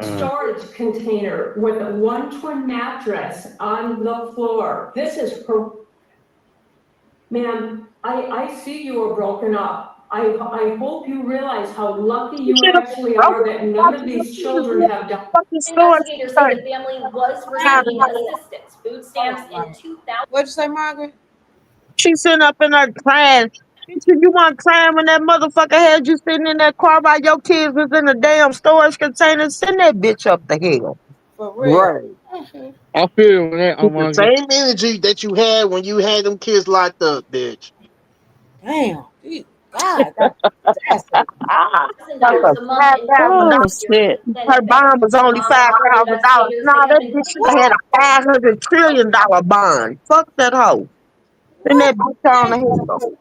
storage container with one twin mattress on the floor. This is ma'am, I see you were broken up. I hope you realize how lucky you actually are that none of these children have died. Investigators say the family was receiving assistance, food stamps in 2000. What'd you say, Margaret? She's sitting up in her crying. She said, you want crying when that motherfucker had you sitting in that car while your kids was in the damn storage container? Send that bitch up the hill. For real. Right. I feel that. It's the same energy that you had when you had them kids locked up, bitch. Damn. God, that's Oh shit! Her bond was only $5,000. No, that bitch should have had a $500 trillion bond. Fuck that hoe. Send that bitch on the hill.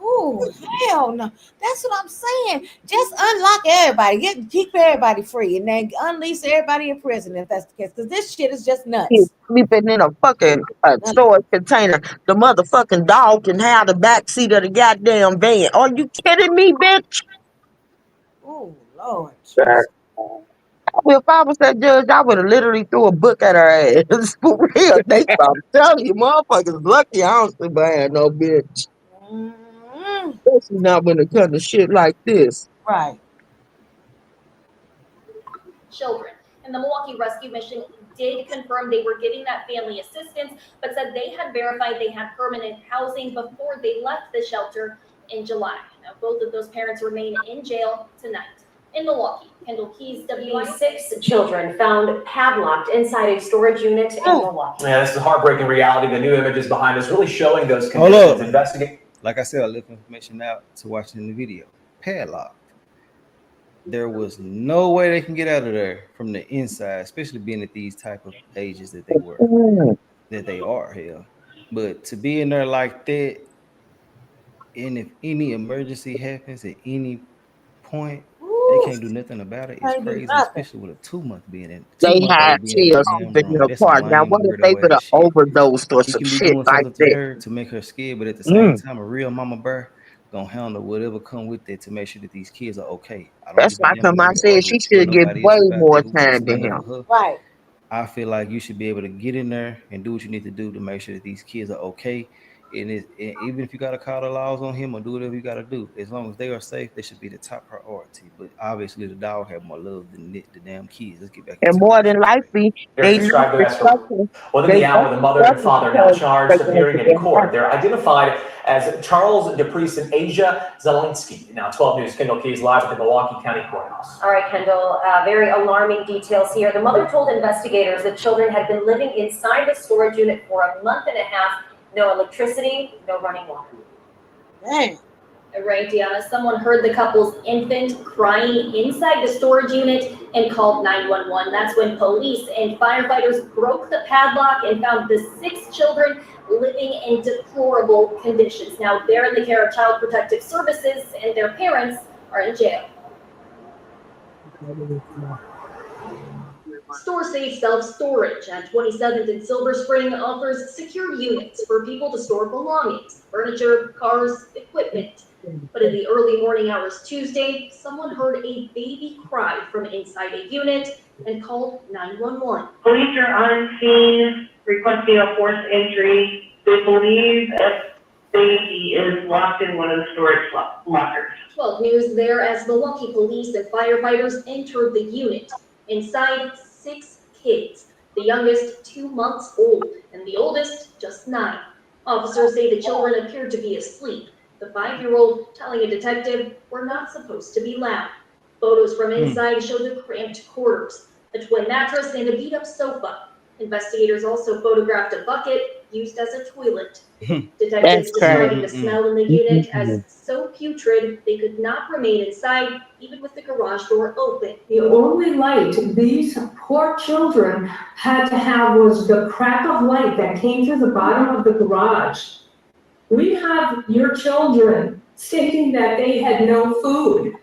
Oh, hell no. That's what I'm saying. Just unlock everybody. Keep everybody free and then unleash everybody in prison if that's the case. Because this shit is just nuts. He's sleeping in a fucking storage container. The motherfucking dog can have the back seat of the goddamn van. Are you kidding me, bitch? Oh, Lord. If I was that judge, I would have literally threw a book at her ass. For real. I'm telling you, motherfuckers lucky I don't sit behind no bitch. Especially not when it comes to shit like this. Right. Children. And the Milwaukee Rescue Mission did confirm they were getting that family assistance, but said they had verified they had permanent housing before they left the shelter in July. Now, both of those parents remain in jail tonight. In Milwaukee, Kendall Keys, WI6 children found padlocked inside a storage unit in Milwaukee. Yeah, this is a heartbreaking reality. The new images behind us really showing those Hold conditions. up. Investigate. Like I said, I left information out to watch in the video. Padlocked. There was no way they can get out of there from the inside, especially being at these type of ages that they are here. But to be in there like that, and if any emergency happens at any point, They can't do nothing about it. It's crazy, especially with a 2-month being in. They 2-month had old being in the chills damn in room. your That's some car. Now, lame what if they weirdo would ass have shit. overdosed or He some can be shit doing like something to that? her to make her scared, but at the same time, a real mama bear gonna handle whatever come with it to make sure that these kids are okay. I don't That's give a why damn come what I said she should get nobody way else about more that who can time than stand up him. for her. Right. I feel like you should be able to get in there and do what you need to do to make sure that these kids are okay. And even if you got to call the laws on him or do whatever you got to do, as long as they are safe, they should be the top priority. But obviously, the dog have more love than the damn kids. Let's get back And into more than likely, They're they described the as structure. within They the hour, the mother and father now charged appearing in court. They're identified as Charles DePriest and Asia Zelinsky. Now, 12 News, Kendall Keys live at the Milwaukee County Courthouse. All right, Kendall, very alarming details here. The mother told investigators that children had been living inside the storage unit for a month and a half. No electricity, no running water. Dang. Right, Deanna. Someone heard the couple's infant crying inside the storage unit and called 911. That's when police and firefighters broke the padlock and found the 6 children living in deplorable conditions. Now they're in the care of Child Protective Services and their parents are in jail. StoreSafe Self-Storage at 27th and Silver Spring offers secure units for people to store belongings, furniture, cars, equipment. But in the early morning hours Tuesday, someone heard a baby cry from inside a unit and called 911. Police are on scene requesting a forced entry. They believe a baby is locked in one of the storage lockers. 12 News there as Milwaukee police and firefighters entered the unit. Inside, 6 kids, the youngest 2 months old and the oldest just 9. Officers say the children appeared to be asleep. The 5-year-old telling a detective, "We're not supposed to be loud." Photos from inside show the cramped quarters, a twin mattress and a beat-up sofa. Investigators also photographed a bucket used as a toilet. Detectives describing the smell in the unit as so putrid they could not remain inside even with the garage door open. The only light these poor children had to have was the crack of light that came through the bottom of the garage. We have your children stating that they had no food,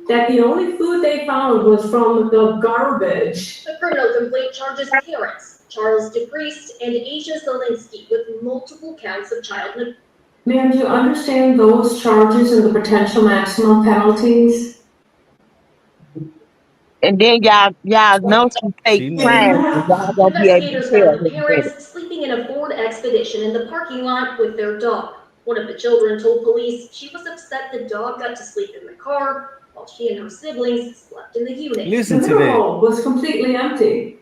that the only food they found was from the garbage. The criminal complaint charges parents, Charles DePriest and Asia Zelinsky, with multiple counts of child neglect. Ma'am, do you understand those charges and the potential maximum penalties? And then y'all know some fake crimes. And y'all gonna be able to Investigators tell found the him parents sleeping in a Ford Expedition in the parking lot with their dog. One of the children told police she was upset the dog got to sleep in the car while she and her siblings slept in the unit. Listen to the that. middle was completely empty.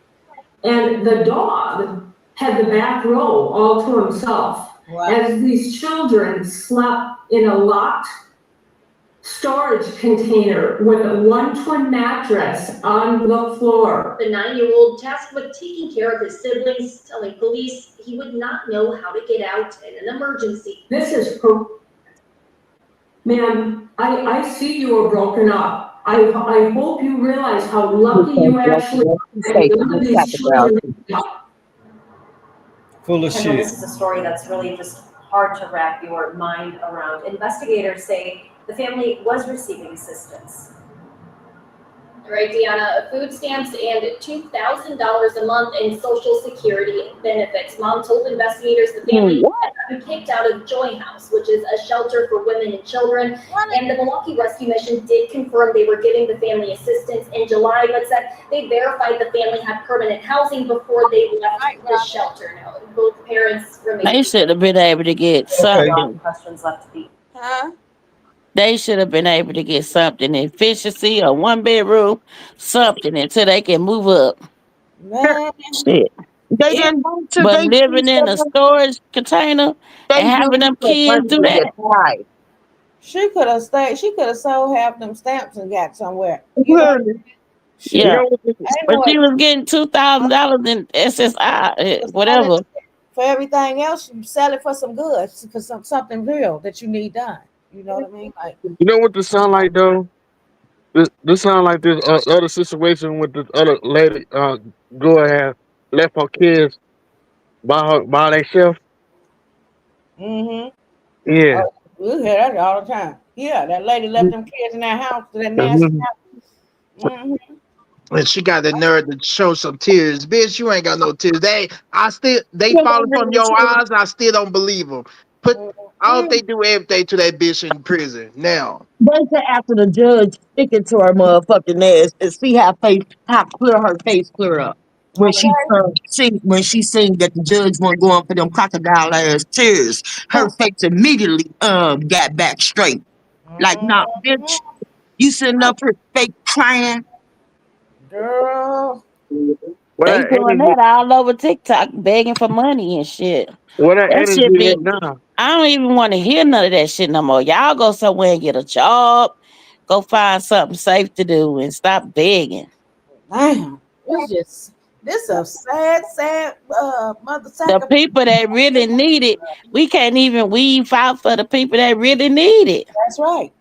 And the dog had the back row all to himself. Wow. As these children slept in a locked storage container with one twin mattress on the floor. The 9-year-old tasked with taking care of his siblings, telling police he would not know how to get out in an emergency. This is, ma'am, I see you are broken up. I hope you realize how lucky you actually are. Full of Kendall, shit. this is a story that's really just hard to wrap your mind around. Investigators say the family was receiving assistance. Right, Deanna, food stamps and $2,000 a month in Social Security benefits. Mom told investigators the family had been kicked out of Joy House, which is a shelter for women and children. And the Milwaukee Rescue Mission did confirm they were giving the family assistance in July, but said they verified the family had permanent housing before they left the shelter. Now, both parents remain. They should have been able to get something. Questions left to be. Huh? They should have been able to get something, efficiency or 1-bedroom, something until they can move up. Man. Shit. They didn't want to. But They living in a storage container and having them kids do that. Right. She could have stayed. She could have sold half them stamps and got somewhere. You know? Yeah. Ain't But no she was getting $2,000 in SSI, whatever. For everything else, you sell it for some goods, for something real that you need done. You know what I mean? Like, You know what this sound like though? This sound like this other situation with this other lady. Girl had left her kids by themselves. Yeah. Oh, we hear that all the time. Yeah, that lady left them kids in that house, that nasty house. And she got the nerve to show some tears. Bitch, you ain't got no tears. They falling from your eyes. I still don't believe them. I hope they do everything to that bitch in prison now. They say after the judge sticking to her motherfucking ass and see how clear her face clear up. When she seen that the judge wasn't going for them crocodile ass tears, her face immediately got back straight. Like, nah, bitch, you sitting up here fake crying. Girl. They doing that all over TikTok, begging for money and shit. That shit be. I don't even want to hear none of that shit no more. Y'all go somewhere and get a job. Go find something safe to do and stop begging. Damn, this a sad mother. The people that really need it, we can't even weave out for the people that really need it. That's right.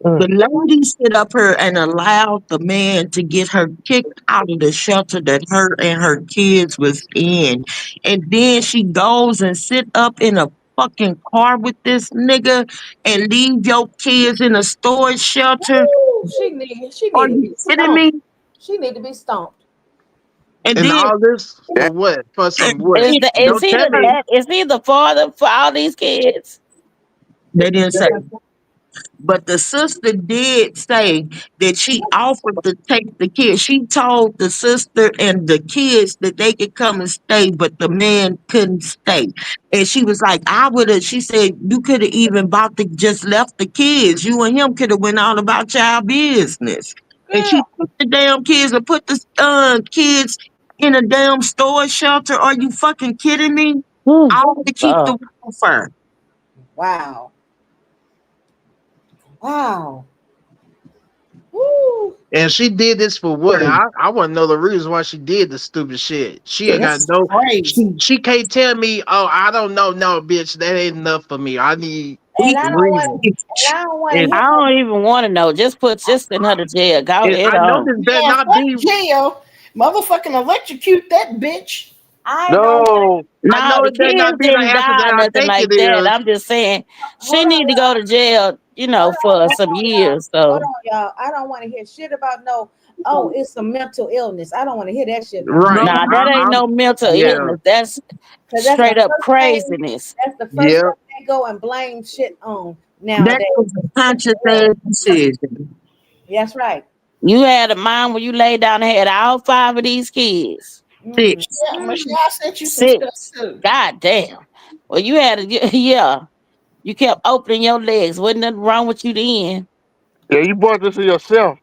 The lady stood up here and allowed the man to get her kicked out of the shelter that her and her kids was in. And then she goes and sit up in a fucking car with this nigga and leave your kids in a storage shelter. Ooh, she need Are to you be kidding stomped. me? She need to be stomped. And And then all this for what? For some what? Is Don't he tell me. the father for all these kids? they didn't say. But the sister did say that she offered to take the kids. She told the sister and the kids that they could come and stay, but the man couldn't stay. And she was like, she said, you could have even just left the kids. You and him could have went on about your business. And she took the damn kids and put the kids in a damn storage shelter. Are you fucking kidding me? All to keep the welfare. Wow. Wow. Woo. And she did this for what? I want to know the reason why she did the stupid shit. She ain't got no. She can't tell me. Oh, I don't know. No, bitch, that ain't enough for me. I need And I don't even want to know. Just send her to jail. Go And ahead I know on. this better Yeah, not fuck be. jail. Motherfucking electrocute that bitch. I know No, the it better kids not be the didn't answer die that or I nothing think like it that. is. I'm just saying she need to go to jail, for some years. So Hold on, y'all. I don't want to hear shit about it's a mental illness. I don't want to hear that shit. Right. nah, that ain't no mental illness. That's 'Cause that's straight the up first craziness. That's the first thing they go and blame shit on nowadays. That was a conscious ass decision. That's right. You had a mind when you laid down and had all 5 of these kids. 6. Yeah, Michelle sent you some 6. stuff too. God damn. Well, you had you kept opening your legs. Wasn't nothing wrong with you then. Yeah, you bought this for yourself.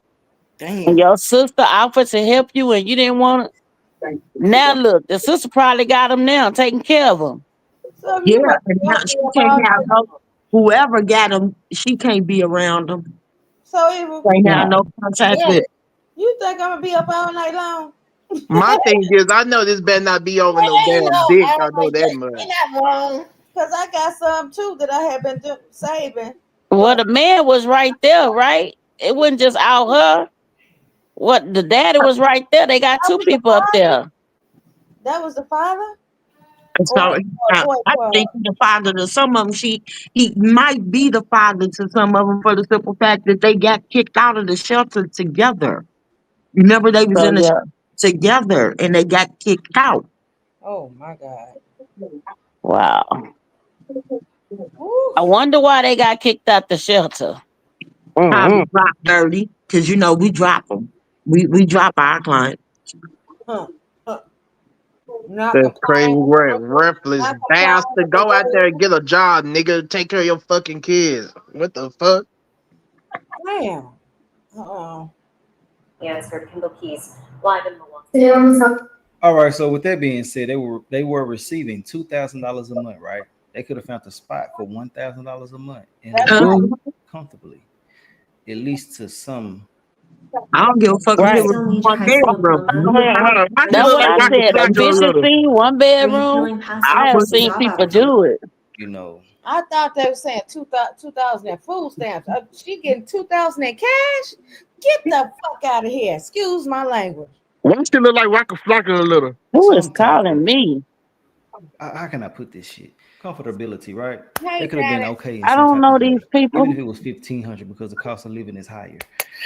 And your sister offered to help you and you didn't want it. Now look, the sister probably got them now, taking care of them. So Yeah, and now she can't have whoever got them, she can't be around them. So it Can't have no contact with. You think I'm gonna be up all night long? My thing is, I know this better not be over no damn dick. I know that much. You're not wrong. Cause I got some too that I have been saving. Well, the man was right there, right? It wasn't just out her. What the daddy was right there. They got 2 people up there. That was the father? So I think the father to some of them, he might be the father to some of them for the simple fact that they got kicked out of the shelter together. Remember, they was in the shelter together and they got kicked out. Oh my God! Wow. I wonder why they got kicked out the shelter. Probably drop dirty because we drop them. We drop our clients. That's crazy work. Reckless bastard. Go out there and get a job, nigga. Take care of your fucking kids. What the fuck? Damn. Answer Kendall Keys live in Milwaukee. All right. So with that being said, they were receiving $2,000 a month, right? They could have found a spot for $1,000 a month and comfortably, at least to some. I don't give a fuck. Right. One bedroom. That's what I said. Efficiency, 1 bedroom. I have seen people do it. I thought they were saying 2,000 in food stamps. She getting 2,000 in cash? Get the fuck out of here. Excuse my language. Why she look like Waka Flocka a little? Who is calling me? How can I put this shit? comfortability, right? Hey, It could have been Janet. okay in I some don't type know of these way, people. even if it was 1,500, because the cost of living is higher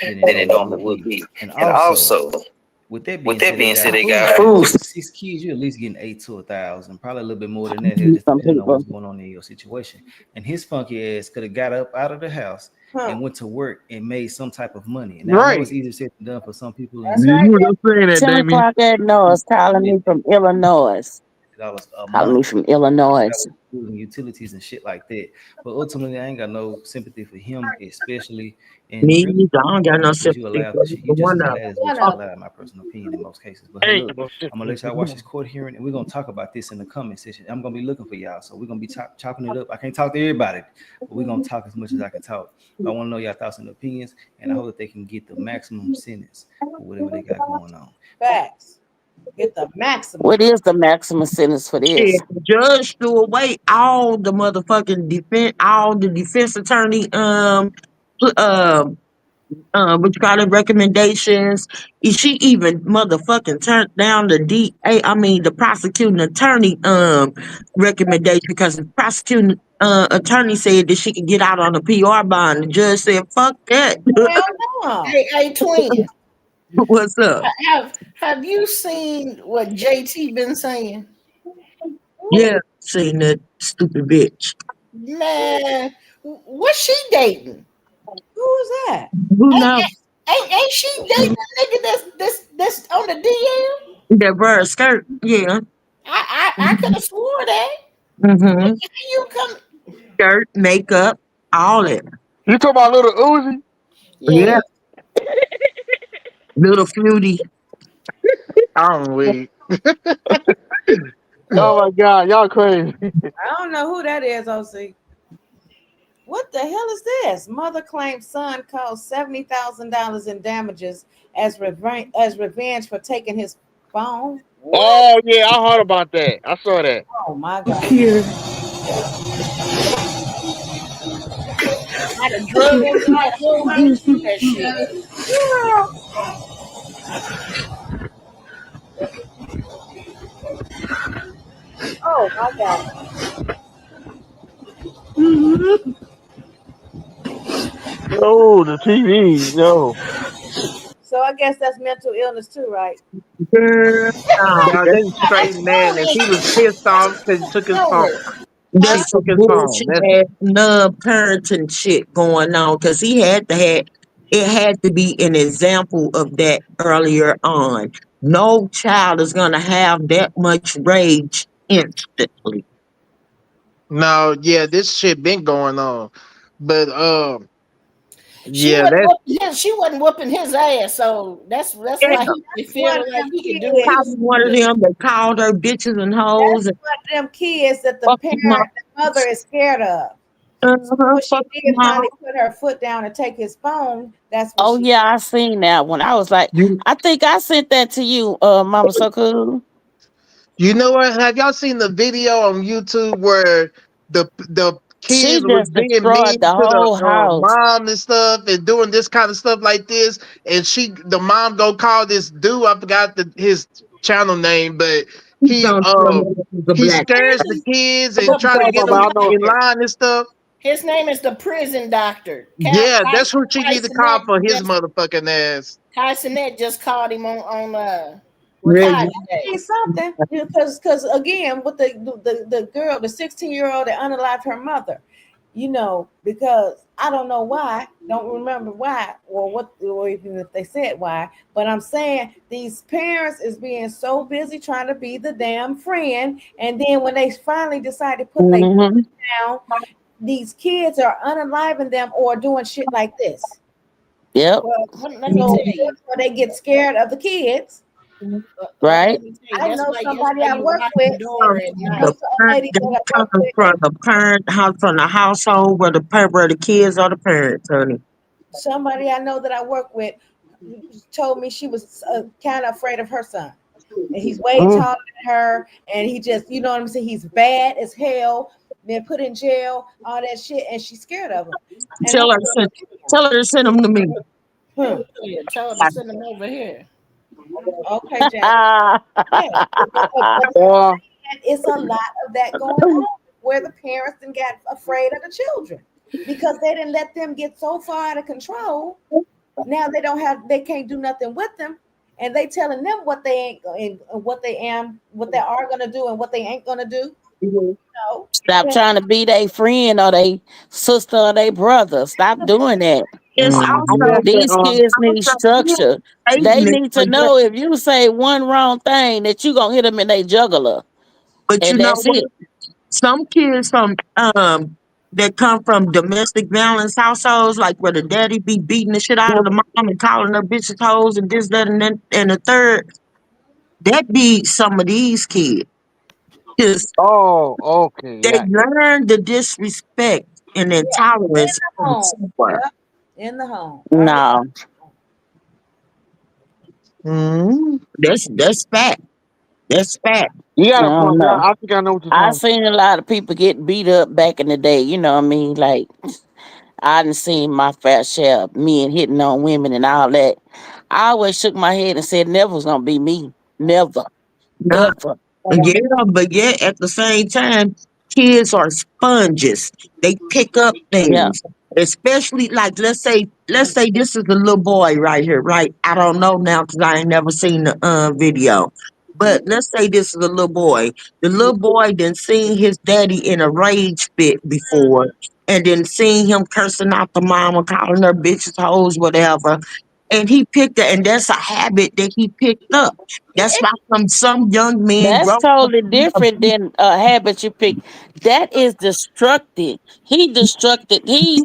than than it it normally normally would would be. be. And And also, also, with that with being that said, they being said, got they food got stamps. food. 6 kids, you're at least getting 8 to 1,000, probably a little bit more than that here, just Some depending on people. what's going on in your situation. And his funky ass could have got up out of the house and went to work and made some type of money. And now I know it's Right. easier said than done for some people. That's And You right. were just saying that, 10 Damien. o'clock at Noah's calling me from Illinois. $50 a Calling me month. from Illinois. That was food and utilities and shit like that. But ultimately, I ain't got no sympathy for him, especially. And Me, really, I don't got no because you sympathy allow for the shit. either You just one as of bad as One what you of allow, in my personal opinion, in most cases. But hey, Ain't look, no I'm gonna let y'all watch this court hearing, and we're gonna talk about this in the comment section. I'm gonna be looking for y'all, so we're gonna be chopping it up. I can't talk to everybody, but we're gonna talk as much as I can talk. But I want to know y'all thoughts and opinions, and I hope that they can get the maximum sentence for whatever they got going on. Facts. Get the maximum. What is the maximum sentence for this? shit. The judge threw away all the motherfucking defense attorney what you call it, recommendations. She even motherfucking turned down the the prosecuting attorney recommendation because the prosecuting attorney said that she could get out on a PR bond. The judge said, "Fuck that." Hell no. Hey, twin. What's up? Have you seen what JT been saying? Yeah, seen that stupid bitch. Man, what's she dating? Who is that? Who knows? Ain't she dating a nigga that's on the DM? That bird skirt, yeah. I could have swore that. Mm-hmm. You come. Skirt, makeup, all that. You talking about little Uzi? Yeah. Little Flutie. I'm weak. Oh my God, y'all crazy. I don't know who that is, OC. What the hell is this? Mother claims son caused $70,000 in damages as revenge for taking his phone. What? Oh yeah, I heard about that. I saw that. Oh my God. I done drug him to my whole house through that shit. Oh my God. Oh, the TV, no. So I guess that's mental illness too, right? Girl, Now they straight man, and he was pissed off because he took his phone. She that's some took his phone. bullshit ass love parenting shit going on because it had to be an example of that earlier on. No child is gonna have that much rage instantly. No, yeah, this shit been going on, but She yeah, wasn't whooping his ass, so that's why he feeling like he can do what he Probably one of them that called her bitches and hoes. That's one of them kids that the Fuck your mom. mother is scared of. What she did finally put her foot down and take his phone. That's what Oh yeah, I seen that one. I was like, I think I sent that to you, Mama So Cool. You know what? Have y'all seen the video on YouTube where the She kids was just being mean destroyed the to whole the house. mom and stuff and doing this kind of stuff like this, and the mom go call this dude. I forgot his channel name, but he scares the kids and try to get them in line and stuff. His name is the prison doctor. Yeah, that's who she need to call for his motherfucking ass. Kai Sinet just called him on something because again with the girl, the 16-year-old that unalived her mother, because I don't know why, don't remember why or even if they said why, but I'm saying these parents is being so busy trying to be the damn friend, and then when they finally decide to put their foot down, these kids are unaliving them or doing shit like this. Yep. Well, let me tell you, they get scared of the kids. Right. I know somebody I work with. From the household where the kids are the parents, honey. Somebody I know that I work with told me she was kind of afraid of her son. And he's way taller than her, and he just, you know what I'm saying? He's bad as hell. Been put in jail, all that shit, and she's scared of him. And Tell her to send them to me. Tell her to send them over here. Okay, Jack. It's a lot of that going on. where the parents then got afraid of the children because they didn't let them get so far out of control. Now they can't do nothing with them, and they telling them what they ain't, what they are gonna do, and what they ain't gonna do. No. Stop trying to be their friend or their sister or their brother. Stop doing that. It's also These kids need structure. They need to know if you say one wrong thing that you gonna hit them in their jugular. But and you know that's what? it. Some kids from that come from domestic violence households, like where the daddy be beating the shit out of the mom and calling her bitches hoes and this, that, and then and the third, that be some of these kids. Just okay. they learn the disrespect and intolerance from somewhere. In the home. No. That's fact. That's fact. You I got a don't point. know. I think I know what you're I talking seen a lot of people get beat up back in the day. You know what I mean? Like, I done seen my fair share of men hitting on women and all that. I always shook my head and said, never was gonna be me. Never. Nah, Ever. but yet at the same time, kids are sponges. They pick up Yeah. things, especially like let's say this is a little boy right here, right? I don't know now because I ain't never seen the video. But let's say this is a little boy. The little boy then seen his daddy in a rage fit before, and then seen him cursing out the mama, calling her bitches, hoes, whatever. And he picked it, and that's a habit that he picked up. That's why some young men That's grow totally different than a habit you pick. That is destructive. He destructed. He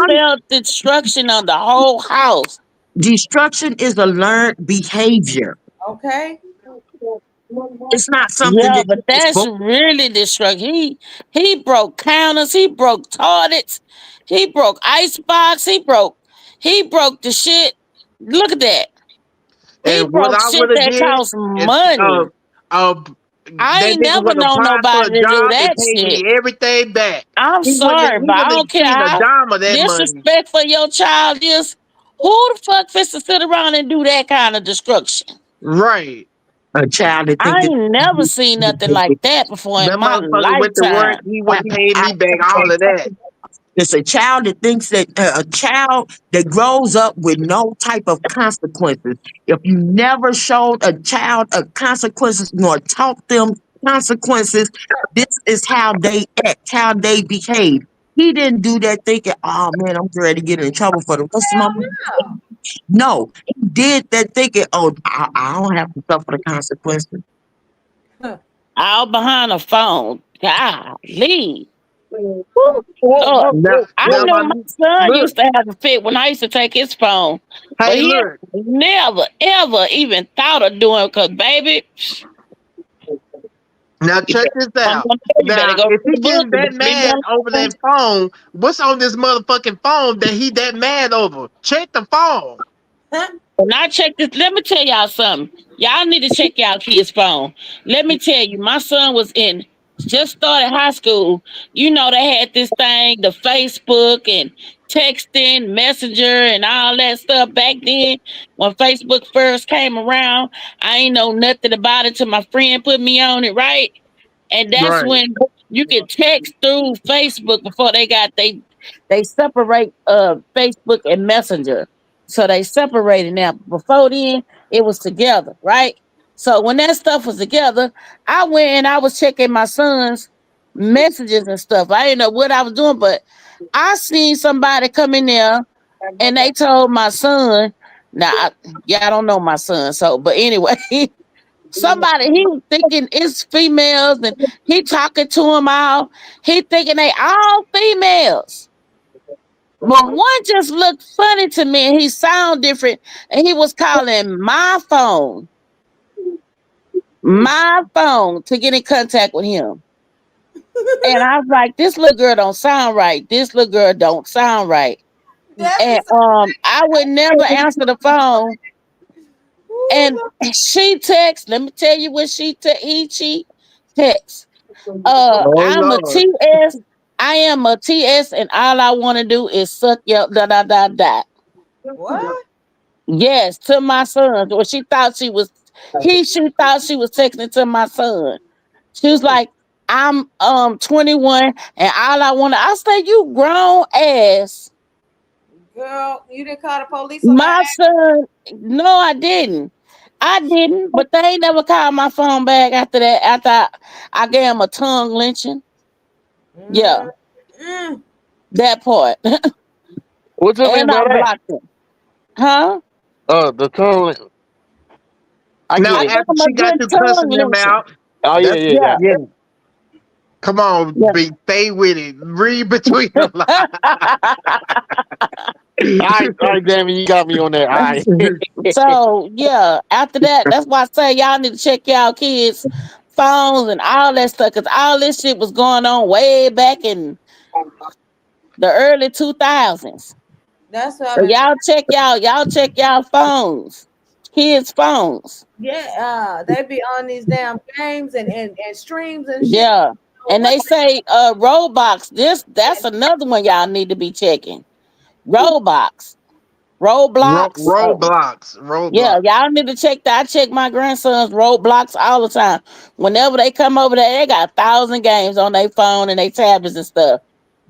felt destruction on the whole house. Destruction is a learned behavior. Okay. It's not something Yeah, that but you just that's really destructive. He broke counters. He broke toilets. He broke icebox. He broke the shit. Look at that. He And what broke I shit would have that did costs is money. that I ain't nigga never would known apply for nobody a to do job and that pay shit. me everything back. I'm sorry, but I don't care seen a how dime of that money. disrespectful your child is. Who the fuck fits to sit around and do that kind of destruction? Right. A child that I ain't never seen nothing like that before in That my motherfucker went to work, lifetime. he wouldn't pay me back all of that. It's a child that thinks that a child that grows up with no type of consequences. If you never showed a child a consequences nor taught them consequences, this is how they act, how they behave. He didn't do that thinking, oh man, I'm ready to get in trouble for the rest of my life. No, he did that thinking, oh, I don't have to suffer the consequences. All behind a phone. Golly. I know my son used to have a fit when I used to take his phone. Hey, but he look. never, ever even thought of doing it because, baby. Now check this out. Now, if he gets that mad over that phone, what's on this motherfucking phone that he that mad over? Check the phone. When I check this, let me tell y'all something. Y'all need to check y'all kids' phone. Let me tell you, my son was just started high school. You know, they had this thing, the Facebook and texting, Messenger, and all that stuff back then. When Facebook first came around, I ain't know nothing about it till my friend put me on it, right? And that's when you can text through Facebook before they separate Facebook and Messenger. So they separated now. Before then, it was together, right? So when that stuff was together, I went and I was checking my son's messages and stuff. I didn't know what I was doing, but I seen somebody come in there and they told my son, I don't know my son. So, but anyway, somebody, he was thinking it's females and he talking to them all. He thinking they all females. But one just looked funny to me and he sound different. And he was calling my phone to get in contact with him. And I was like, this little girl don't sound right. This little girl don't sound right. And I would never answer the phone. And she texts, let me tell you what she texts. I'm a TS. I am a TS, and all I want to do is suck your . What? Yes, to my son. Well, she thought she was texting to my son. She was like, I'm 21 and all I say you grown ass. Girl, you didn't call the police on My my son, no, I didn't. But they ain't never called my phone back after that. After I gave him a tongue lynching. Yeah, Mm. that part. What you mean And by I that? blocked him. Huh? The tongue. I Now, get I it. gave after him a she got good to tongue cussing them lynching. out, Oh yeah, that's yeah, Yeah. yeah. yeah. Come on, Yeah. B, stay with it. Read between the lines. All right, damn it, you got me on that. All right. So yeah, after that, that's why I say y'all need to check y'all kids' phones and all that stuff, because all this shit was going on way back in the early 2000s. That's what I've So been. y'all check y'all phones, kids' phones. Yeah, they be on these damn games and streams and shit. Yeah, and What they say Roblox. That's another one y'all need to be checking. Roblox, Roblox. Roblox. Yeah, Roblox. y'all need to check that. I check my grandson's Roblox all the time. Whenever they come over there, they got 1,000 games on their phone and their tablets and stuff.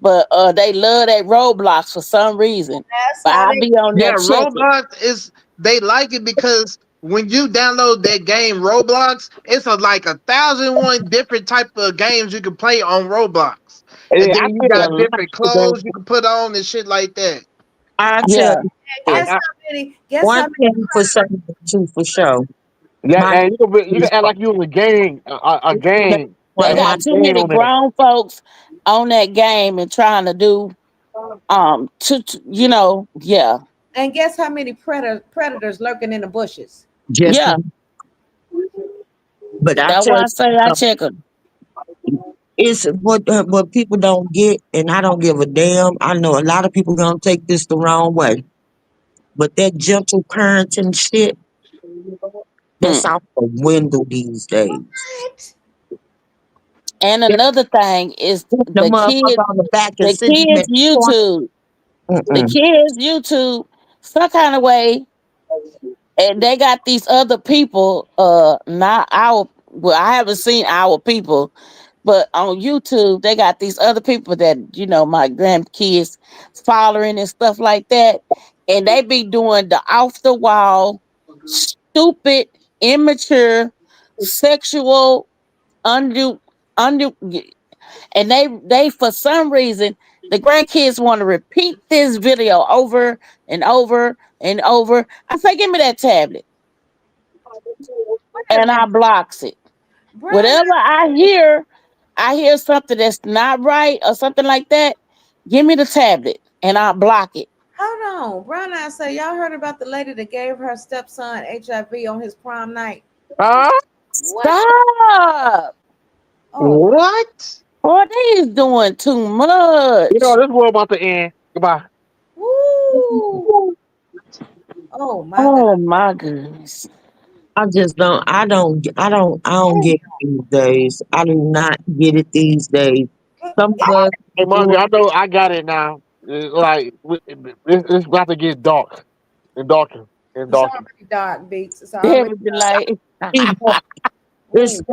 But they love that Roblox for some reason. That's But how I they. be on there Yeah, checking. Roblox is they like it because when you download that game Roblox, it's like 1,001 different type of games you can play on Roblox. And Yeah, I then you played a got lot different of games. clothes you can put on and shit like that. I tell Yeah, you, Guess I, how many? Guess how one many? thing for certain, two for sure. yeah, My and you can act like you in a game, a game, they one, a my got too game many on that. grown folks on that game and trying to do yeah. And guess how many predators lurking in the bushes? just, Yeah, but I that's tell why I say I you, check them. it's what people don't get, and I don't give a damn. I know a lot of people gonna take this the wrong way, but that gentle parenting shit, that's out the window these days. And another thing is The motherfucker on the back and the sitting in kids the corner. YouTube. The Mm-mm. kids YouTube some kind of way, and they got these other people. Not our. Well, I haven't seen our people, but on YouTube they got these other people that my grandkids following and stuff like that, and they be doing the off the wall, stupid, immature, sexual, undo, undo. And they for some reason the grandkids want to repeat this video over and over and over. I say, give me that tablet, Wait a and I minute, blocks it. Brian. Whatever I hear something that's not right or something like that. Give me the tablet, and I block it. Hold on, Brian. I say y'all heard about the lady that gave her stepson HIV on his prom night? Huh? What? Stop! Oh, What? Boy, they is doing too much. This world about to end. Goodbye. woo! Oh my God! Oh my goodness. I just don't. I don't get it these days. I do not get it these days. Some of us Hey, do Marjorie, I know I got it now. It's about to get dark and darker and It's darker. already dark, Beats. It's They already would be like, it. It's Ooh.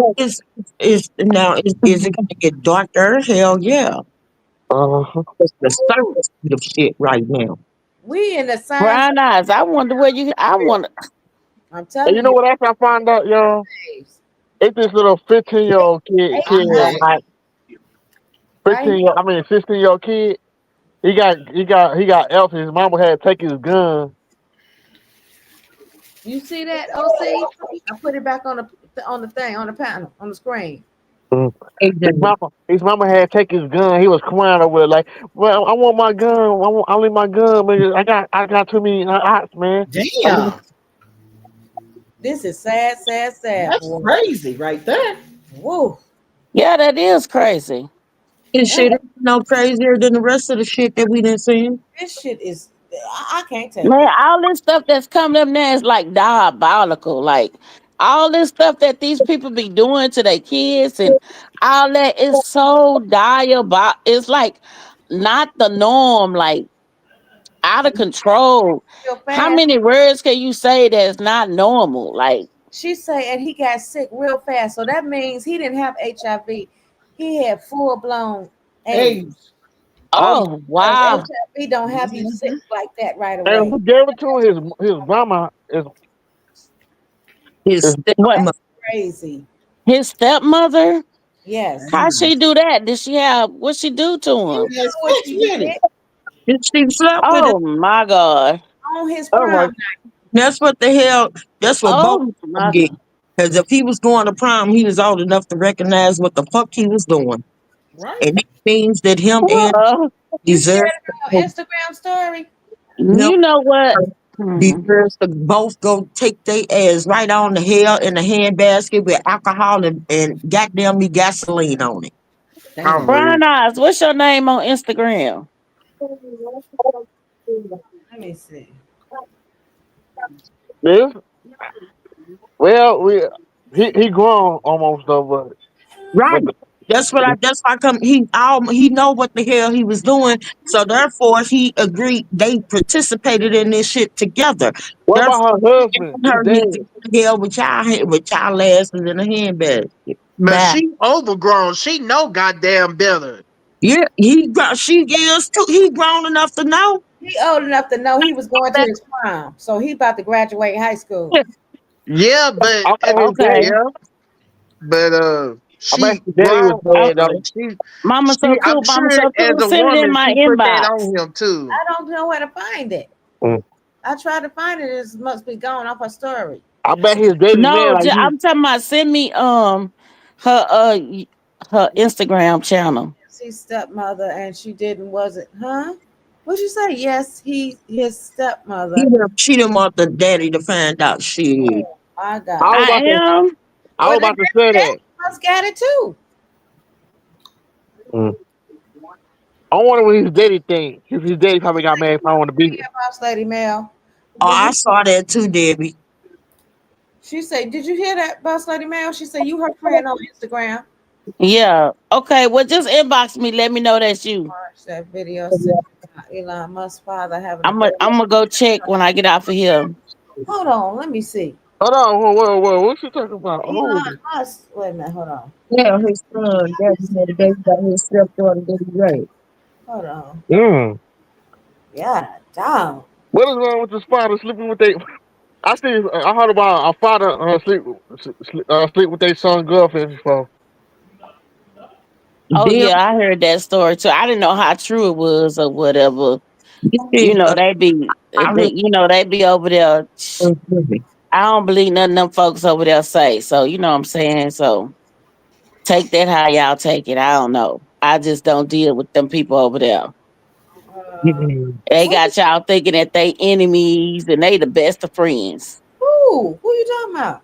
now. Is it gonna get darker? Hell yeah! Uh-huh. It's the surface of shit right now. We in the science. brown eyes. I wonder where you. I want. I'm And telling you know you. what else I found out, y'all? It's this little 15-year-old kid, like 16-year-old kid. He got Elf. His mama had to take his gun. You see that, OC? I put it back on the thing, on the panel, on the screen. His mama had to take his gun. He was crying over it, like, well, I want my gun. I need my gun, man. I got too many ops, man. Damn. This is sad. That's boy. crazy right there. Whoa. Yeah, that is crazy. This shit ain't no crazier than the rest of the shit that we done seen. This shit is. I can't take Man, it. all this stuff that's coming up now is like diabolical. Like all this stuff that these people be doing to their kids and all that is so diabolical. It's like not the norm, like out of control. Real How fast. many words can you say that's not normal? Like She say, and he got sick real fast. So that means he didn't have HIV. He He had full blown AIDS. AIDS. Oh wow. HIV don't have you sick like that right And away. who gave it to him? His mama is His stepmother. That's crazy. His stepmother. Yes. How she do that? Did she have what she do to him? You know what she did She slept with Oh my God. on his All prom right. night. That's what the hell. That's what both Oh of them my get. Because if he was going to prom, he was old enough to recognize what the fuck he was doing, Right. and it means that him and God. You deserve shared it on Instagram story. him You know what? deserves to both go take their ass right on the hell in the handbasket with alcohol and goddamn me gasoline on it. Damn. Brian Eyes, what's your name on Instagram? Let me see. this. Well, he grown almost though, but Right. That's why I come. He know what the hell he was doing. So therefore, he agreed. They participated in this shit together. what Therefore, about her husband? He her need to dead. go to hell with y'all asses in a handbasket. But Nah. she overgrown. She know goddamn better. Yeah, she is too. He grown enough to know. He old enough to know he was going to his prom, so he about to graduate high school. Yeah, but Okay. yeah, but I she bet his daddy was grown. dead though. Mama so I'm cool, Mama sure so as cool. a Send it in woman, my she put that inbox. on him too. I don't know where to find it. Mm. I tried to find it. It must be gone off her story. I bet his daddy No, man like I'm talking about send me her Instagram channel. She's stepmother, and she wasn't, huh? What'd you say? Yes, his stepmother. She didn't want the daddy to find out. She. I got. I was about to say that. Must got it too. Mm. I wonder what his daddy think. If his daddy probably got mad if I want to beat it. Boss Lady Mel. Oh, I saw that too, Debbie. She said, "Did you hear that, Boss Lady Mel?" She said, "You her friend on Instagram." Yeah. Okay. Well, just inbox me. Let me know that's you. Watch that video. Said, Elon Musk's father having. I'm gonna go check when I get off of here. Hold on. Let me see. Hold on. Whoa. What's she talking about? Elon Musk. Wait a minute. Hold on. Yeah, his son. Daddy had a baby by his stepdaughter. Daddy Ray. Hold on. Mm. Yeah, damn. What is wrong with this father sleeping with they? I heard about a father sleep with their son girlfriend before. Oh yeah, I heard that story too. I didn't know how true it was or whatever. You know, they be over there. I don't believe none of them folks over there say. So you know what I'm saying? So take that how y'all take it. I don't know. I just don't deal with them people over there. They got y'all thinking that they enemies and they the best of friends. Who you talking about?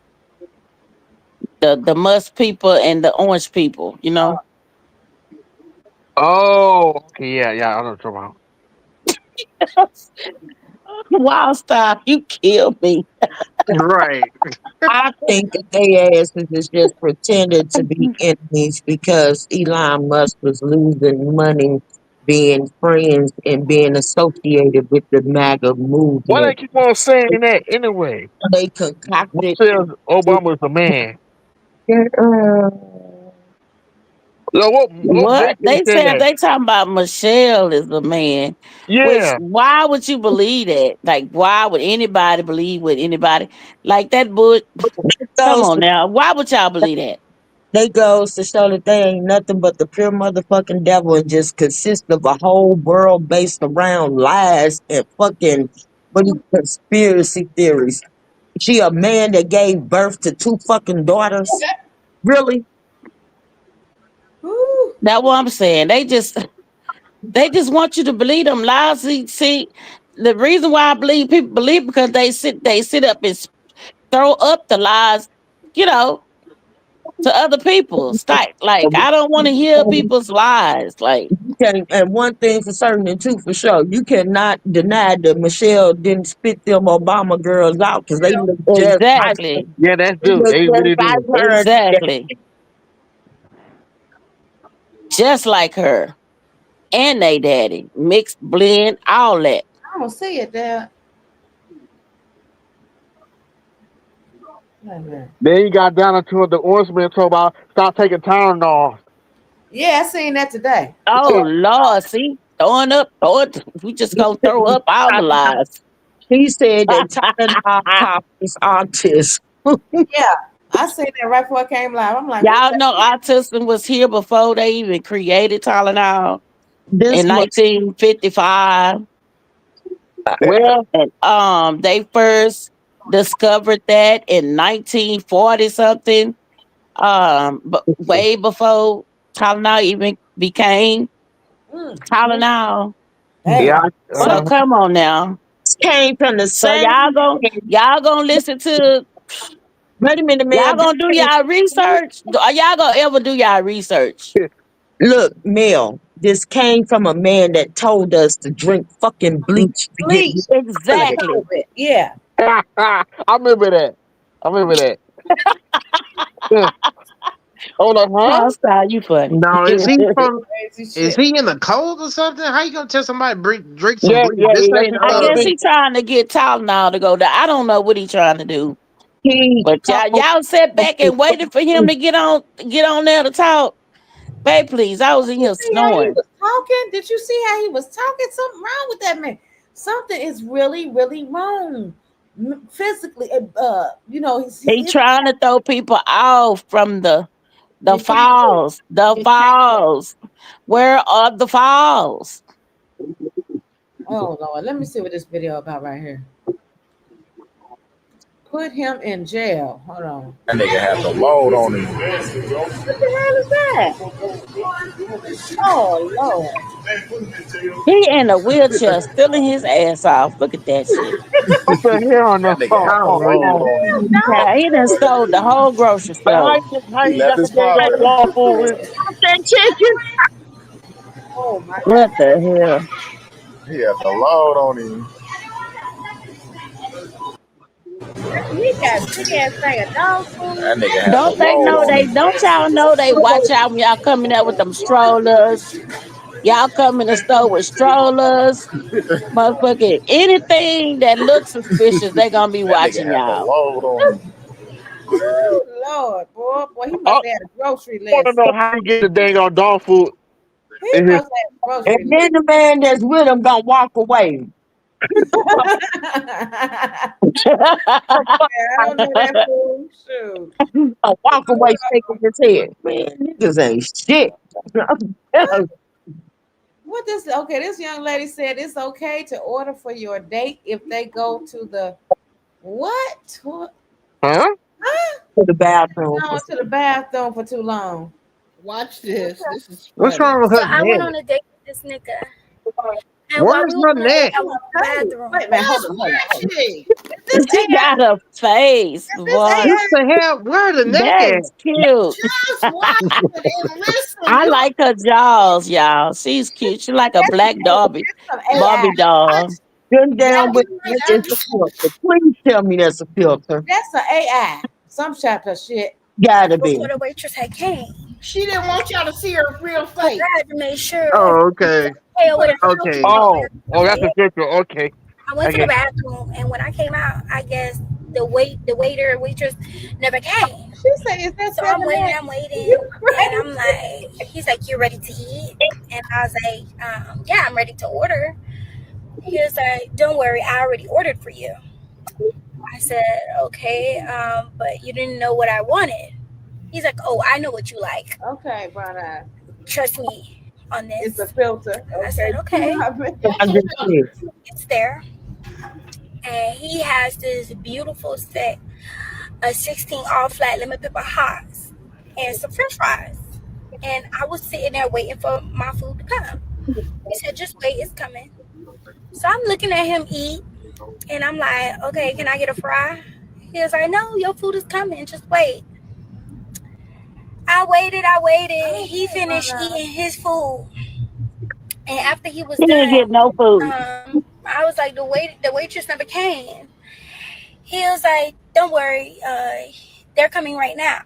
The Musk people and the Orange people, you know. Oh, okay, yeah, I know what you're talking about. Wild style, you killed me. Right. I think that they asses is just pretending to be enemies because Elon Musk was losing money being friends and being associated with the MAGA movement. Why they keep on saying that anyway? They concocted. Says Obama's a man. What they said? They talking about Michelle is the man. Yeah. Which, why would you believe that? Like, why would anybody believe with anybody like that? But come on now, why would y'all believe that? They goes to show that they ain't nothing but the pure motherfucking devil and just consist of a whole world based around lies and fucking conspiracy theories. She a man that gave birth to 2 fucking daughters. Really? That's what I'm saying. They just want you to believe them lies. See, the reason why I believe people believe because they sit up and throw up the lies, you know, to other people. Like I don't want to hear people's lies. Like, And one thing for certain and two for sure, you cannot deny that Michelle didn't spit them Obama girls out because they look just like her. exactly. Yeah, that's They true. look They just really like do. her. Exactly. Just like her and they daddy, mixed blend, all that. I don't see it there. Then you got down into the Orange Man talk about stop taking Tylenol. Yeah, I seen that today. Oh Lord, see, we just gonna throw up all the lies. He said that Tylenol pop is autism. Yeah, I seen that right before it came live. I'm like, Y'all know autism was here before they even created Tylenol This in was 1955. Well, and they first discovered that in 1940 something. But way before Tylenol even became Tylenol. yeah. So come on now. Came from the So same. y'all gonna listen to. Wait a minute, Y'all man. gonna do y'all research? Are y'all gonna ever do y'all research? Look, Mel, this came from a man that told us to drink fucking bleach to get Bleach. Exactly. Yeah. I remember that. Oh no, huh? Oh, style, you funny. No, is he from? Crazy Is shit. he in the cold or something? How you gonna tell somebody drink some Yeah, bleach? yeah, This yeah. ain't I guess he trying to get Tylenol to go down. I don't know what he trying to do. But y'all sat back and waited for him to get on there to talk. Babe, please, I was in here See how he snoring. was talking? Did you see how he was talking? Something wrong with that man. Something is really, really wrong physically. You know, He trying to throw people off from the falls. The falls. Where are the falls? Oh Lord, let me see what this video about right here. Put him in jail. Hold on. That nigga had the load on him. What the hell is that? Oh Lord. He in a wheelchair, stealing his ass off. Look at that shit. What the hell on the That nigga had the load on him. Yeah, he done stole the whole grocery store. How He you left got his some dang father. dog food with? that chicken. Oh my What the hell? He had the load on him. He got big ass thing of dog food. That nigga had the Don't they load know on they him. don't y'all know they watch out when y'all coming out with them strollers? Y'all come in the store with strollers, motherfucking anything that looks suspicious, they gonna be That nigga watching had the y'all. load on him. Oh Lord, boy, he must have had a grocery I want to list. know how you get the dang on dog food. He must have a grocery And then the man that's with him gonna walk away. I don't know that fool. Shoot. Walk away shaking his head. Man, niggas ain't shit. What this? Okay, this young lady said it's okay to order for your date if they go to the what? Huh? To the bathroom. No, to the bathroom for too long. Watch this. This is What's funny. wrong with So her I went on neck? a date with this nigga. And while Where's we were her on the date, neck? I went to the bathroom. Wait a minute, hold on. She got a face, boy. What the hell? Where the neck at? That's cute. Just watch it and listen. I like her jaws, y'all. She's cute. She like a black Barbie doll. Them down with it's a filter. Please tell me that's a filter. That's an AI. Some type of shit. Gotta be. Before the waitress had came. She didn't want y'all to see her real face. I had to make sure. Oh, okay. Okay. Oh, that's a picture. Okay. I went to Okay. the bathroom, and when I came out, I guess the waitress never came. She said, "Is that so? I'm waiting, and I'm like, he's like, "You ready to eat?" And I was like, "Yeah, I'm ready to order." He was like, "Don't worry, I already ordered for you." I said, "Okay, but you didn't know what I wanted." He's like, "Oh, I know what you like. Okay, brother. Trust me on this." It's a filter. I said, "Okay." It's there. And he has this beautiful set of 16 all flat lemon pepper hots and some french fries. And I was sitting there waiting for my food to come. He said, "Just wait, it's coming." So I'm looking at him eat, and I'm like, "Okay, can I get a fry?" He was like, "No, your food is coming, just wait." I waited. He finished eating his food. And after he was He didn't get no food. I was like, the waitress never came. He was like, "Don't worry, they're coming right now."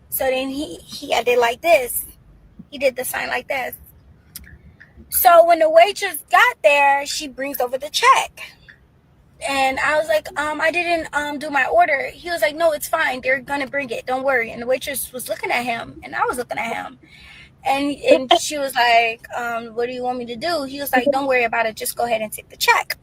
So then he did like this. He did the sign like this. So when the waitress got there, she brings over the check. And I was like, I didn't do my order. He was like, "No, it's fine. They're gonna bring it. Don't worry." And the waitress was looking at him, and I was looking at him. And she was like, what do you want me to do? He was like, don't worry about it. Just go ahead and take the check.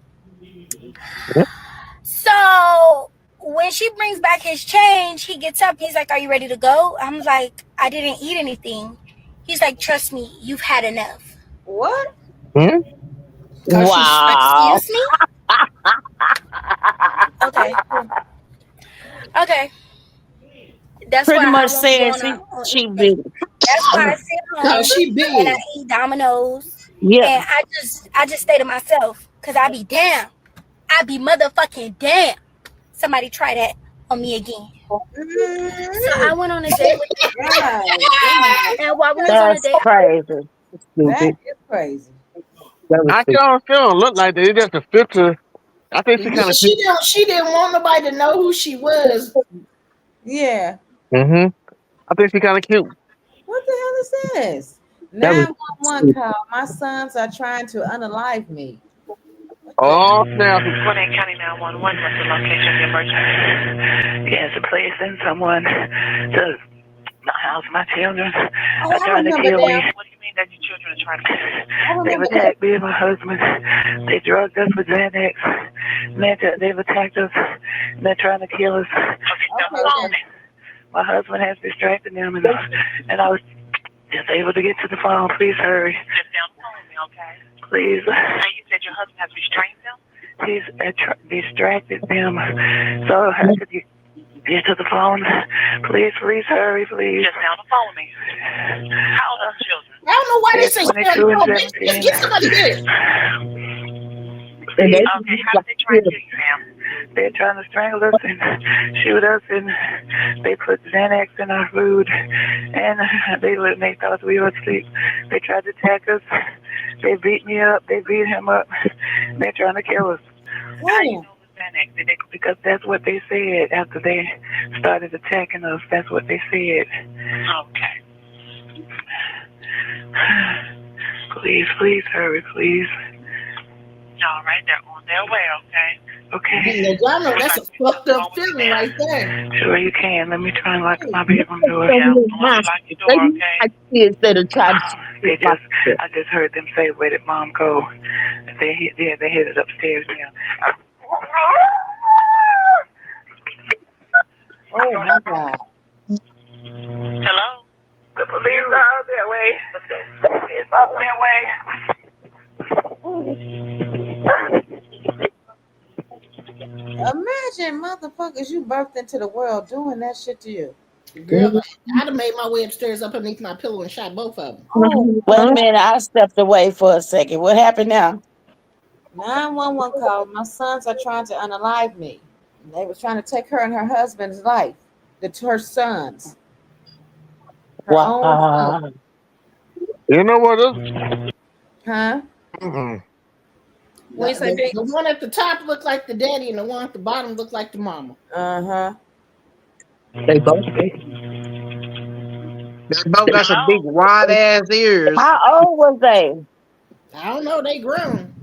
So when she brings back his change, he gets up. He's like, are you ready to go? I'm like, I didn't eat anything. He's like, trust me, you've had enough. What? Wow. Excuse me? Okay. That's Pretty why much I won't saying go on she big. That's why I sit home she big. and I eat Domino's. Yeah. And I just stay to myself because I be damn. I be motherfucking damn. Somebody try that on me again. So I went on a date with and while we was on a That's date, crazy. That is crazy. I don't feel look like that. It's just a filter. I think she kind of. She didn't want nobody to know who she was. Yeah. I think she kind of cute. What the hell is this? That was 911 call. My sons are trying to unalive me. Oh, now. Gwinnett County 911, what's the location of the emergency? Yes, please send someone to house my children. Oh, They're trying to kill me. them. What do you mean that your children are trying to? They've attacked me and my husband. They drugged us with Xanax. They've attacked us. They're trying to kill us. My husband has distracted them, and I was just able to get to the phone. Please hurry. Just down the phone, okay? Please. And you said your husband has restrained them? He's distracted them. So how could you get to the phone? Please hurry, please. Just down the phone with me. How old are the children? I don't know why they say 22 and 17. Just get somebody there. Okay, how did they try to kill you, Sam? They're trying to strangle us and shoot us, and they put Xanax in our food, and they thought we were asleep. They tried to attack us. They beat me up. They beat him up. They're trying to kill us. How you know the Xanax? Because that's what they said after they started attacking us. That's what they said. Okay. Please hurry, please. All right, they're on their way, okay? Okay. I know that's a fucked up feeling right there. Sure you can. Let me try and lock my bedroom door. Yeah. Lock your door, okay? Kids that are trying to. I just heard them say, "Where did Mom go?" They headed upstairs now. Oh my God. Hello? The police are on their way. The police are on their way. Imagine motherfuckers you birthed into the world doing that shit to you. Girl, I'd have made my way upstairs up underneath my pillow and shot both of them. Wait a minute, I stepped away for a second. What happened now? 911 called. My sons are trying to unalive me. They was trying to take her and her husband's life. Her sons. Her own Wow. son. You know what? Huh? Wait, the one at the top looked like the daddy, and the one at the bottom looked like the mama. Uh-huh. They both. They both got some big wide ass ears. How old was they? I don't know. They grown.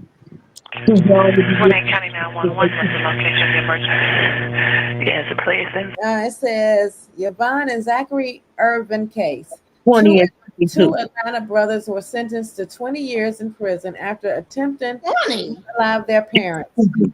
Gwinnett County 911, what's the location of the emergency? Yes, please send. It says Yvonne and Zachary Irvin case. 20 and Two Atlanta brothers were sentenced to 20 years in prison after attempting to unalive their parents.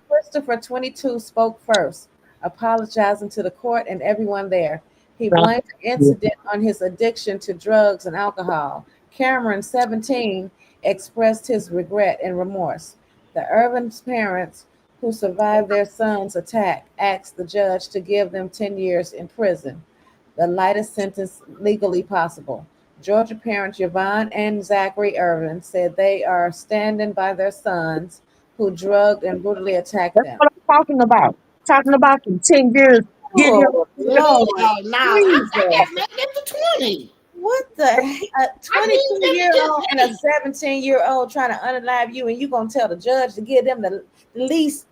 Christopher, 22, spoke first, apologizing to the court and everyone there. He blamed the incident on his addiction to drugs and alcohol. Cameron, 17, expressed his regret and remorse. The Irvin's parents, who survived their son's attack, asked the judge to give them 10 years in prison, the lightest sentence legally possible. Georgia parents Yvonne and Zachary Irvin said they are standing by their sons who drugged and brutally attacked them. That's what I'm talking about. Talking about in 10 years. Oh, Lord. Now I make it to 20. What the heck? A 22-year-old and a 17-year-old trying to unalive you, and you gonna tell the judge to give them the least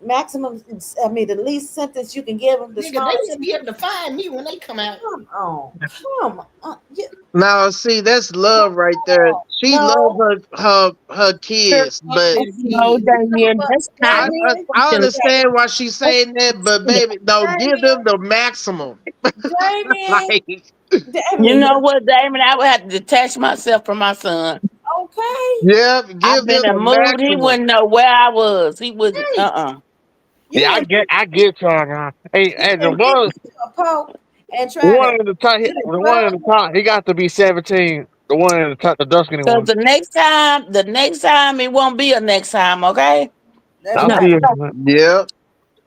maximum. I mean, the least sentence you can give them. The Nigga, they smallest. should be able to find me when they come out. Come on. Now, see, that's love right there. She No. loves her kids, but No, Damien, that's not. I understand why she's saying that, but baby, no, give them the maximum. Like, You know what, Damon? I would have to detach myself from my son. Okay. Yep, I've give been them in the mood. He maximum. wouldn't know where I was. He was Yeah, I get y'all now. Hey, the one and try the one in the top, he got to be 17. The one in the top, the dark skinny So one. the next time it won't be a next time, okay? That's I'll see you. Yep.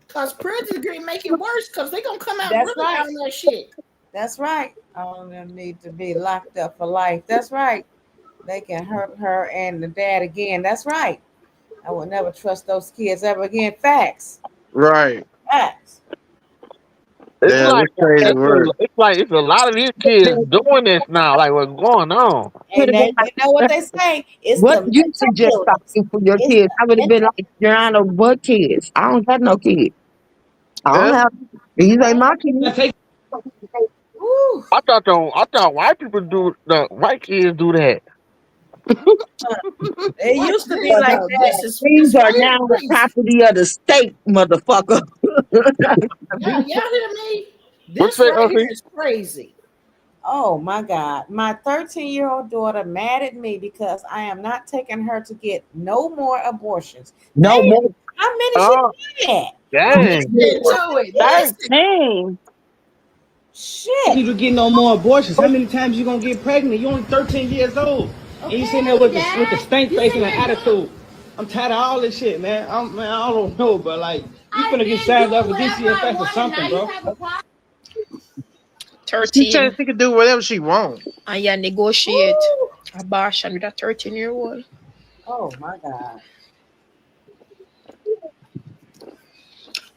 Cause prison degree make it worse because they gonna come out That's really right. on that shit. That's right. All of them need to be locked up for life. That's right. They can hurt her and the dad again. That's right. I will never trust those kids ever again. Facts. Right. Facts. It's Yeah, like this crazy work. it's a lot of these kids doing this now. Like, what's going on? And then you know what they say? It's What the you mental suggest illness. talking for your It's kids? I would the have been mental. like, Your Honor, what kids? I don't have no kids. I don't Yeah. have. These ain't my kids. Woo. I thought white people the white kids do that. It used to be This, like though, that. These are this now the crazy. property of the state, motherfucker. Y'all hear me? What's This that, right here Elsie? is crazy. Oh my God. My 13-year-old daughter mad at me because I am not taking her to get no more abortions. No Baby, more. how many Oh, she had? dang. Listen to it. Listen. 13. Shit. You to get no more abortions. How many times you gonna get pregnant? You only 13 years old. And you sitting there with the stank face and the attitude. I'm tired of all this shit, man. I don't know, but like you finna get signed up for DCFS or something, bro. 13. She can do whatever she wants. And you negotiate abortion with a 13-year-old. Oh my God.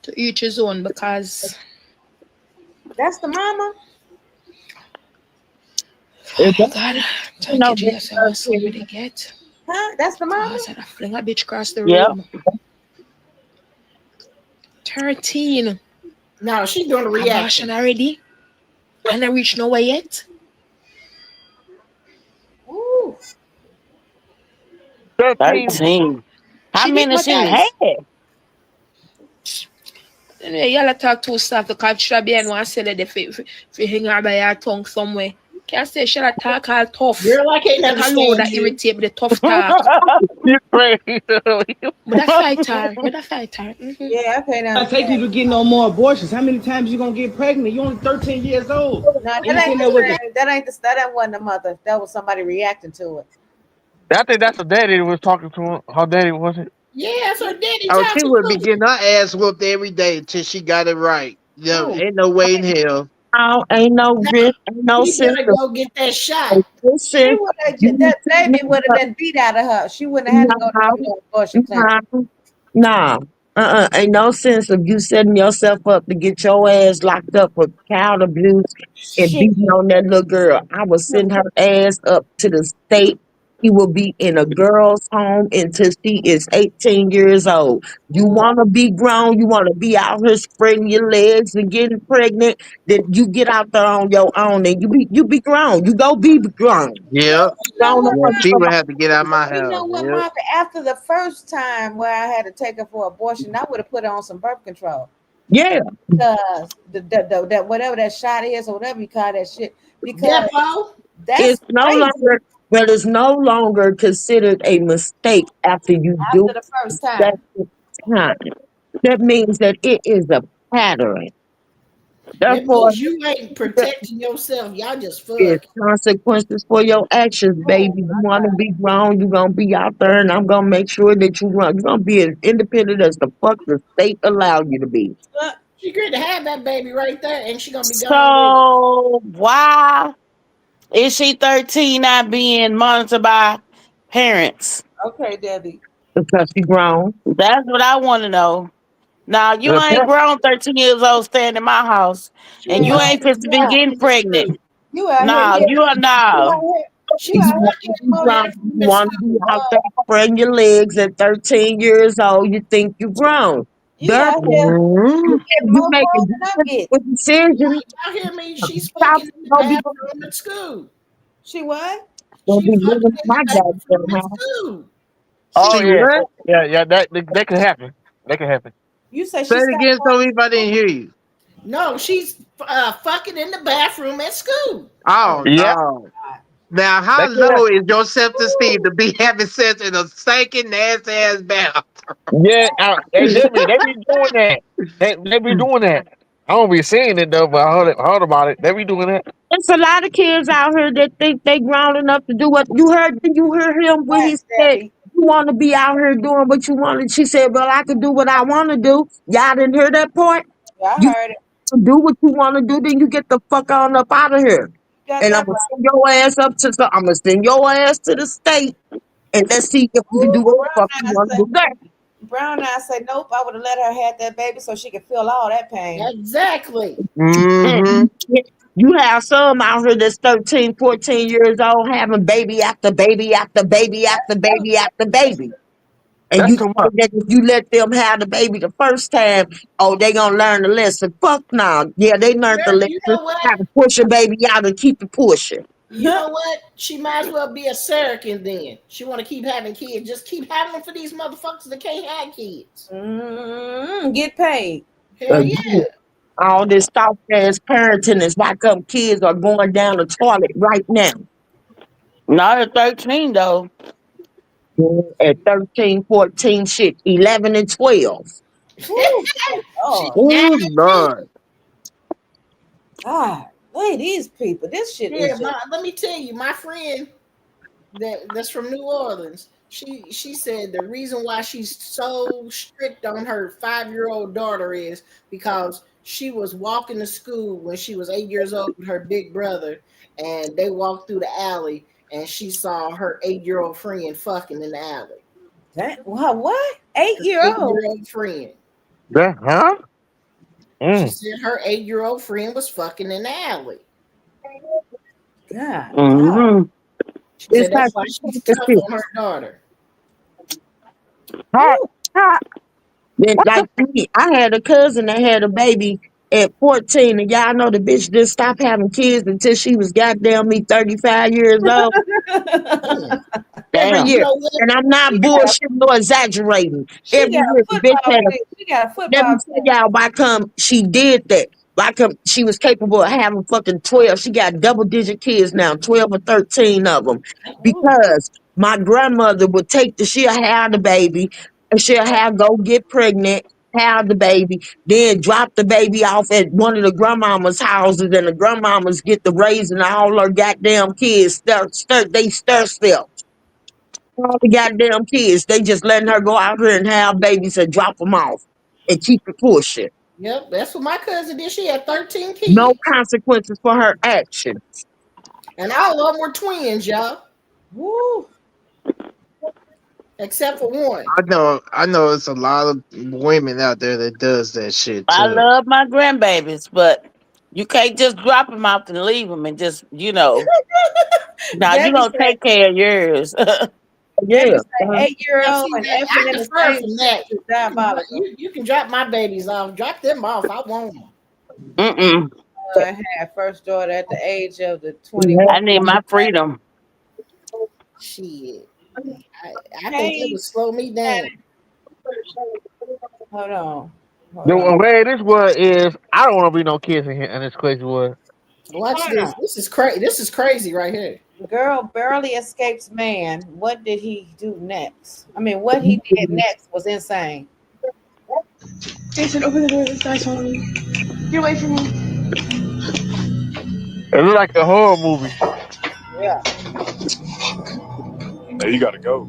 To each his own, because that's the mama. Oh God, thank you, Jesus. I was so ready to get. Huh? That's the mama. I said I fling a bitch across the Yep. room. 13. No, she's doing a reaction abortion already. And I reach nowhere yet. Ooh. 13. How many she had? Anyway, y'all talk too soft because should be anyone say that if you hang out by your tongue somewhere. Can't say should I talk all tough. Girl, I can't understand that you. irritate me, the tough talk. You're crazy. But I fight her. Mm-hmm. Yeah, I can't I take you to get no more abortions. How many times you gonna get pregnant? You only 13 years old. No, And you sitting that there with the ain't wasn't the mother. That was somebody reacting to it. I think that's her daddy that was talking to her. Her daddy was it? Yeah, so daddy Oh, talking she would be to getting her ass whooped every day until she got it right. Yeah, ain't no way in hell. No, ain't no risk, ain't no You sense better of go get that shot. She would have, that baby would have been beat out of her. She wouldn't have had to go to the abortion clinic. Nah. Ain't no sense of you setting yourself up to get your ass locked up for child abuse and Shit. beating on that little girl. I will send her ass up to the state. She will be in a girl's home until she is 18 years old. You want to be grown, you want to be out here spreading your legs and getting pregnant, then you get out there on your own and you be grown. You go be grown. Yeah. Grown up Yeah, she would have to get out of my You know house. what, Yep. Martha? After the first time where I had to take her for abortion, I would have put her on some birth control. Yeah. Because that whatever that shot is or whatever you call that shit. Because that's It's no crazy. longer, but it's no longer considered a mistake after you do After the first time. that time. That means that it is a pattern. That Therefore, means you ain't protecting yourself. Y'all just fuck. there's consequences for your actions, baby. You want to be grown, you're going to be out there, and I'm going to make sure that you run. You're going to be as independent as the fuck the state allow you to be. She agreed to have that baby right there, and she gonna be gone. So why is she 13 not being monitored by parents? Okay, Debbie. Because she grown. That's what I want to know. Now you The ain't parent- grown 13 years old staying in my house, and you ain't supposed to be getting pregnant. You out No, here. you are no. She was fucking You want to be out there spreading your legs at 13 years old. You think you're grown. You out here You getting more making balls than I'm getting. with decisions. Y'all hear me? She's Stop. fucking in the Don't be, bathroom at school. She what? don't be She fucking living in my the bathroom goddamn at house. school. Oh She yeah, what? yeah. That could happen. That could happen. You say Say she it stopped again, going so if I didn't hear you. No, she's fucking in the bathroom at school. Oh Yeah. no. Now, how That could low happen. is your self-esteem to be having sex in a stinking, nasty-ass bathroom? Yeah, hey Jimmy, they be doing that. They be doing that. I don't be seeing it though, but I heard about it. They be doing that. There's a lot of kids out here that think they grown enough to do what you heard. Did you hear him when he said you want to be out here doing what you want? She said, "Well, I can do what I want to do." Y'all didn't hear that part? Yeah, I You heard it. do what you want to do, then you get the fuck on up out of here. Got And that I'm gonna send your ass up to the. I'm gonna send your ass to the state, and let's see if you can do what the fuck you want to do there. Brown eyes say, nope, I would have let her have that baby so she could feel all that pain. Exactly. Mm-hmm. You have some out here that's 13, 14 years old having baby after baby after baby after baby after baby. And That's you too think much. that if you let them have the baby the first time, oh, they gonna learn the lesson. Fuck no. Yeah, they learned the Girl, you know lesson. what? How to push a baby out and keep it pushing. You know what? She might as well be a surrogate then. She want to keep having kids. Just keep having them for these motherfuckers that can't have kids. Get paid. Hell yeah. All this soft ass parenting is why come kids are going down the toilet right now. Not at 13 though. At 13, 14, shit, 11 and 12. Oh, Oh, Lord. God, hey, these people, this shit Yeah, is just, let me tell you, my friend that's from New Orleans, she said the reason why she's so strict on her 5-year-old daughter is because she was walking to school when she was 8 years old with her big brother, and they walked through the alley, and she saw her 8-year-old friend fucking in the alley. that, what? 8-year-old? 8-year-old friend. That, huh? She said her 8-year-old friend was fucking in the alley. God. Mm-hmm. She said that's why she's tough on her daughter. Then, like me, I had a cousin that had a baby at 14, and y'all know the bitch didn't stop having kids until she was goddamn me 35 years old. Every Damn. year. And I'm not bullshitting nor exaggerating. Every got a year, the bitch football had team. She got a let football me tell y'all why come she did that. Why come she was capable of having fucking 12. She got double-digit kids now, 12 or 13 of them. Because my grandmother would she'll have the baby, and she'll go get pregnant, have the baby, then drop the baby off at one of the grandmama's houses, and the grandmamas get to raising all her goddamn kids. They stir step. All the goddamn kids. They just letting her go out here and have babies and drop them off and keep it pushing. Yep, that's what my cousin did. She had 13 kids. No consequences for her actions. And all of them were twins, y'all. Woo. Except for one. I know it's a lot of women out there that does that shit too. I love my grandbabies, but you can't just drop them off and leave them and just, now Debbie you gonna take care of yours. Yeah. 8-year-old and I effing in the defer same from that. is diabolical. You can drop my babies off. Drop them off. I want them. I had first daughter at the age of the 21. I need my freedom. Shit. I think it would slow me down. Hold on. The way this was is, I don't want to be no kids in here in this crazy world. Watch this. This is crazy. This is crazy right here. Girl barely escapes man. What did he do next? I mean, what he did next was insane. Jason, open the door. This guy's following me. Get away from me. It looked like a horror movie. Yeah. Hey, you gotta go.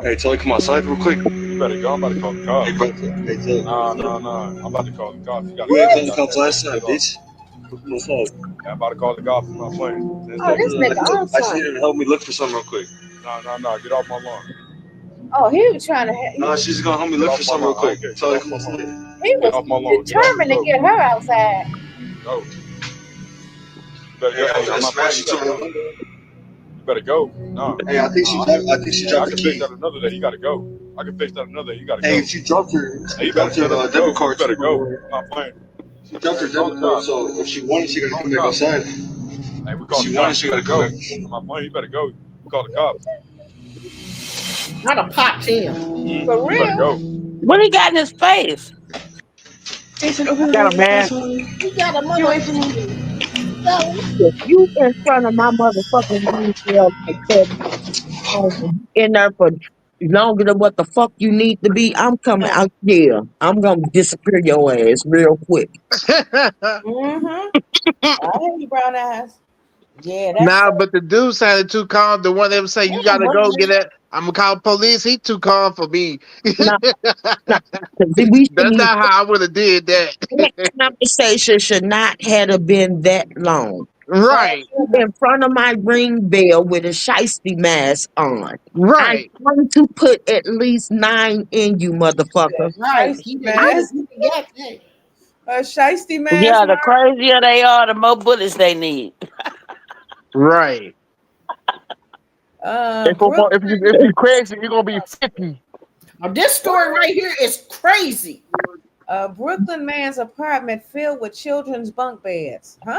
Hey, Tully, come outside real quick. You better go. I'm about to call the cops. Hey, bro. Hey, Tully. No. I'm about to call the cops. You ain't called the cops last time, bitch. No fault. I'm about to call the cops. I'm not playing. This nigga on I just need her to help me look for something real quick. No. Get off my lawn. Oh, he was trying to. No, she's gonna help me look for something real quick. Tully, come outside. He was determined to get her outside. Go. Hey, I'm not playing. better go. No. Hey, I think she dropped I the can key. fix that another day. You gotta go. I can fix that another day. You gotta go. Hey, she dropped her Hey, you better debit card. You better go. I'm not playing. She dropped her debit card, so if she wanted, she gotta come back outside. Hey, we If call she the wanted, cops. she You gotta gotta come go. back. I'm not playing. You better go. We call the cops. Not a pop him. For You better real. go. What he got in his face? Got a man. He got a mother. If you in front of my motherfucking windshield like that, in there for longer than what the fuck you need to be, I'm coming out here. I'm gonna disappear your ass real quick. Mm-hmm. I hear you, brown eyes. Yeah, that's Nah, but the dude sounded too calm. The one that would say, you gotta go get it. I'm gonna call police. He too calm for me. Nah, That's we shouldn't even, not how I would have did that. that conversation should not have been that long. Right, In front of my ring bell with a shiesty mask on. I'm right. going to put at least 9 in you, motherfucker. Right. He mask. got that. A shiesty mask. Yeah, the crazier they are, the more bullets they need. Right. If you crazy, you're gonna be 50. Now, this story right here is crazy. A Brooklyn man's apartment filled with children's bunk beds. Huh?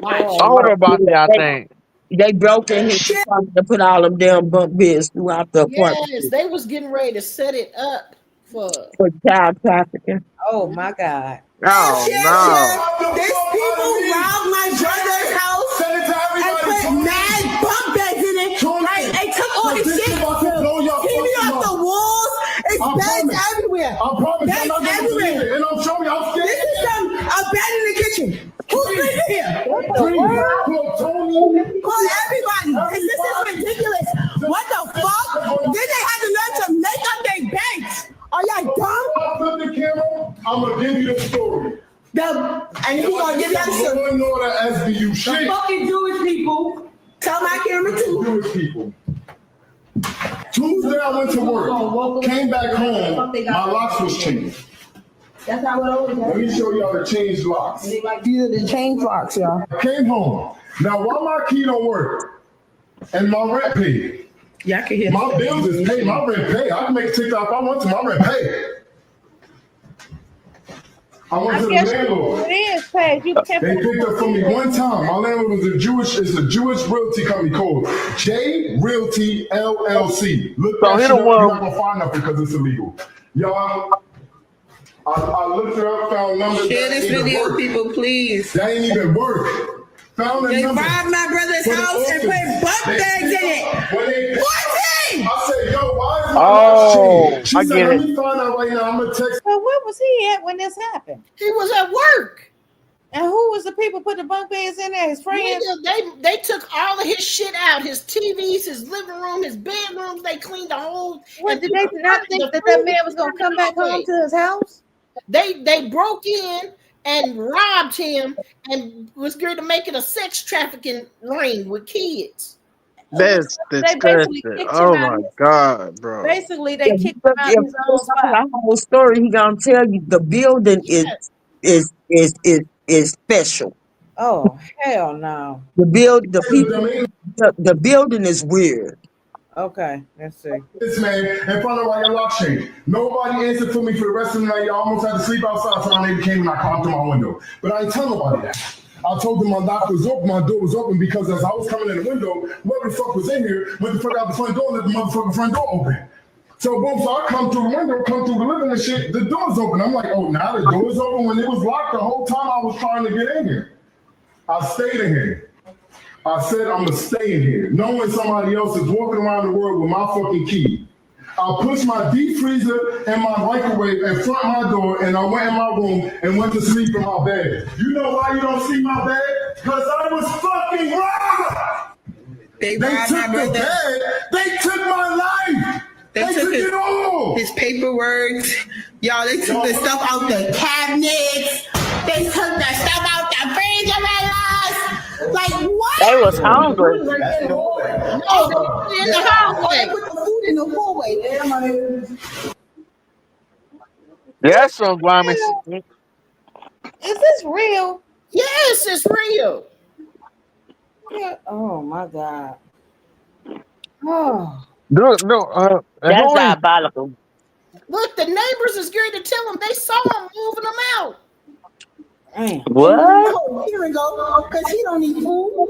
I heard about that, I think. They broke in his apartment to put all them damn bunk beds throughout the apartment Yes, they was getting ready to set it up for child trafficking. Oh my God. Oh no. These people robbed my brother's house and put mad bunk beds in it. Like, they took all his shit. TV off the walls. It's beds everywhere. Beds everywhere. And I'm showing you, I'm scared. This is a bed in the kitchen. Who's sleeping here? Call everybody. This is ridiculous. What the fuck? Then they had to learn to make up their beds. Are y'all dumb? I flip the camera, I'm gonna give you the story. And who gonna give that story? Law and order SVU shit. The fucking Jewish people. Tell my camera too. Jewish people. Tuesday I went to work, came back home, my locks was changed. That's how it always Let me show y'all the changed locks. These are the chain locks, y'all. I came home. Now why my key don't work and my rent paid? Yeah, I can hear my bills is paid, my rent paid. I can make TikTok if I want to, my rent paid. I went to the landlord. It is paid. You can't. They picked up for me one time. My landlord was a Jewish realty company called J Realty LLC. Look that shit up. You're not gonna find nothing because it's illegal. Y'all, I looked her up, found numbers. Share this video, people, please. That ain't even work. Found the They number. robbed my brother's For the house and orphans. put bunk They bags in picked it. up when they- 14! I said, yo, why is my Oh, watch changed? She I said, get let it. me find out right now. I'm gonna text. So where was he at when this happened? He was at work. And who was the people put the bunk beds in there? His friends? Nigga, they took all of his shit out, his TVs, his living room, his bedroom. They cleaned the whole. What, did they not think that man was gonna come back home to his house? They broke in and robbed him and was going to make it a sex trafficking ring with kids. That's basically disgusting. kicked Oh him out. my God, bro. Basically, they kicked him out of his own spot. The whole story, he gonna tell you the building is special. Oh hell no. The building is weird. Okay, let's see. This man in front of why your lock changed. Nobody answered for me for the rest of the night. I almost had to sleep outside. So my neighbor came and I climbed through my window. But I didn't tell nobody that. I told them my lock was open, my door was open because as I was coming in the window, whoever the fuck was in here went the fuck out the front door and let the motherfucking front door open. So boom, so I come through the window, come through the living and shit, the door's open. I'm like, oh, now the door's open when it was locked the whole time I was trying to get in here. I stayed in here. I said I'm gonna stay in here, knowing somebody else is walking around the world with my fucking key. I pushed my deep freezer and my microwave in front of my door, and I went in my room and went to sleep in my bed. You know why you don't see my bed? Because I was fucking robbed. They They robbed took my the brother. bed. They took my life. They took it all. His paperwork. Y'all, they took the stuff out the cabinets. They took the stuff out the refrigerators. Like what? They was hungry. No, they put it in the hallway. They put the food in the hallway. That's some grimy shit. Is this real? Yes, it's real. Yeah. Oh my God. Oh, No, That's diabolical. Look, the neighbors is getting to tell them they saw him moving them out. What? No, here we go. Because he don't need food.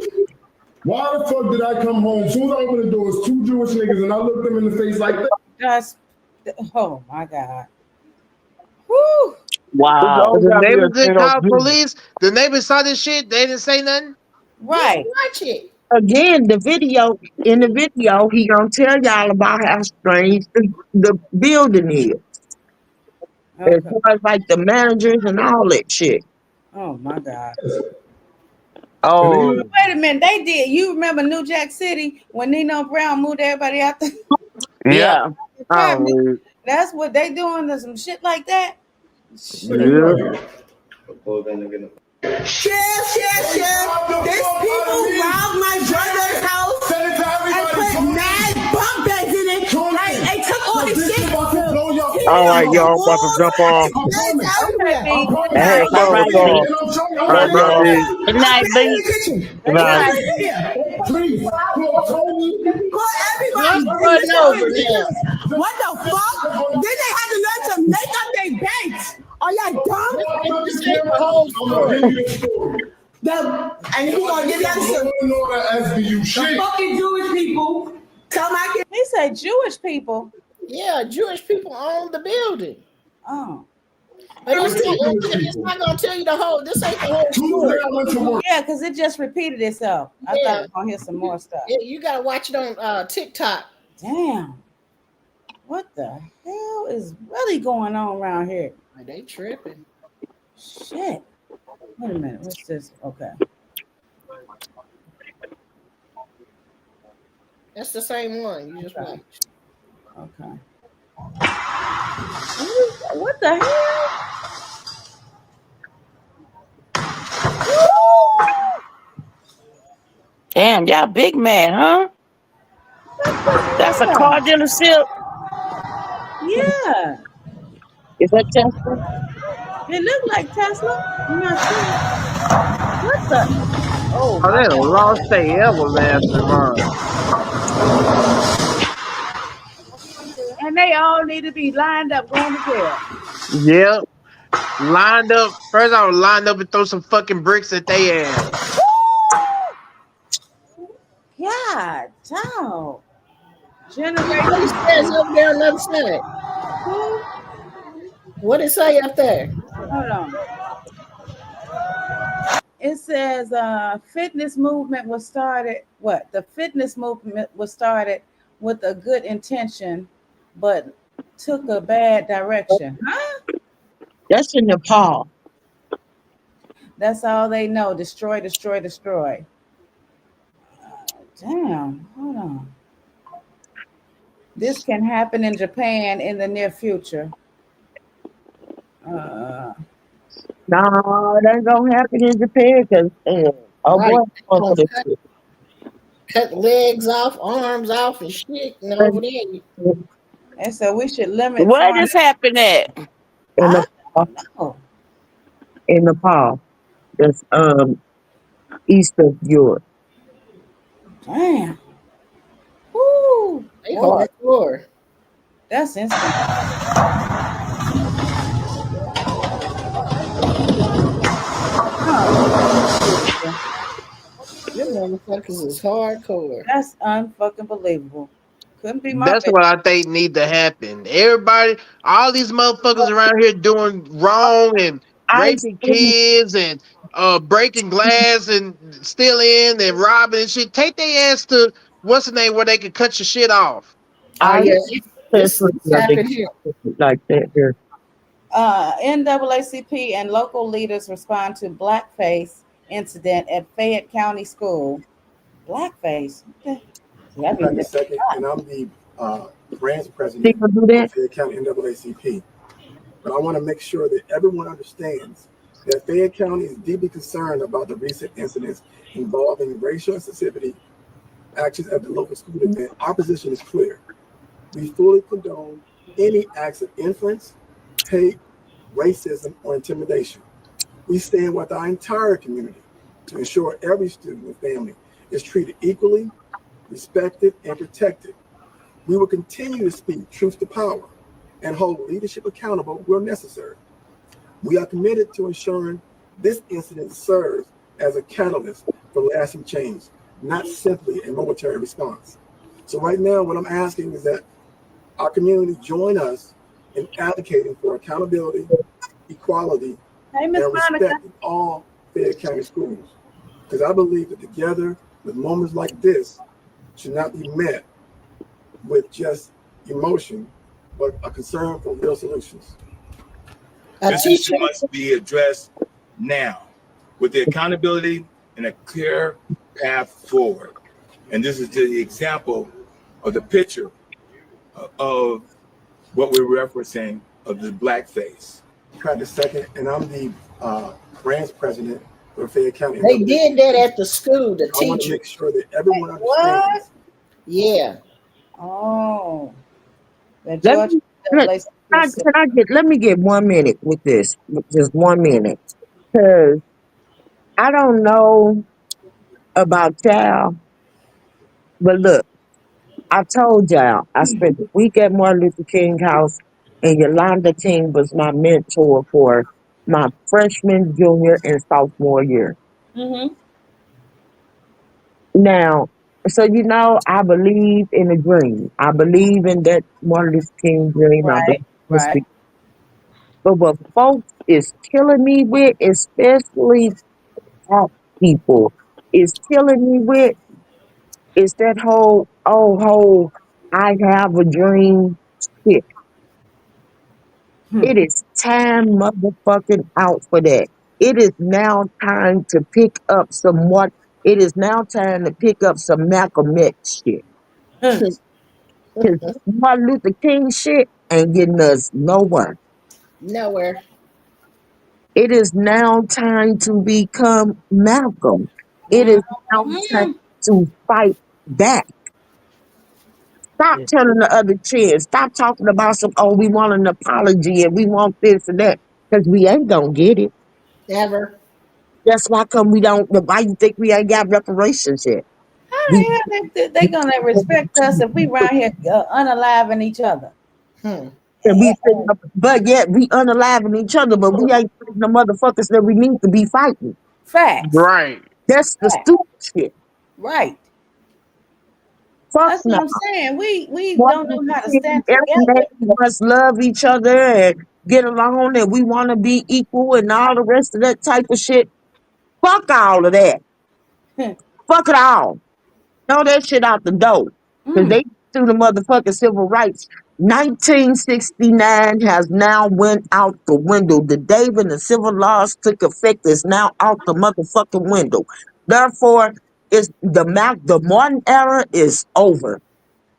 Why the fuck did I come home? As soon as I opened the door, it's two Jewish niggas, and I looked them in the face like that. Oh my God. Woo. Wow. The neighbors didn't call police. The neighbors saw this shit. They didn't say nothing. Right. Watch it. Again, in the video, he gonna tell y'all about how strange the building is. As far as like the managers and all that shit. Oh my God. Oh, Wait a minute. They did. You remember New Jack City when Nino Brown moved everybody out there? yeah. That's what they doing to some shit like that. Sheriff. These people robbed my brother's house and put mad bunk beds in it. Like, they took all his shit. All right, y'all, about to jump on. Hey, All right, all right, bro. Good night, B. Good night. Please, Call everybody. What the fuck? Then they had to learn to make up their banks. Are y'all dumb? This ain't the whole story. And who gonna give that the fucking Jewish people. Tell my kids. He said Jewish people. Yeah, Jewish people own the building. Oh. But it's not gonna tell you the whole. This ain't the whole story. Yeah, because it just repeated itself. I thought I was gonna hear some more stuff. Yeah, you gotta watch it on TikTok. Damn. What the hell is really going on around here? They tripping. Shit. Wait a minute. What's this? Okay. That's the same one. You just watch. Okay. What the hell? Damn, y'all big man, huh? That's a car dealership. Yeah. Is that Tesla? It looked like Tesla. I'm not sure. What the? Oh, they done lost their everlasting mind. And they all need to be lined up going to jail. Yep. Lined up. First, I was lined up and throw some fucking bricks at their ass. God, dog. What says up there on the other side? What it say up there? Hold on. It says fitness movement was started. What? The fitness movement was started with a good intention, but took a bad direction. Huh? That's in Nepal. That's all they know. Destroy, destroy, destroy. Damn. Hold on. This can happen in Japan in the near future. No, it ain't gonna happen in Japan because boy, cut legs off, arms off, and shit. And over there. And so we should limit. Where this happened at? In Nepal. That's east of Europe. Damn. Woo. They hardcore. That's instant. Them motherfuckers is hardcore. That's unfucking believable. Couldn't be my That's what I think need to happen. Everybody, all these motherfuckers around here doing wrong and raping kids and breaking glass and stealing and robbing and shit. Take their ass to what's the name where they can cut your shit off. This happened here. Like that here. NAACP and local leaders respond to blackface incident at Fayette County School. Blackface. Okay. And I'm the branch president of Fayette County NAACP. But I want to make sure that everyone understands that Fayette County is deeply concerned about the recent incidents involving racial insensitivity actions at the local school event. Our position is clear. We fully condone any acts of inference, hate, racism, or intimidation. We stand with our entire community to ensure every student and family is treated equally respected, and protected. We will continue to speak truth to power and hold leadership accountable where necessary. We are committed to ensuring this incident serves as a catalyst for lasting change, not simply a momentary response. So right now, what I'm asking is that our community join us in advocating for accountability, equality, and respect in all Fayette County schools. Because I believe that together, with moments like this, should not be met with just emotion, but a concern for real solutions. This issue must be addressed now with the accountability and a clear path forward. And this is the example of the picture of what we're referencing of the blackface. Craig II, and I'm the branch president for Fayette County. They did that at the school, the I want to teacher. make sure that everyone understands. Yeah. Oh. Let me get 1 minute with this, just 1 minute, because I don't know about y'all, but look, I told y'all I spent the week at Martin Luther King House, and Yolanda King was my mentor for my freshman, junior, and sophomore year. Mm-hmm. Now, so I believe in a dream. I believe in that Martin Luther King dream. Right. But what folks is killing me with, especially black people, is killing me with is that whole I have a dream shit. It is time motherfucking out for that. It is now time to pick up some what. It is now time to pick up some Malcolm X shit. Because Martin Luther King shit ain't getting us nowhere. Nowhere. It is now time to become Malcolm. It is now time to fight back. Stop telling the other kids. Stop talking about we want an apology and we want this and that. Because we ain't gonna get it. Ever. That's why why you think we ain't got reparations yet? How the hell they gonna respect us if we around here unaliving each other? But yet we unaliving each other, but we ain't fighting the motherfuckers that we need to be fighting. Facts. Right. That's the stupid shit. Right. Fuck That's no. what I'm saying. We don't know how to stand Everybody together. must love each other and get along, and we want to be equal and all the rest of that type of shit. Fuck all of that. Fuck it all. Throw that shit out the door. Because they threw the motherfucking civil rights. 1969 has now went out the window. The day when the civil laws took effect is now out the motherfucking window. Therefore, the modern era is over.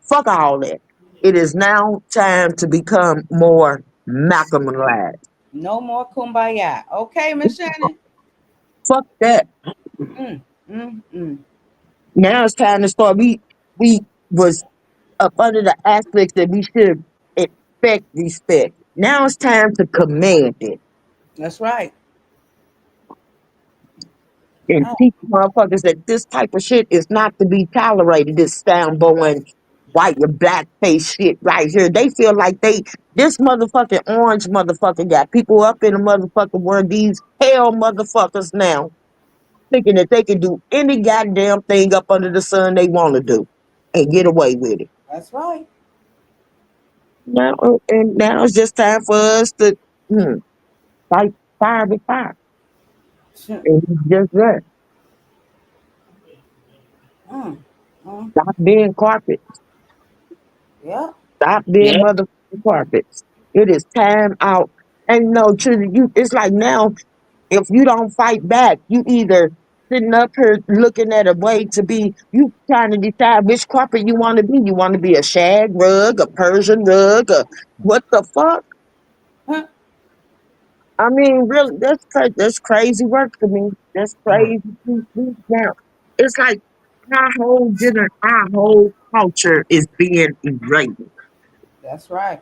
Fuck all that. It is now time to become more Malcolm-led. No more kumbaya. Okay, Miss Shannon? Fuck that. Now it's time to start. We was up under the aspects that we should expect respect. Now it's time to command it. That's right. And teach motherfuckers that this type of shit is not to be tolerated. This soundboy white and black face shit right here. They feel like this motherfucking orange motherfucker got people up in the motherfucking world, these hell motherfuckers now, thinking that they can do any goddamn thing up under the sun they want to do and get away with it. That's right. Now it's just time for us to fight fire with fire. And it's just that. Stop being carpets. Yeah. Stop being motherfucking carpets. It is time out. And no, it's like now, if you don't fight back, you either sitting up here looking at a way to be, you trying to decide which carpet you want to be. You want to be a shag rug, a Persian rug, what the fuck? I mean, really, that's crazy work to me. That's crazy. Now, it's like our whole culture is being erased. That's right.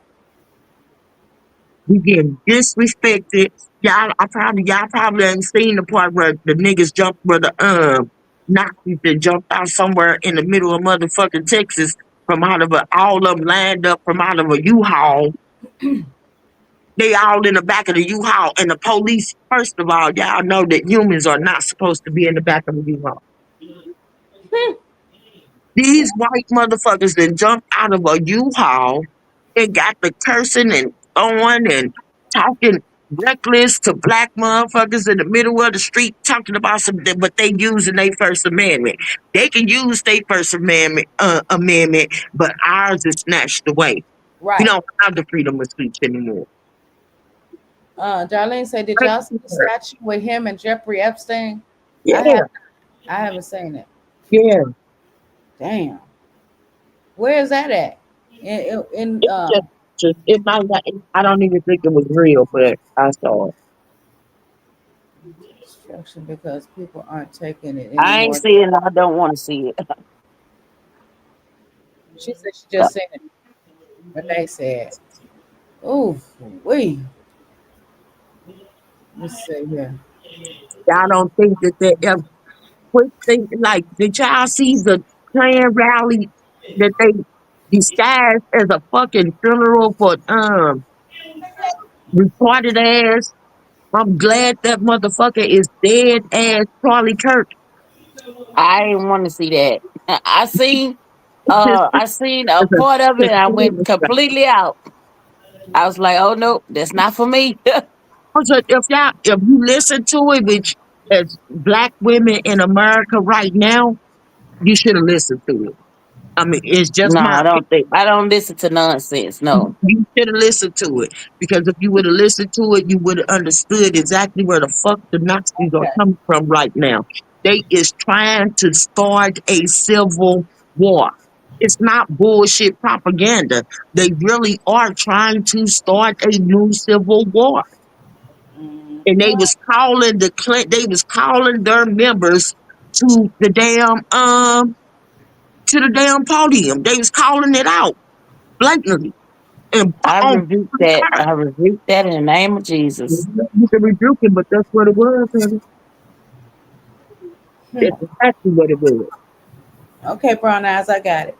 We getting disrespected. Y'all probably ain't seen the part where the niggas jumped where the Nazis that jumped out somewhere in the middle of motherfucking Texas from out of all of them lined up from out of a U-Haul. They all in the back of the U-Haul, and the police. First of all, y'all know that humans are not supposed to be in the back of the U-Haul. These white motherfuckers that jumped out of a U-Haul and got the cursing and throwing and talking reckless to black motherfuckers in the middle of the street talking about something, but they using their First Amendment. They can use their First Amendment, but ours is snatched away. Right. We don't have the freedom of speech anymore. Darlene said, did y'all see the statue with him and Jeffrey Epstein? Yeah. I haven't seen it. Yeah. Damn. Where is that at? It might not, I don't even think it was real, but I saw it. Destruction because people aren't taking it anymore. I ain't seeing it. I don't want to see it. She said she just seen it. But they said, ooh, wee. Let's see here. Y'all don't think that they ever quick think like, did y'all see the Klan rally that they disguised as a fucking funeral for retarded ass? I'm glad that motherfucker is dead ass Charlie Kirk. I didn't want to see that. I seen a part of it. I went completely out. I was like, oh no, that's not for me. If you listen to it, which as black women in America right now, you should have listened to it. I mean, it's just No, I don't listen to nonsense. No. You should have listened to it, because if you would have listened to it, you would have understood exactly where the fuck the Nazis are coming from right now. They is trying to start a civil war. It's not bullshit propaganda. They really are trying to start a new civil war. And they was calling their members to the damn podium. They was calling it out blatantly. And I rebuke that. I rebuke that in the name of Jesus. You can rebuke it, but that's what it was. That's exactly what it was. Okay, brown eyes, I got it.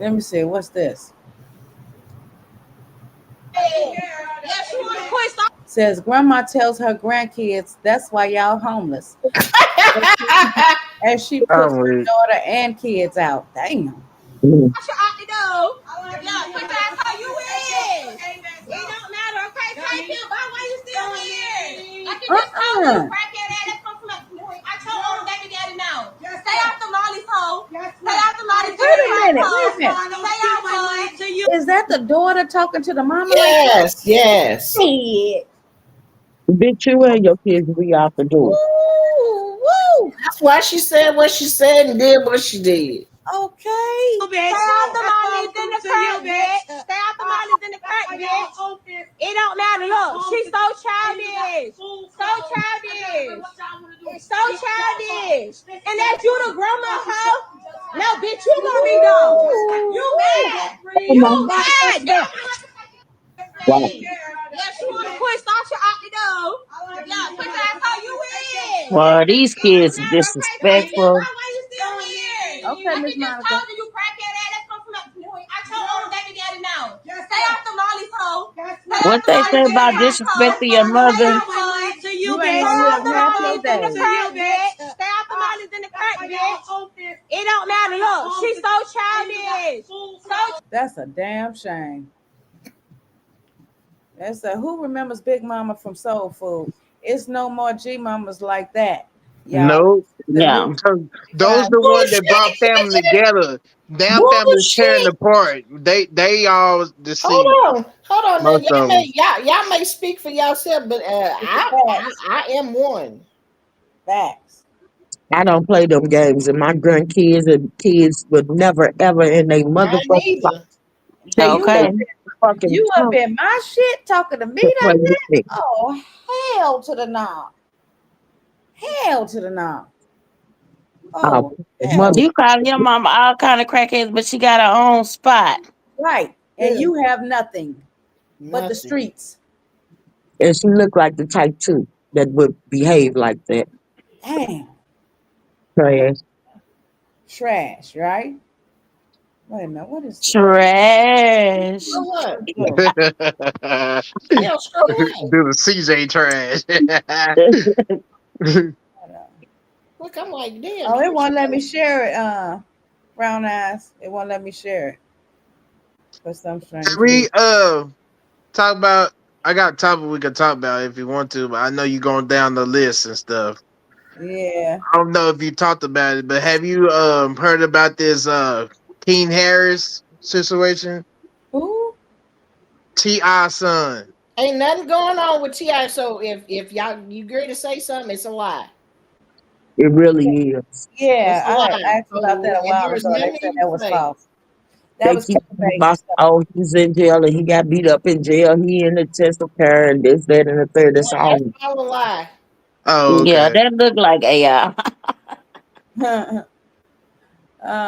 Let me see. What's this? Says grandma tells her grandkids that's why y'all homeless. As she puts her daughter and kids out. Damn. Is that the daughter talking to the mama? Yes, yes. Bitch, you and your kids be out the door. Woo! That's why she said what she said and did what she did. Okay. Stay out the mollies in the crack, bitch. Stay out the mollies in the crack, bitch. It don't matter. Look, she's so childish. So childish. So childish. And that's you, the grandma, hoe? No, bitch, you gonna be dumb. You mad. You mad. Wow. Yes, you wanna quit, start your out the door. Yeah, put that how you in. Well, these kids are disrespectful. Okay, Miss Monica. I told all that together now. Stay off the molly's hoe. What they say about disrespecting your mother? You ain't gonna live half your day. Stay off the mollies in the crack, bitch. It don't matter. Look, she's so childish. That's a damn shame. That's who remembers Big Mama from Soul Food? It's no more G Mamas like that. No, yeah. Those the ones that brought family together. Damn families tearing apart. They all deceived. Hold on. Most of them. Y'all may speak for yourself, but I am one. Facts. I don't play them games, and my grandkids and kids would never ever in their motherfucking life. Okay. You up in my shit talking to me like that? Oh, hell to the knob. Hell to the knob. Oh, you call your mama all kind of crackheads, but she got her own spot. Right. And you have nothing but the streets. And she looked like the type too that would behave like that. Damn. Trash. Trash, right? Wait a minute, what is Trash. So what? Do Hell, screw what? the CJ trash. Look, I'm like, damn. Oh, it you won't let me should- share it, Brown Eyes. It won't let me share it. For some strange Can we reason. talk about? I got a topic we can talk about if you want to, but I know you're going down the list and stuff. Yeah. I don't know if you talked about it, but have you heard about this King Harris situation? Who? T.I. son. Ain't nothing going on with T.I. So if y'all you agree to say something, it's a lie. It really is. Yeah, It's a I had lie. asked about that a And while there's ago. They nothing said you that can was say. false. That They was keep talking clickbait about, stuff. oh, he's in jail and he got beat up in jail. He in the intensive care and this, that, and the third. It's all. That's all a lie. Oh, Yeah, okay. that look like AI.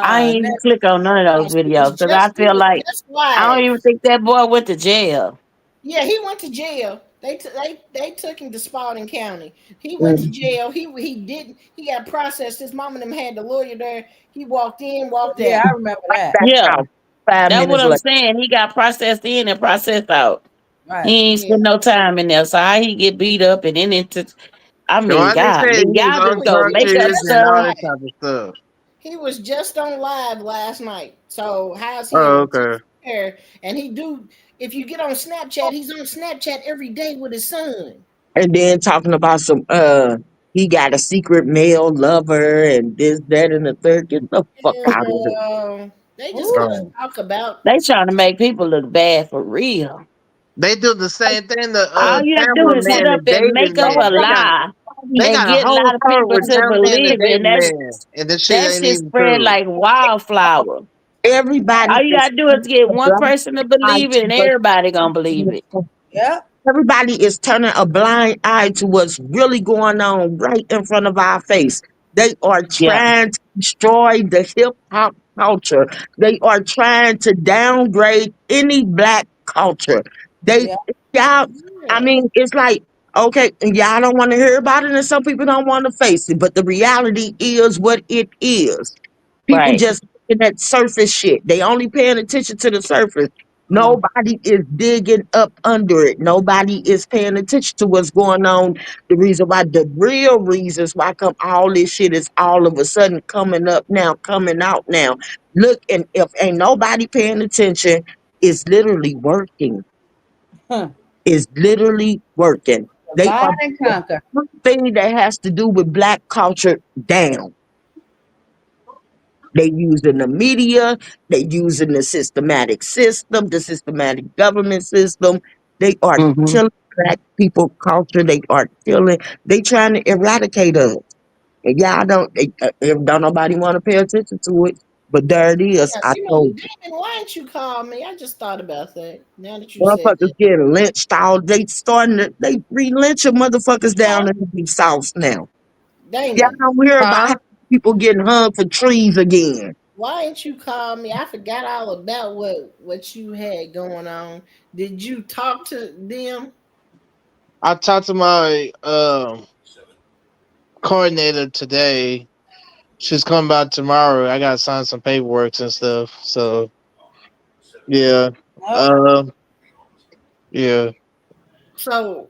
I ain't even Next, click on none of those He was videos because I just feel like I don't live. even think that boy went to jail. Yeah, he went to jail. They took him to Spalding County. He went to jail. He got processed. His mom and them had the lawyer there. He walked in, walked yeah, out. I remember that. Back Yeah, out 5 that's what minutes I'm later. saying. He got processed in and processed out. Right. He ain't Yeah. spent no time in there. So how he get beat up and then into I No, mean, I just God, said he was y'all just go make up unconscious and all stuff. that type of stuff. He was just on live last night. So how's he Oh, in okay. there? And if you get on Snapchat, he's on Snapchat every day with his son. And then talking about some, he got a secret male lover and this, that, and the third. Get the fuck out of here. They just Right. talk about They trying to make people look bad for real. They do the same thing. The All you gotta do Tampa is sit man up and and David make up man. a lie They and got a get a whole lot of story people with to Tampa man and believe it. David And man, and this shit that ain't shit even spread true. like wildflower. Everybody All you is gotta do is get a one blind person to eye believe it, to and what's everybody gonna believe it. Yep. everybody is turning a blind eye to what's really going on right in front of our face. They are Yeah. trying to destroy the hip hop culture. They are trying to downgrade any black culture. They y'all, I mean, it's like, okay, y'all don't want to hear about it, and some people don't want to face it, but the reality is what it is. People Right. just looking at surface shit. They only paying attention to the surface. Nobody is digging up under it. Nobody is paying attention to what's going on. The reason why, the real reasons why come all this shit is all of a sudden coming up now, coming out now. Look, and if ain't nobody paying attention, it's literally working. Huh. It's literally working. They Divide are and conquer. everything that has to do with black culture down. They using the media, they using the systematic system, the systematic government system. They are killing black people culture. They are killing, they trying to eradicate us. And y'all don't nobody want to pay attention to it. But there it is. Yeah, I told you. Damon, why didn't you call me? I just thought about that. Now that you said Motherfuckers getting lynched all they they re-lynching motherfuckers down in the South now. Y'all Damon, don't hear about how people getting hung for trees again. why didn't you call me? I forgot all about what you had going on. Did you talk to them? I talked to my coordinator today. She's coming back tomorrow. I gotta sign some paperwork and stuff. So yeah. Yeah. So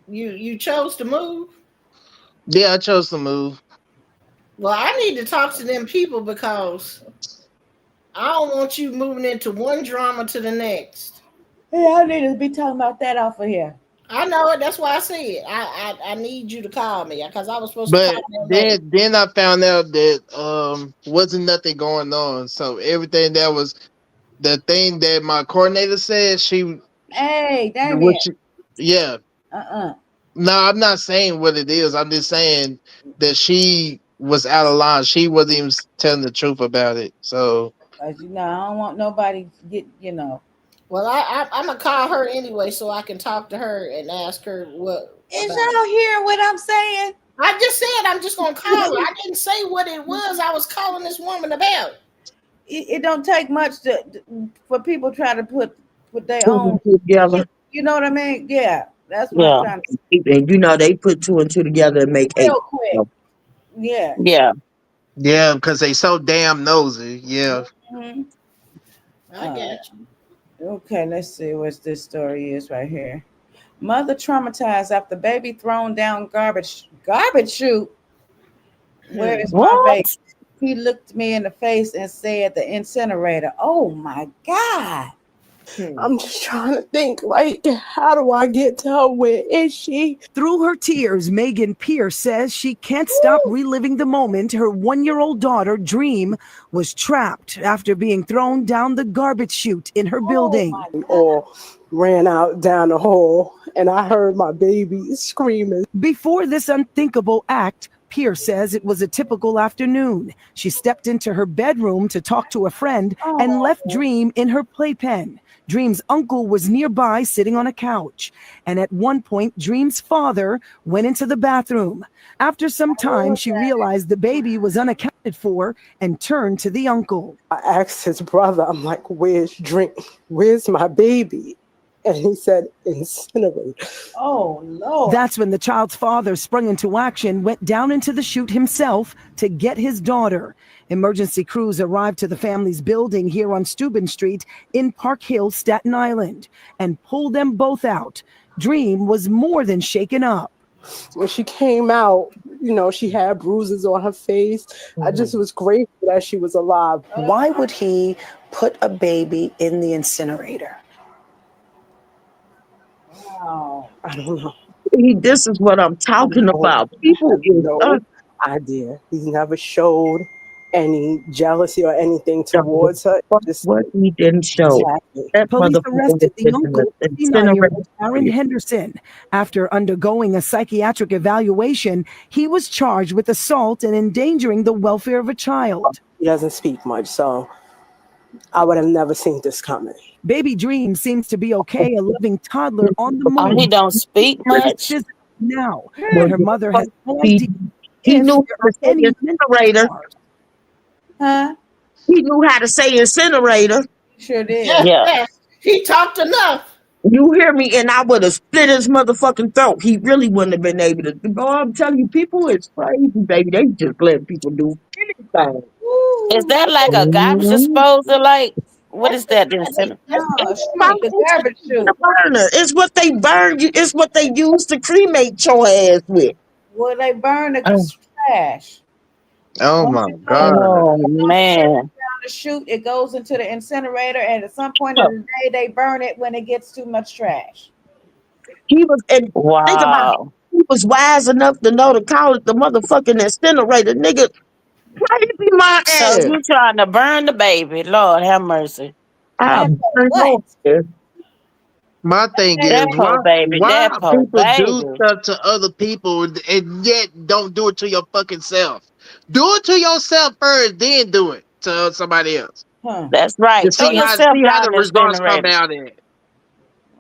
you chose to move? Yeah, I chose to move. Well, I need to talk to them people because I don't want you moving into one drama to the next. Yeah, I need to be talking about that off of here. I know it. That's why I said I need you to call me because I was supposed But to call them. then I found out that wasn't nothing going on. So everything that was the thing that my coordinator said, Hey, Damien. Yeah. No, I'm not saying what it is. I'm just saying that she was out of line. She wasn't even telling the truth about it. So As you know, I don't want nobody to get, Well, I'm gonna call her anyway so I can talk to her and ask her what. Is y'all hearing what I'm saying? I just said I'm just gonna call her. I didn't say what it was. I was calling this woman about. It don't take much for people try to put their Two own and two together. You know what I mean? Yeah, that's what I'm trying to say. And you know they put two and two together and make eight. Real quick. Yeah. Yeah. Yeah, because they so damn nosy. Yeah. Mhm. I got you. Okay, let's see what this story is right here. Mother traumatized after baby thrown down garbage chute. Where is my baby? What? He looked me in the face and said the incinerator. Oh my God. I'm just trying to think, like, how do I get to her? Where is she? Through her tears, Megan Pierce says she can't stop reliving the moment her 1-year-old daughter, Dream, was trapped after being thrown down the garbage chute in her building. Or ran out down the hall, and I heard my baby screaming. Before this unthinkable act, Pierce says it was a typical afternoon. She stepped into her bedroom to talk to a friend and left Dream in her playpen. Dream's uncle was nearby sitting on a couch. And at one point, Dream's father went into the bathroom. After some time, she realized the baby was unaccounted for and turned to the uncle. I asked his brother, I'm like, where's Dream? Where's my baby? And he said, incinerator. Oh, Lord. That's when the child's father sprung into action, went down into the chute himself to get his daughter. Emergency crews arrived to the family's building here on Steuben Street in Park Hill, Staten Island, and pulled them both out. Dream was more than shaken up. When she came out, you know, she had bruises on her face. I just was grateful that she was alive. Why would he put a baby in the incinerator? Wow. I don't know. See, this is what I'm talking about. People is no idea. He never showed any jealousy or anything towards her. Just what he didn't show. That Police motherfucker arrested the was uncle, in the 59-year-old incinerator. Aaron Henderson. After undergoing a psychiatric evaluation, he was charged with assault and endangering the welfare of a child. He doesn't speak much, so I would have never seen this coming. Baby Dream seems to be okay, a living toddler on the Oh, move. he don't speak much. Now, but her mother has no He, idea he if knew there how are to say any mental incinerator. scars. Huh? He knew how to say incinerator. Sure did. Yeah. He talked enough. You hear me? And I would have split his motherfucking throat. He really wouldn't have been able to. Boy, I'm telling you, people is crazy, baby. They just let people do anything. Is that like a garbage disposal? Like, what is that? No, shoot, the garbage chute. The burner. It's what they burn you. It's what they use to cremate your ass with. Well, they burn the trash. Oh my God. Oh man. Down the chute, it goes into the incinerator, and at some point in the day, they burn it when it gets too much trash. He was, and think about it, he was wise enough to know to call it the motherfucking incinerator, nigga. Crazy my So ass. you trying to burn the baby? Lord have mercy. I burned What? My thing is, That poor baby. why That poor people do baby. stuff to other people and yet don't do it to your fucking self? Do it to yourself first, then do it to somebody else. Huh. That's right. To Throw see how yourself the down the results come incinerator. out in.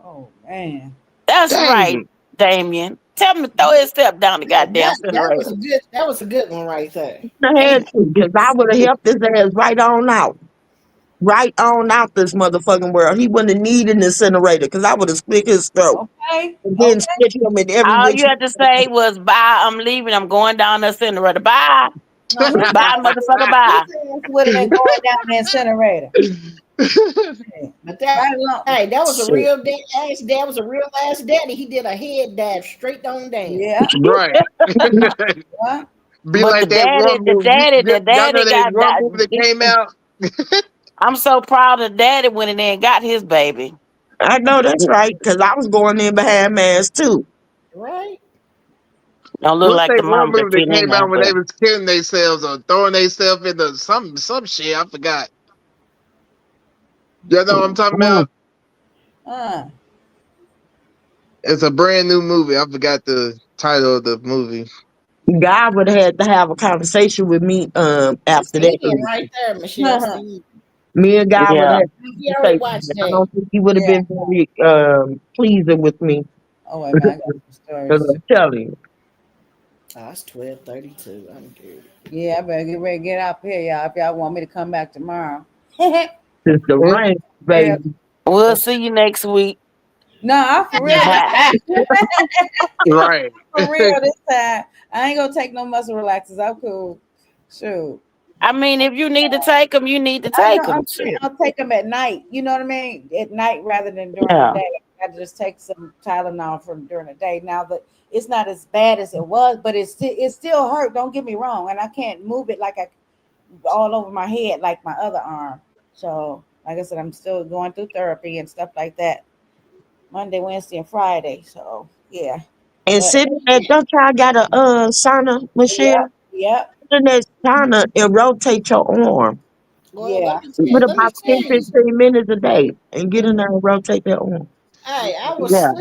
Oh man. That's Dang. right, Damien. Tell him to throw himself down the goddamn That was incinerator. that was a good one right there. I had to, because I would have helped his ass right on out. Right on out this motherfucking world. He wouldn't have needed an incinerator because I would have split his throat. Okay. And then split him in every All which you had to say was, bye, I'm leaving. I'm going down the incinerator. Bye. No, Bye, motherfucker, bye. would have been going down the incinerator. But that, hey, that was a real ass dad. Was a real ass daddy. He did a head dive straight on down. Yeah. Right. What? Be But like the that daddy- one the movie. daddy- the Y'all know daddy that got one that- movie that came out? I'm so proud of daddy when he and got his baby. I know that's right, because I was going in behind mans too. Right. Don't look What's like that the one mom movie that in came there, out when they but was killing themselves or throwing themselves into some shit? I forgot. Y'all know what I'm talking about? It's a brand new movie. I forgot the title of the movie. God would have had to have a conversation with me after that. Steve right there, Michelle. Steve. Me and God would Yeah. have had He a already conversation. watched I that. don't think he would have been very pleasing with me. Oh wait a minute, I got some Because stories. I'm telling you. Oh, it's 12:32. I'm good. Yeah, I better get ready to get out here, y'all. If y'all want me to come back tomorrow. It's the rain, baby. we'll see you next week. No, I'm for real. Right. For real this time. I ain't gonna take no muscle relaxers. I'm cool. Shoot. I mean, if you need to take them, you need to I take know, them. I'm saying I'll take them at night. You know what I mean? At night rather than during Yeah. the day. I just take some Tylenol from during the day. Now that it's not as bad as it was, but it still hurt. Don't get me wrong, and I can't move it like I all over my head like my other arm. So, like I said, I'm still going through therapy and stuff like that. Monday, Wednesday, and Friday. So yeah. And But sitting there, don't y'all got a sauna, Michelle? yep. In that sauna, it rotates your arm. Well, Yeah. Put let me about 10, tell you. 15 minutes a day and get in there and rotate that arm. Hey, I was Yeah.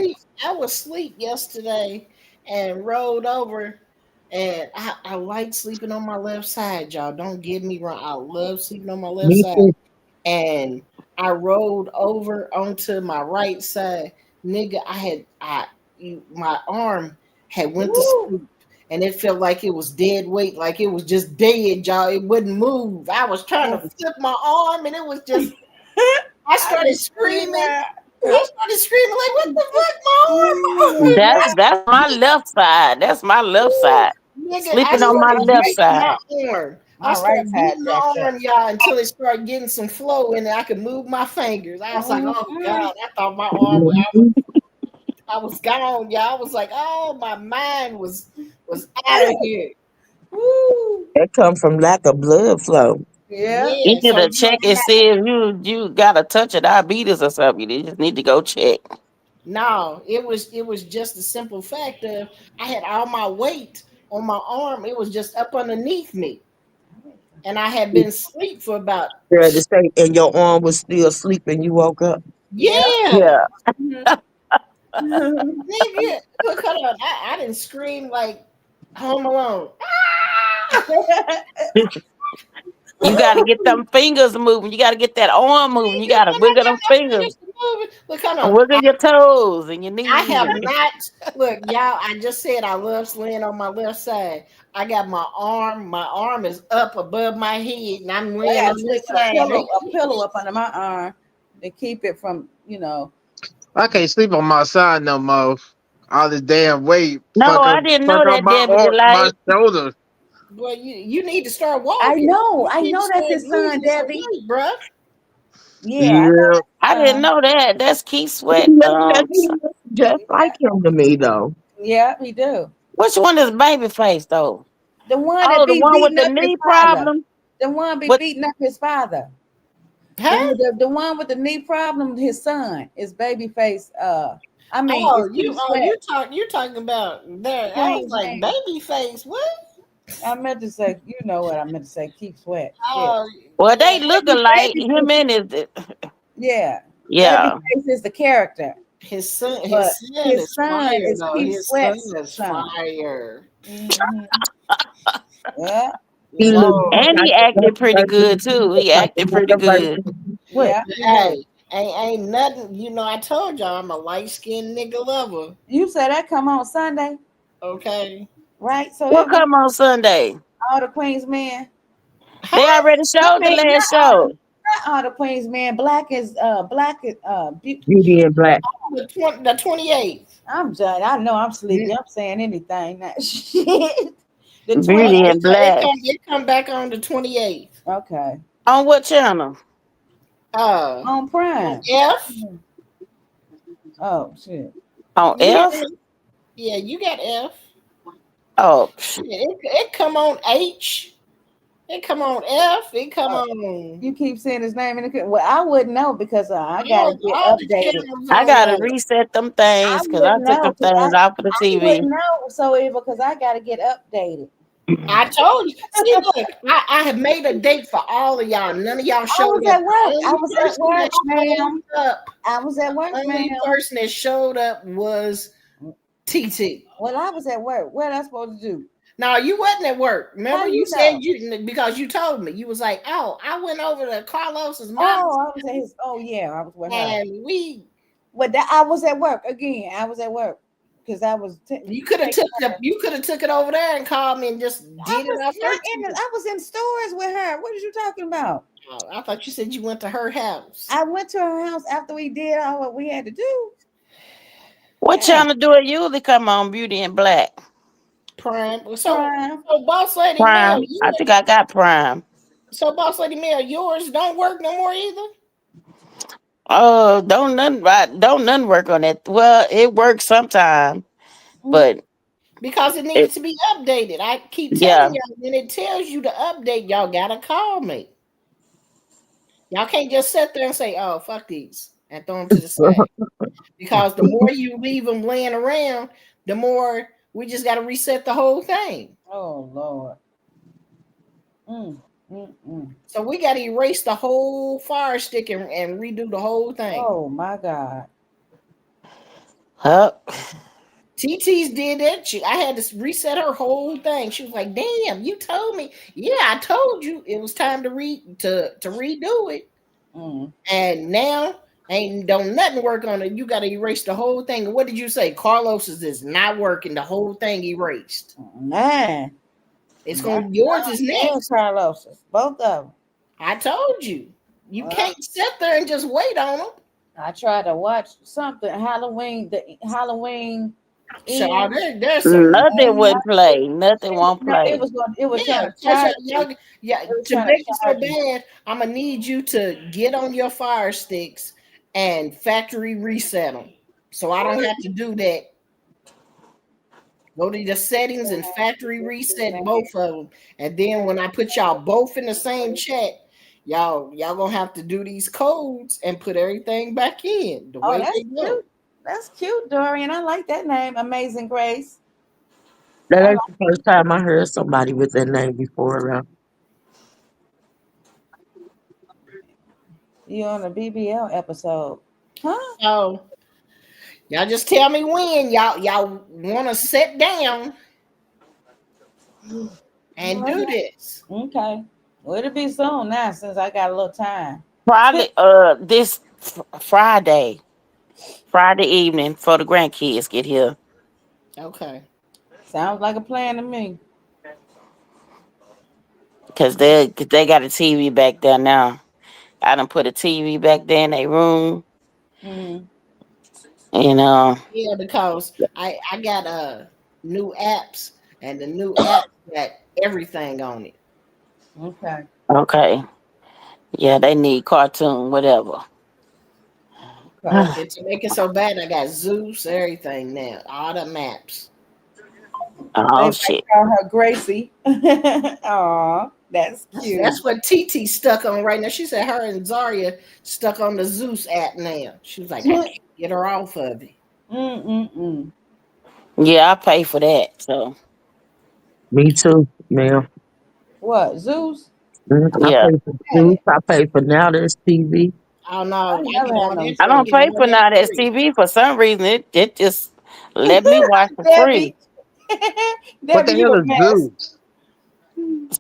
asleep yesterday and rolled over, and I like sleeping on my left side, y'all. Don't get me wrong. I love sleeping on my left Me side. too. And I rolled over onto my right side. Nigga, my arm had went to sleep, and it felt like it was dead weight, like it was just dead, y'all. It wouldn't move. I was trying to flip my arm, and it was just I started screaming. I started screaming like, "What the fuck, my arm?" That's my left side. That's my left side. Nigga, Sleeping on my left beating side. my arm. My I started right side beating my jacked up. arm, y'all, until it started getting some flow and I could move my fingers. I was like, oh God, I thought my arm I was gone, y'all. I was like, oh, my mind was out of here. That comes from lack of blood flow. Yeah. You need So to check and see if you got a touch of diabetes or something. You just need to go check. no, it was just a simple fact of I had all my weight on my arm. It was just up underneath me. And I had been asleep for about Girl, to say, and your arm was still asleep and you woke up. Yeah. Nigga, look, hold on. I didn't scream like Home Alone. You got to get them fingers moving. You got to get that arm moving. You got to wiggle them fingers. Look, hold And on. wiggle your toes and your knees. I have not look, y'all. I just said I love laying on my left side. I got my arm is up above my head, and I'm I laying gotta on this stick a side. pillow up under my arm to keep it from, I can't sleep on my side no more. All this damn weight. No, I didn't know fuck up that, my Debbie arm, my Delight. shoulder. Well, you need to start walking. I know You need to that's start his son, losing some Debbie. weight, bruh. Yeah. I didn't know that. That's Keith Sweat. He looks just like him to me, though. Yeah, he do. Which one is Babyface though? The one Oh, that the be one with beating the up his knee father. problem. The one be What- beating up his father. Huh? The one with the knee problem, his son is Babyface. I mean, Oh, it's Keith Sweat. you talking about that? I was like, Babyface, what? I meant to say, you know what I meant to say, Keith Sweat. Oh, Well, they look alike. Him and his. Yeah. Yeah. Babyface is the character. His son, But his is son fire, is though. Keith His son Sweat's is son. fire. Yeah. He looks And he acted pretty good too. He acted pretty good. Yeah. Hey, ain't nothing. You know, I told y'all I'm a light skinned nigga lover. You said that come on Sunday, Okay. right? So What come on Sunday? all the Queens men. They already showed the last show. Not all the Queens men. Black is Beauty and Black. The 28th. I'm done. I know I'm sleepy. I'm saying anything. That shit. The Beauty and Black. It come back on the 28th. Okay. On what channel? On Prime. F. Oh shit. On F? Yeah, you got F. Oh. It come on H. It come on F. It come on. You keep saying his name in the. Well, I wouldn't know because I gotta get updated. I gotta reset them things because I took them things off of the I TV. wouldn't know, so because I gotta get updated. I told you. See, look, I have made a date for all of y'all. None of y'all showed up. I was at work, ma'am. I was at work, The only ma'am. person that showed up was TT. Well, I was at work. What am I supposed to do? No, you wasn't at work. Remember, How you you said know? you because you told me. You was like, "Oh, I went over to Carlos's mom." Oh, I was at his. Oh yeah, I was with her. And I was at work again. I was at work because I was. You could have took it over there and called me and just did it off her. I was in stores with her. What are you talking about? Oh, I thought you said you went to her house. I went to her house after we did all what we had to do. What channel do it usually come on? Beauty and Black. Prime. So boss lady, Prime. I think I got Prime. So, boss lady Mel, yours don't work no more either. Don't none work on that. Well, it works sometime, but Because it it, needs to be updated. I keep yeah. telling y'all when it tells you to update, y'all gotta call me. Y'all can't just sit there and say, "Oh, fuck these," and throw them to the side. Because the more you leave them laying around, the more we just got to reset the whole thing. Oh Lord. So we got to erase the whole Fire Stick and redo the whole thing. Oh my God. TT's did that. I had to reset her whole thing. She was like, "Damn, you told me." Yeah, I told you it was time to redo it. And now don't nothing work on it. You got to erase the whole thing. What did you say? Carlos's is not working. The whole thing erased. Man, it's going. Yours is next. Carlos's, both of them. I told you. You can't sit there and just wait on them. I tried to watch something Halloween. The Halloween. So there's some Nothing would play. Nothing won't play. It was yeah, trying to make it so bad, I'm gonna need you to get on your Fire Sticks and factory reset them. So I don't have to do that. Go to the settings and factory reset both of them. And then when I put y'all both in the same chat, y'all gonna have to do these codes and put everything back in the way that's they go. cute. That's cute, Dorian. I like that name, Amazing Grace. That ain't the first time I heard somebody with that name before. You on a BBL episode, huh? So y'all just tell me when y'all want to sit down and do this. Okay. Well, it'll be soon now since I got a little time. Probably this Friday evening for the grandkids get here. Okay. Sounds like a plan to me. Cause they got a TV back there now. I done put a TV back there in their room. Yeah, because I got new apps and the new app got everything on it. Okay. Yeah, they need cartoon, whatever. And to make it so bad, I got Zeus, everything now, all the maps. Oh They shit. call her Gracie. Aw, that's cute. That's what TT stuck on right now. She said her and Zaria stuck on the Zeus app now. She was like, I can't get her off of it. Yeah, I pay for that. So Me too, man. What, Zeus? I yeah. pay for Zeus. I pay for Now There's TV. Oh no, I don't pay for now that TV for some reason. It just let me watch for free. What the hell is Zeus?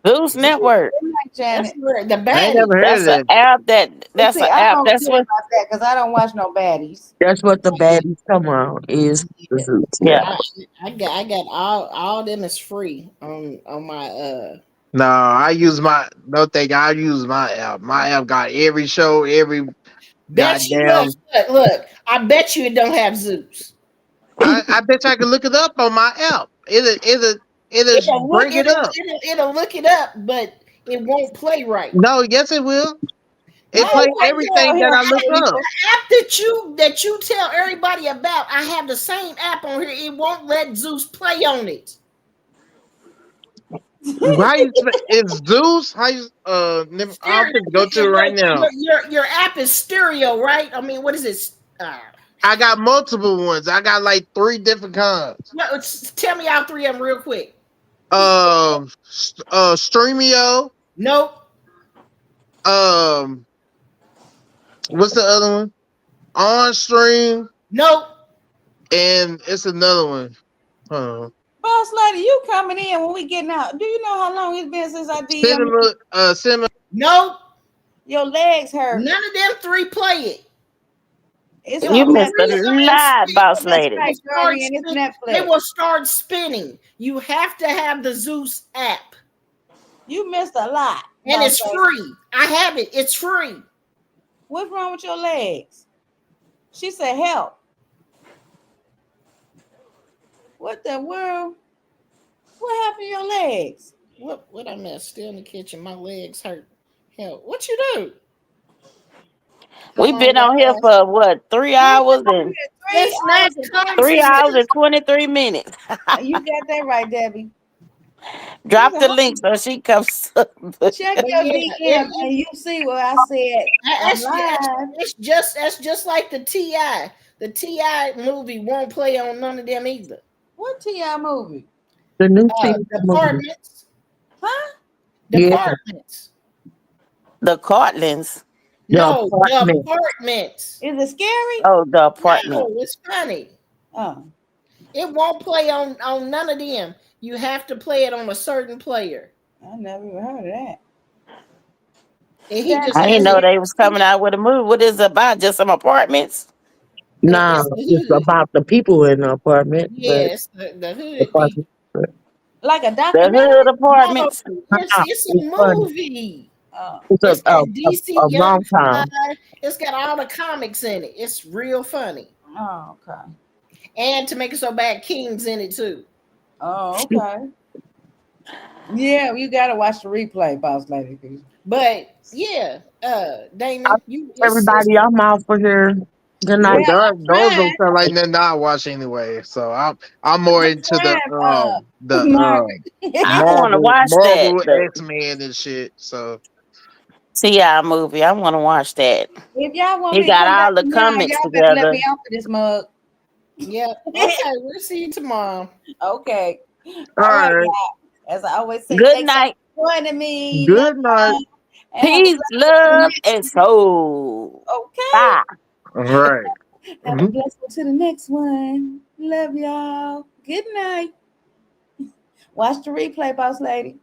Zeus Network. That's where the I ain't bad. never heard That's of an that. app that's See, an I app. don't That's care what about that because I don't watch no baddies. That's what the baddies come on is the Zeus. yeah. I got all them is free on my No, I use my I use my app. My app got every show, every Bet you goddamn. look. I bet you it don't have Zeus. I bet you I can look it up on my app. It'll bring it up. It'll look it up, but it won't play right. No, yes it will. It plays everything that I look up. The app that you tell everybody about, I have the same app on here. It won't let Zeus play on it. It's Zeus? How you I'm gonna go to it right now. Your app is stereo, right? I mean, what is it? I got multiple ones. I got like 3 different kinds. Tell me all 3 of them real quick. Streamio. Nope. What's the other one? On Stream. Nope. And it's another one. Hold on. Boss lady, you coming in when we getting out? Do you know how long it's been since I did Cinema. Nope. Your legs hurt. None of them 3 play it. It's You missed a lot, boss lady. They will start spinning. You have to have the Zeus app. You missed a lot. And it's free. I have it. It's free. What's wrong with your legs? She said help. What the world? What happened to your legs? What I missed? Still in the kitchen. My legs hurt. Hell, what you do? We've been on here for what, 3 hours and It's not 3 hours and 23 minutes. You got that right, Debbie. Drop the link so she comes up. Check your DM and you see what I said. That's just like the T.I. The T.I. movie won't play on none of them either. What T.I. movie? The new T.I. movie. Departments. Huh? Departments. The Cartlands. No, the Apartments. Is it scary? Oh, the Apartment. No, it's funny. Oh. It won't play on none of them. You have to play it on a certain player. I never even heard of that. And he just I didn't know they was coming out with a movie. What is it about? Just some apartments? Nah, it's about the people in the apartment. Yes, the hood apartment. Like a The documentary? Hood Apartments. It's a movie. It's a DC long time. It's got all the comics in it. It's real funny. Oh, okay. And to make it so bad, King's in it too. Oh, okay. Yeah, you gotta watch the replay, boss lady. But yeah, Damon, Everybody, I'm out for here. Good night. Those don't sound like nothing I watch anyway. So I'm more into the I want to watch Marvel that. X-Men and shit. So T.I. movie. I want to watch that. If y'all want He me to got come all back the tomorrow, comics y'all better let together. me off of this mug. Yep. Okay, we'll see you tomorrow. Okay. All right. y'all. As I always say, Good thanks night. for joining me. Good night. Peace, love, and soul. Okay. Bye. All right. Have a blessed one to the next one. Love y'all. Good night. Watch the replay, boss lady.